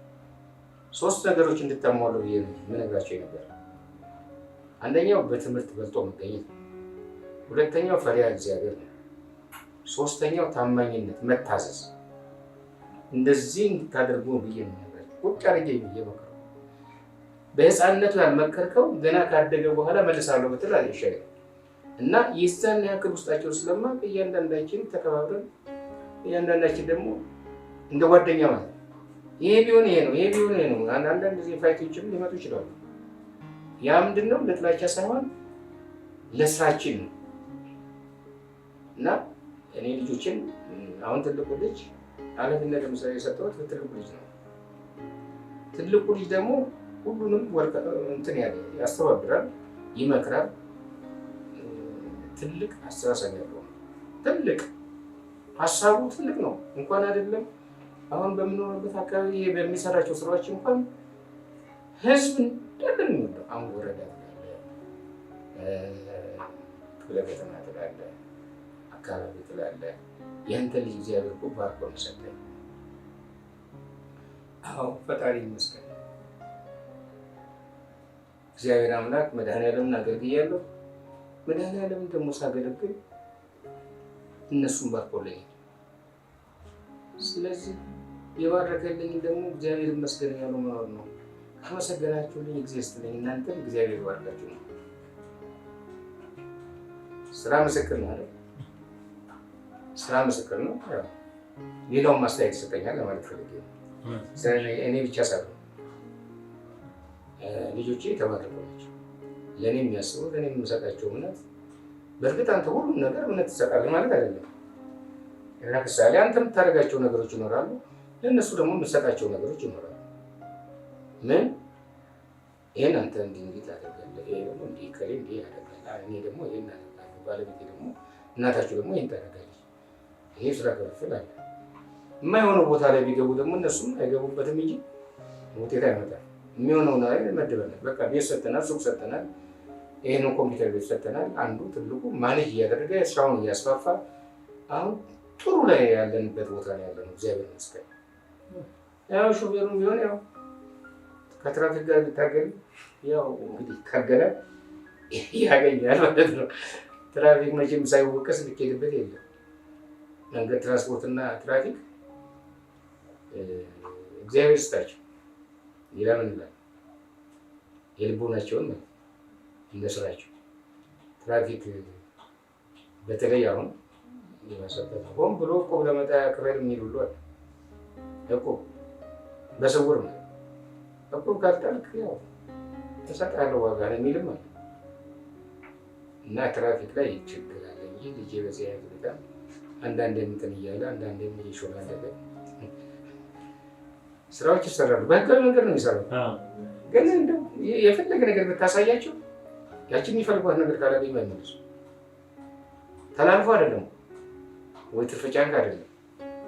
3 ነገሮች እንድታሟሉ ብዬ የምነግራቸው ነበር። አንደኛው በትምህርት በልጦ መገኘት ነው። ሁለተኛው ፈሪሃ እግዚአብሔር ነው። 3ኛው ታማኝነት፣ መታዘዝ። እንደዚህ እንድታደርጉ ብዬ ነው ቁጭ አድርጌ ብዬ መከረው። በህፃንነቱ ያልመከርከው ገና ካደገ በኋላ መልሳለሁ ብትል አይሻልም? እና የዛን ያክል ውስጣቸው ስለማውቅ እያንዳንዳችን ተከባብረን እያንዳንዳችን ደግሞ እንደ ጓደኛ ማለት ነው። ይሄ ቢሆን ይሄ ነው፣ ይሄ ቢሆን ይሄ ነው። አንዳንድ ጊዜ ፋይቶችም ሊመጡ ይችላሉ። ያ ምንድነው ለጥላቻ ሳይሆን ለስራችን ነው። እና እኔ ልጆችን አሁን ትልቁ ልጅ ኃላፊነት ለምሳሌ የሰጠሁት ትልቁ ልጅ ነው። ትልቁ ልጅ ደግሞ ሁሉንም እንትን ያስተባብራል፣ ይመክራል። ትልቅ አስተሳሰብ ያለው ትልቅ ሀሳቡ ትልቅ ነው። እንኳን አይደለም አሁን በምኖርበት አካባቢ በሚሰራቸው ስራዎች እንኳን ህዝብ እንዳለ ነው። አሁን ወረዳ ክፍለ ከተማ ትላለ፣ አካባቢ ትላለ። ያንተ ልጅ እግዚአብሔር እኮ ባርኮ ነው ሰጠኝ። አዎ ፈጣሪ ይመስገን። እግዚአብሔር አምላክ መድኃኔዓለምን አገልግያለሁ። መድኃኔዓለምን ደግሞ ሳገለግል እነሱን ባርኮልኝ፣ ስለዚህ የባረከልኝ ደግሞ እግዚአብሔር ይመስገን ያለው መኖር ነው። ካመሰገናችሁልኝ እግዚአብሔር ይስጥልኝ፣ እናንተም እግዚአብሔር ይባርካችሁ ነው። ስራ ምስክር ነው አይደል? ስራ ምስክር ነው። ሌላውን ማስተያየት ይሰጠኛል ለማለት ፈልጌ ነው። እኔ ብቻ ሳይሆን ልጆቼ የተባረኩ ናቸው። ለእኔ የሚያስቡት እኔ የምሰጣቸው እምነት፣ በእርግጥ አንተ ሁሉም ነገር እምነት ትሰጣለህ ማለት አይደለም። ለምሳሌ አንተ የምታደርጋቸው ነገሮች ይኖራሉ፣ ለእነሱ ደግሞ የምትሰጣቸው ነገሮች ይኖራሉ። ምን ይህን አንተ እንዲህ ታደርጋለህ፣ ይሄ ደግሞ እንዲህ ከሌ እንዲህ ያደርጋል፣ እኔ ደግሞ ይህን አደርጋለሁ፣ ባለቤቴ ደግሞ እናታችሁ ደግሞ ይህን ታደርጋለች። ይሄ ስራ ክፍፍል አለ። የማይሆነው ቦታ ላይ ቢገቡ ደግሞ እነሱም አይገቡበትም እንጂ ውጤት አይመጣም። የሚሆነው ላይ መድበናል። በቃ ቤት ሰጥተናል፣ ሱቅ ሰጥተናል፣ ይህን ኮምፒውተር ቤት ሰጥተናል። አንዱ ትልቁ ማኔጅ እያደረገ ስራውን እያስፋፋ አሁን ጥሩ ላይ ያለንበት ቦታ ላይ ያለነው እግዚአብሔር ይመስገን። ያው ሾፌሩም ቢሆን ያው ከትራፊክ ጋር ቢታገል ያው እንግዲህ ካገለ ያገኛል ማለት ነው። ትራፊክ መቼም ሳይወቀስ ሊኬድበት የለም። መንገድ ትራንስፖርትና ትራፊክ እግዚአብሔር ይስጣቸው። ሌላ ምን ይላል? የልቦናቸውን ነው እንደ ስራቸው። ትራፊክ በተለይ አሁን የማሰበት ሆን ብሎ እቁብ ለመጣ ክበል የሚል ሁሉ አለ። እቁብ በስውር ነው። እቁብ ካልጣልክ ያው ተሰጣለሁ ዋጋ ነው የሚልም አለ እና ትራፊክ ላይ ችግር አለ እንጂ ልጄ በዚህ አይነት ሁኔታ አንዳንዴ እንትን እያለ አንዳንዴ እየሾላለለ ስራዎች ይሰራሉ። በህጋዊ መንገድ ነው የሚሰራው። ግን እንደው የፈለገ ነገር ብታሳያቸው ያችን የሚፈልጓት ነገር ካላገኙ አይመለሱ። ተላልፎ አይደለም ወይ ትርፍ ጫንቃ አይደለም።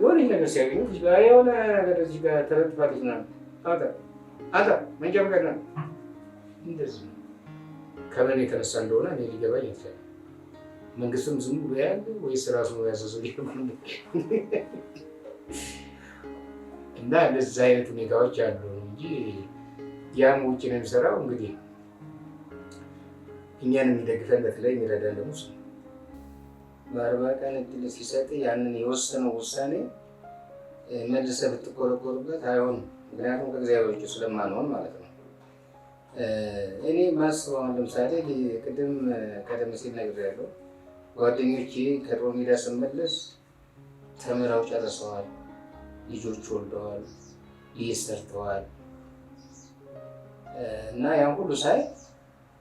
የሆነ ነገር ሲያገኙ የሆነ ነገር እዚህ ጋር ተለጥፋለች ምናምን አንተ መንጃ ፈቃድ ነው እንደዚህ ከምን የተነሳ እንደሆነ እኔ ሊገባኝ አይችልም። መንግስትም ዝም ብሎ ያለ ወይስ ራሱ ነው ያዘዘው እና እንደዚህ አይነት ሁኔታዎች አሉ እንጂ ያም ውጭ ነው የሚሰራው። እንግዲህ እኛን የሚደግፈን በተለይ የሚረዳን ደግሞ እሱ ነው። በ40 ቀን እድል ሲሰጥ ያንን የወሰነው ውሳኔ መልሰህ ብትቆረቆርበት አይሆንም። ምክንያቱም ከእግዚአብሔር ውጭ ስለማንሆን ማለት ነው። እኔ ማስበው ለምሳሌ ቀደም ሲል ነግሬያለሁ። ጓደኞቼ ከጦር ሜዳ ስመለስ ተምረው ጨርሰዋል፣ ልጆች ወልደዋል፣ ቤት ሰርተዋል እና ያን ሁሉ ሳይ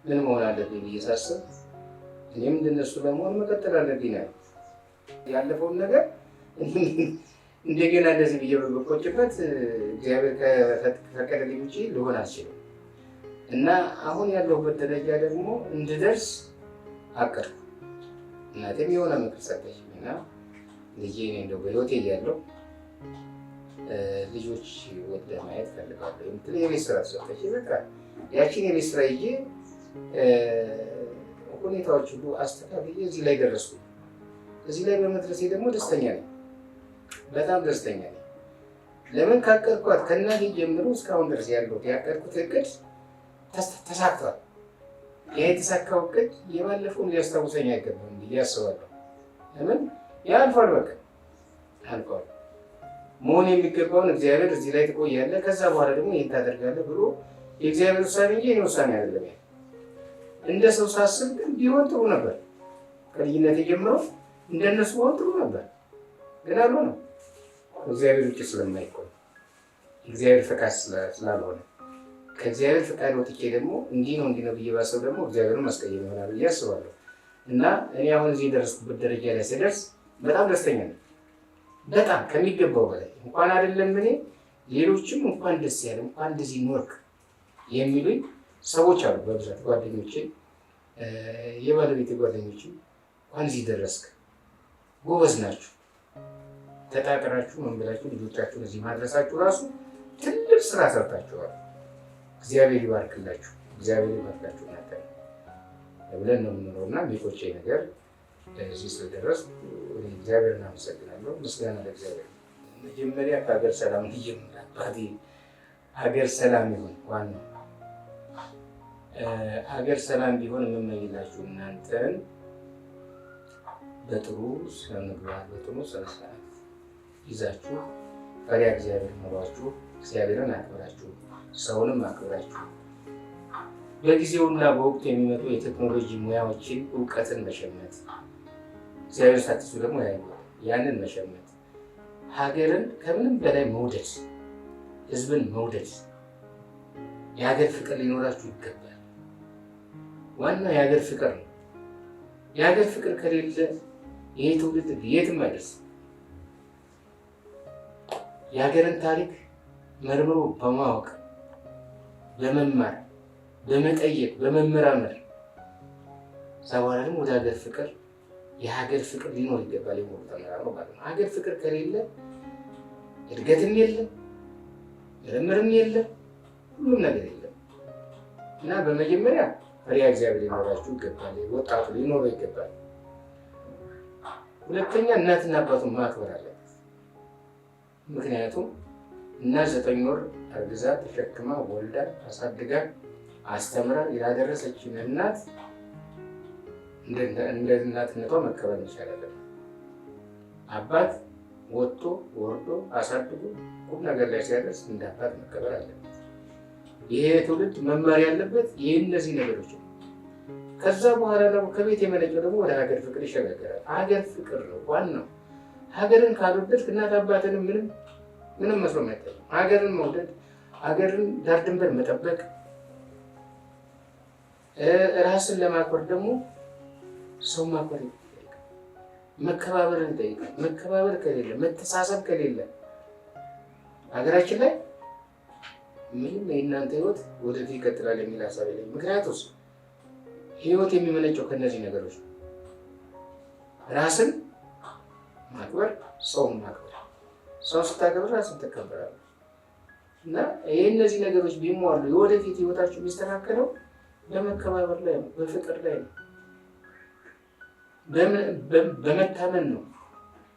ምን መሆን አለብኝ ብዬ ሳስብ እኔም እንደነሱ ለመሆን መቀጠል አለብኝ ነው ያለፈውን ነገር እንደገና እንደዚህ ብዬ በቆጭበት እግዚአብሔር ከፈቀደልኝ ውጭ ልሆን አልችልም እና አሁን ያለሁበት ደረጃ ደግሞ እንድደርስ አቀድኩ። እናቴም የሆነ ምክር ሰጠችኝ እና ልጄ እኔ እንደው በህይወቴ እያለሁ ልጆች ወደ ማየት ፈልጋለሁ የምትል የቤት ስራ ሰጠች። በቃ ያቺን የቤት ስራ ይዤ ሁኔታዎች ሁሉ አስተካክዬ እዚህ ላይ ደረስኩ። እዚህ ላይ በመድረሴ ደግሞ ደስተኛ ነኝ፣ በጣም ደስተኛ ነኝ። ለምን ካቀድኳት ከእናቴ ጀምሮ እስካሁን ድረስ ያለሁት ያቀድኩት እቅድ ተሳክቷል። ያ የተሳካው እቅድ የባለፈውን ሊያስታውሰኝ አይገባም ብዬ አስባለሁ። ለምን ያ አልፏል፣ በቃ አልፏል። መሆን የሚገባውን እግዚአብሔር እዚህ ላይ ትቆያለህ፣ ከዛ በኋላ ደግሞ ይህን ታደርጋለህ ብሎ የእግዚአብሔር ውሳኔ እንጂ የእኔ ውሳኔ አይደለም። እንደ ሰው ሳስብ ግን ቢሆን ጥሩ ነበር። ከልጅነት ጀምሮ እንደነሱ ቢሆን ጥሩ ነበር፣ ግን አልሆነም። እግዚአብሔር ውጭ ስለማይቆም እግዚአብሔር ፈቃድ ስላልሆነ ከእግዚአብሔር ፈቃድ ወጥቼ ደግሞ እንዲህ ነው ብዬ ባሰብ ደግሞ እግዚአብሔርን ማስቀየም ይሆናል ብዬ አስባለሁ። እና እኔ አሁን እዚህ የደረስኩበት ደረጃ ላይ ስደርስ በጣም ደስተኛ ነኝ። በጣም ከሚገባው በላይ እንኳን አይደለም እኔ ሌሎችም እንኳን ደስ ያለ እንኳን እንደዚህ ኖርክ የሚሉኝ ሰዎች አሉ። በብዛት ጓደኞቼ፣ የባለቤት ጓደኞቼ እንኳን እዚህ ደረስክ፣ ጎበዝ ናችሁ፣ ተጣጥራችሁ ምን ብላችሁ ልጆቻችሁን እዚህ ማድረሳችሁ ራሱ ትልቅ ስራ ሰርታችኋል። እግዚአብሔር ይባርክላችሁ፣ እግዚአብሔር ይባርካችሁ እናንተ ብለን ነው የምንኖረው እና የሚቆጨኝ ነገር እዚህ ስለደረስኩ እግዚአብሔርን አመሰግናለሁ። ምስጋና ለእግዚአብሔር። መጀመሪያ ከሀገር ሰላም እንዲጀምር አባቴ ሀገር ሰላም ይሁን ዋናው ሀገር ሰላም ቢሆን የምመኝላችሁ እናንተን በጥሩ ስነምግባር በጥሩ ስነስርዓት ይዛችሁ ፈሪሃ እግዚአብሔር ኖሯችሁ እግዚአብሔርን አክብራችሁ ሰውንም አክብራችሁ በጊዜውና በወቅቱ የሚመጡ የቴክኖሎጂ ሙያዎችን እውቀትን መሸመት እግዚአብሔር ሳትሱ ደግሞ ያንን መሸመት ሀገርን ከምንም በላይ መውደድ ህዝብን መውደድ የሀገር ፍቅር ሊኖራችሁ ይገባል። ዋናው የሀገር ፍቅር ነው። የሀገር ፍቅር ከሌለ ይሄ ትውልድ የትም አይደርስም። የሀገርን ታሪክ መርምሮ በማወቅ በመማር በመጠየቅ በመመራመር እዛ በኋላ ደግሞ ወደ ሀገር ፍቅር የሀገር ፍቅር ሊኖር ይገባል። የሞሩ ተመራምሮ ማለት ነው። ሀገር ፍቅር ከሌለ እድገትም የለም፣ ምርምርም የለም፣ ሁሉም ነገር የለም እና በመጀመሪያ ፈሪሃ እግዚአብሔር ሊኖራችሁ ይገባል። ወጣቱ ሊኖረው ይገባል። ሁለተኛ እናትና አባቱን ማክበር አለበት። ምክንያቱም እናት 9 ወር አርግዛ ተሸክማ ወልዳ አሳድጋ አስተምራ ያደረሰችን እናት እንደ እናትነቷ መከበር መቻል አለበት። አባት ወጥቶ ወርዶ አሳድጎ ቁም ነገር ላይ ሲያደርስ እንደ አባት መከበር አለበት። ይሄ ትውልድ መማር ያለበት ይህ እነዚህ ነገሮች ነው። ከዛ በኋላ ደግሞ ከቤት የመነጨው ደግሞ ወደ ሀገር ፍቅር ይሸጋገራል። ሀገር ፍቅር ነው ዋናው። ሀገርን ካልወደድክ እናት አባትንም ምንም መስሎ አይታይም። ሀገርን መውደድ፣ ሀገርን ዳር ድንበር መጠበቅ፣ ራስን ለማክበር ደግሞ ሰው ማክበር ይጠይቃል። መከባበርን ይጠይቃል። መከባበር ከሌለ፣ መተሳሰብ ከሌለ ሀገራችን ላይ ምንም የእናንተ ህይወት ወደፊት ይቀጥላል የሚል ሀሳብ የለኝም። ምክንያቱም ህይወት የሚመነጨው ከእነዚህ ነገሮች ነው። ራስን ማክበር፣ ሰውን ማክበር። ሰው ስታከብር ራስን ትከበራለህ። እና ይህ እነዚህ ነገሮች ቢሟሉ የወደፊት ህይወታችሁ የሚስተካከለው በመከባበር ላይ ነው፣ በፍቅር ላይ ነው፣ በመታመን ነው።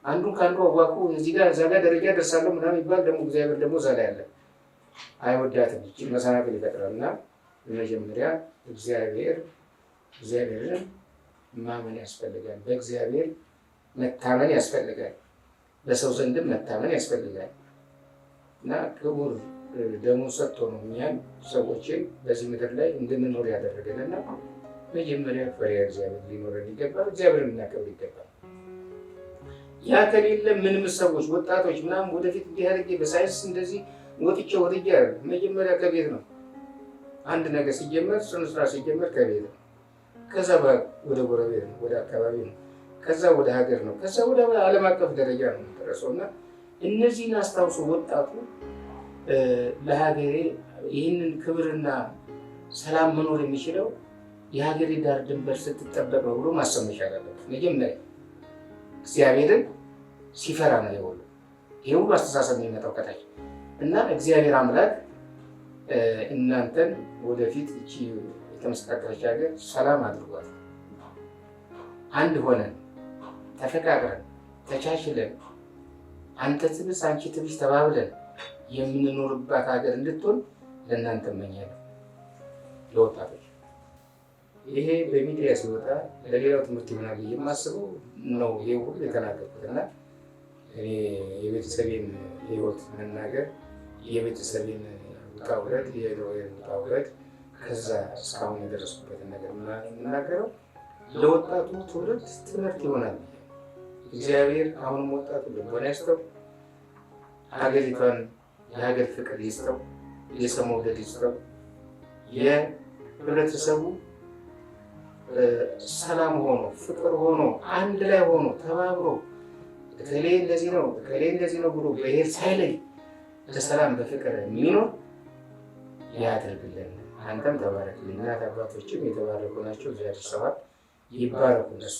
አንዱን ከአንዱ አዋቁ እዚህ ጋር እዛ ጋር ደረጃ ደርሳለሁ ምናምን ይባል ደግሞ እግዚአብሔር ደግሞ እዛ ላይ አለ አይወዳትም። ይህችን መሰናክል ይፈጥራል። እና በመጀመሪያ እግዚአብሔርን ማመን ያስፈልጋል። በእግዚአብሔር መታመን ያስፈልጋል። በሰው ዘንድም መታመን ያስፈልጋል። እና ክቡር ደሙን ሰጥቶ ነው እኛን ሰዎችን በዚህ ምድር ላይ እንድንኖር ያደረገንና መጀመሪያ ፈሪሃ እግዚአብሔር ሊኖረን ይገባል። እግዚአብሔርን እናከብር ይገባል። ያ ከሌለ ምንም ሰዎች ወጣቶች ምናምን ወደፊት እንዲህ አድርጌ በሳይንስ እንደዚህ ወጥቼ አይደለም። መጀመሪያ ከቤት ነው። አንድ ነገር ሲጀመር ጽኑ ስራ ሲጀመር ከቤት ነው። ከዛ ወደ ጎረቤት ነው፣ ወደ አካባቢ ነው፣ ከዛ ወደ ሀገር ነው፣ ከዛ ወደ ዓለም አቀፍ ደረጃ ነው የሚደረሰው። እና እነዚህን አስታውሶ ወጣቱ ለሀገሬ ይህንን ክብርና ሰላም መኖር የሚችለው የሀገሬ ዳር ድንበር ስትጠበቅ ነው ብሎ ማሰብ መቻል አለበት። መጀመሪያ እግዚአብሔርን ሲፈራ ነው የሁሉ ይህ ሁሉ አስተሳሰብ የሚመጣው ከታች እና እግዚአብሔር አምላክ እናንተን ወደፊት እቺ የተመሰቃቀለች ሀገር ሰላም አድርጓት፣ አንድ ሆነን ተፈቃቅረን ተቻችለን አንተ ትብስ አንቺ ትብስ ተባብለን የምንኖርባት ሀገር እንድትሆን ለእናንተ እመኛለሁ። ለወጣቶች ይሄ በሚዲያ ሲወጣ ለሌላው ትምህርት ይሆናል የማስበው ነው ይሄ ሁሉ የተናገርኩት እና እኔ የቤተሰቤን ህይወት መናገር የቤተሰቤን ውጣ ውረድ ውጣ ውረድ ከዛ እስካሁን የደረስኩበትን ነገር የምናገረው ለወጣቱ ትውልድ ትምህርት ይሆናል። እግዚአብሔር አሁንም ወጣቱ ልቦና ይስጠው፣ ሀገሪቷን የሀገር ፍቅር ይስጠው፣ የሰው መውደድ ይስጠው፣ የህብረተሰቡ ሰላም ሆኖ ፍቅር ሆኖ አንድ ላይ ሆኖ ተባብሮ እከሌ እንደዚህ ነው እከሌ እንደዚህ ነው ብሎ ብሄር ሳይለይ በሰላም በፍቅር የሚኖር ያደርግልን። አንተም ተባረክልኝ። እናት አባቶችም የተባረኩ ናቸው። እግዚአብሔር ይባረኩ እነሱ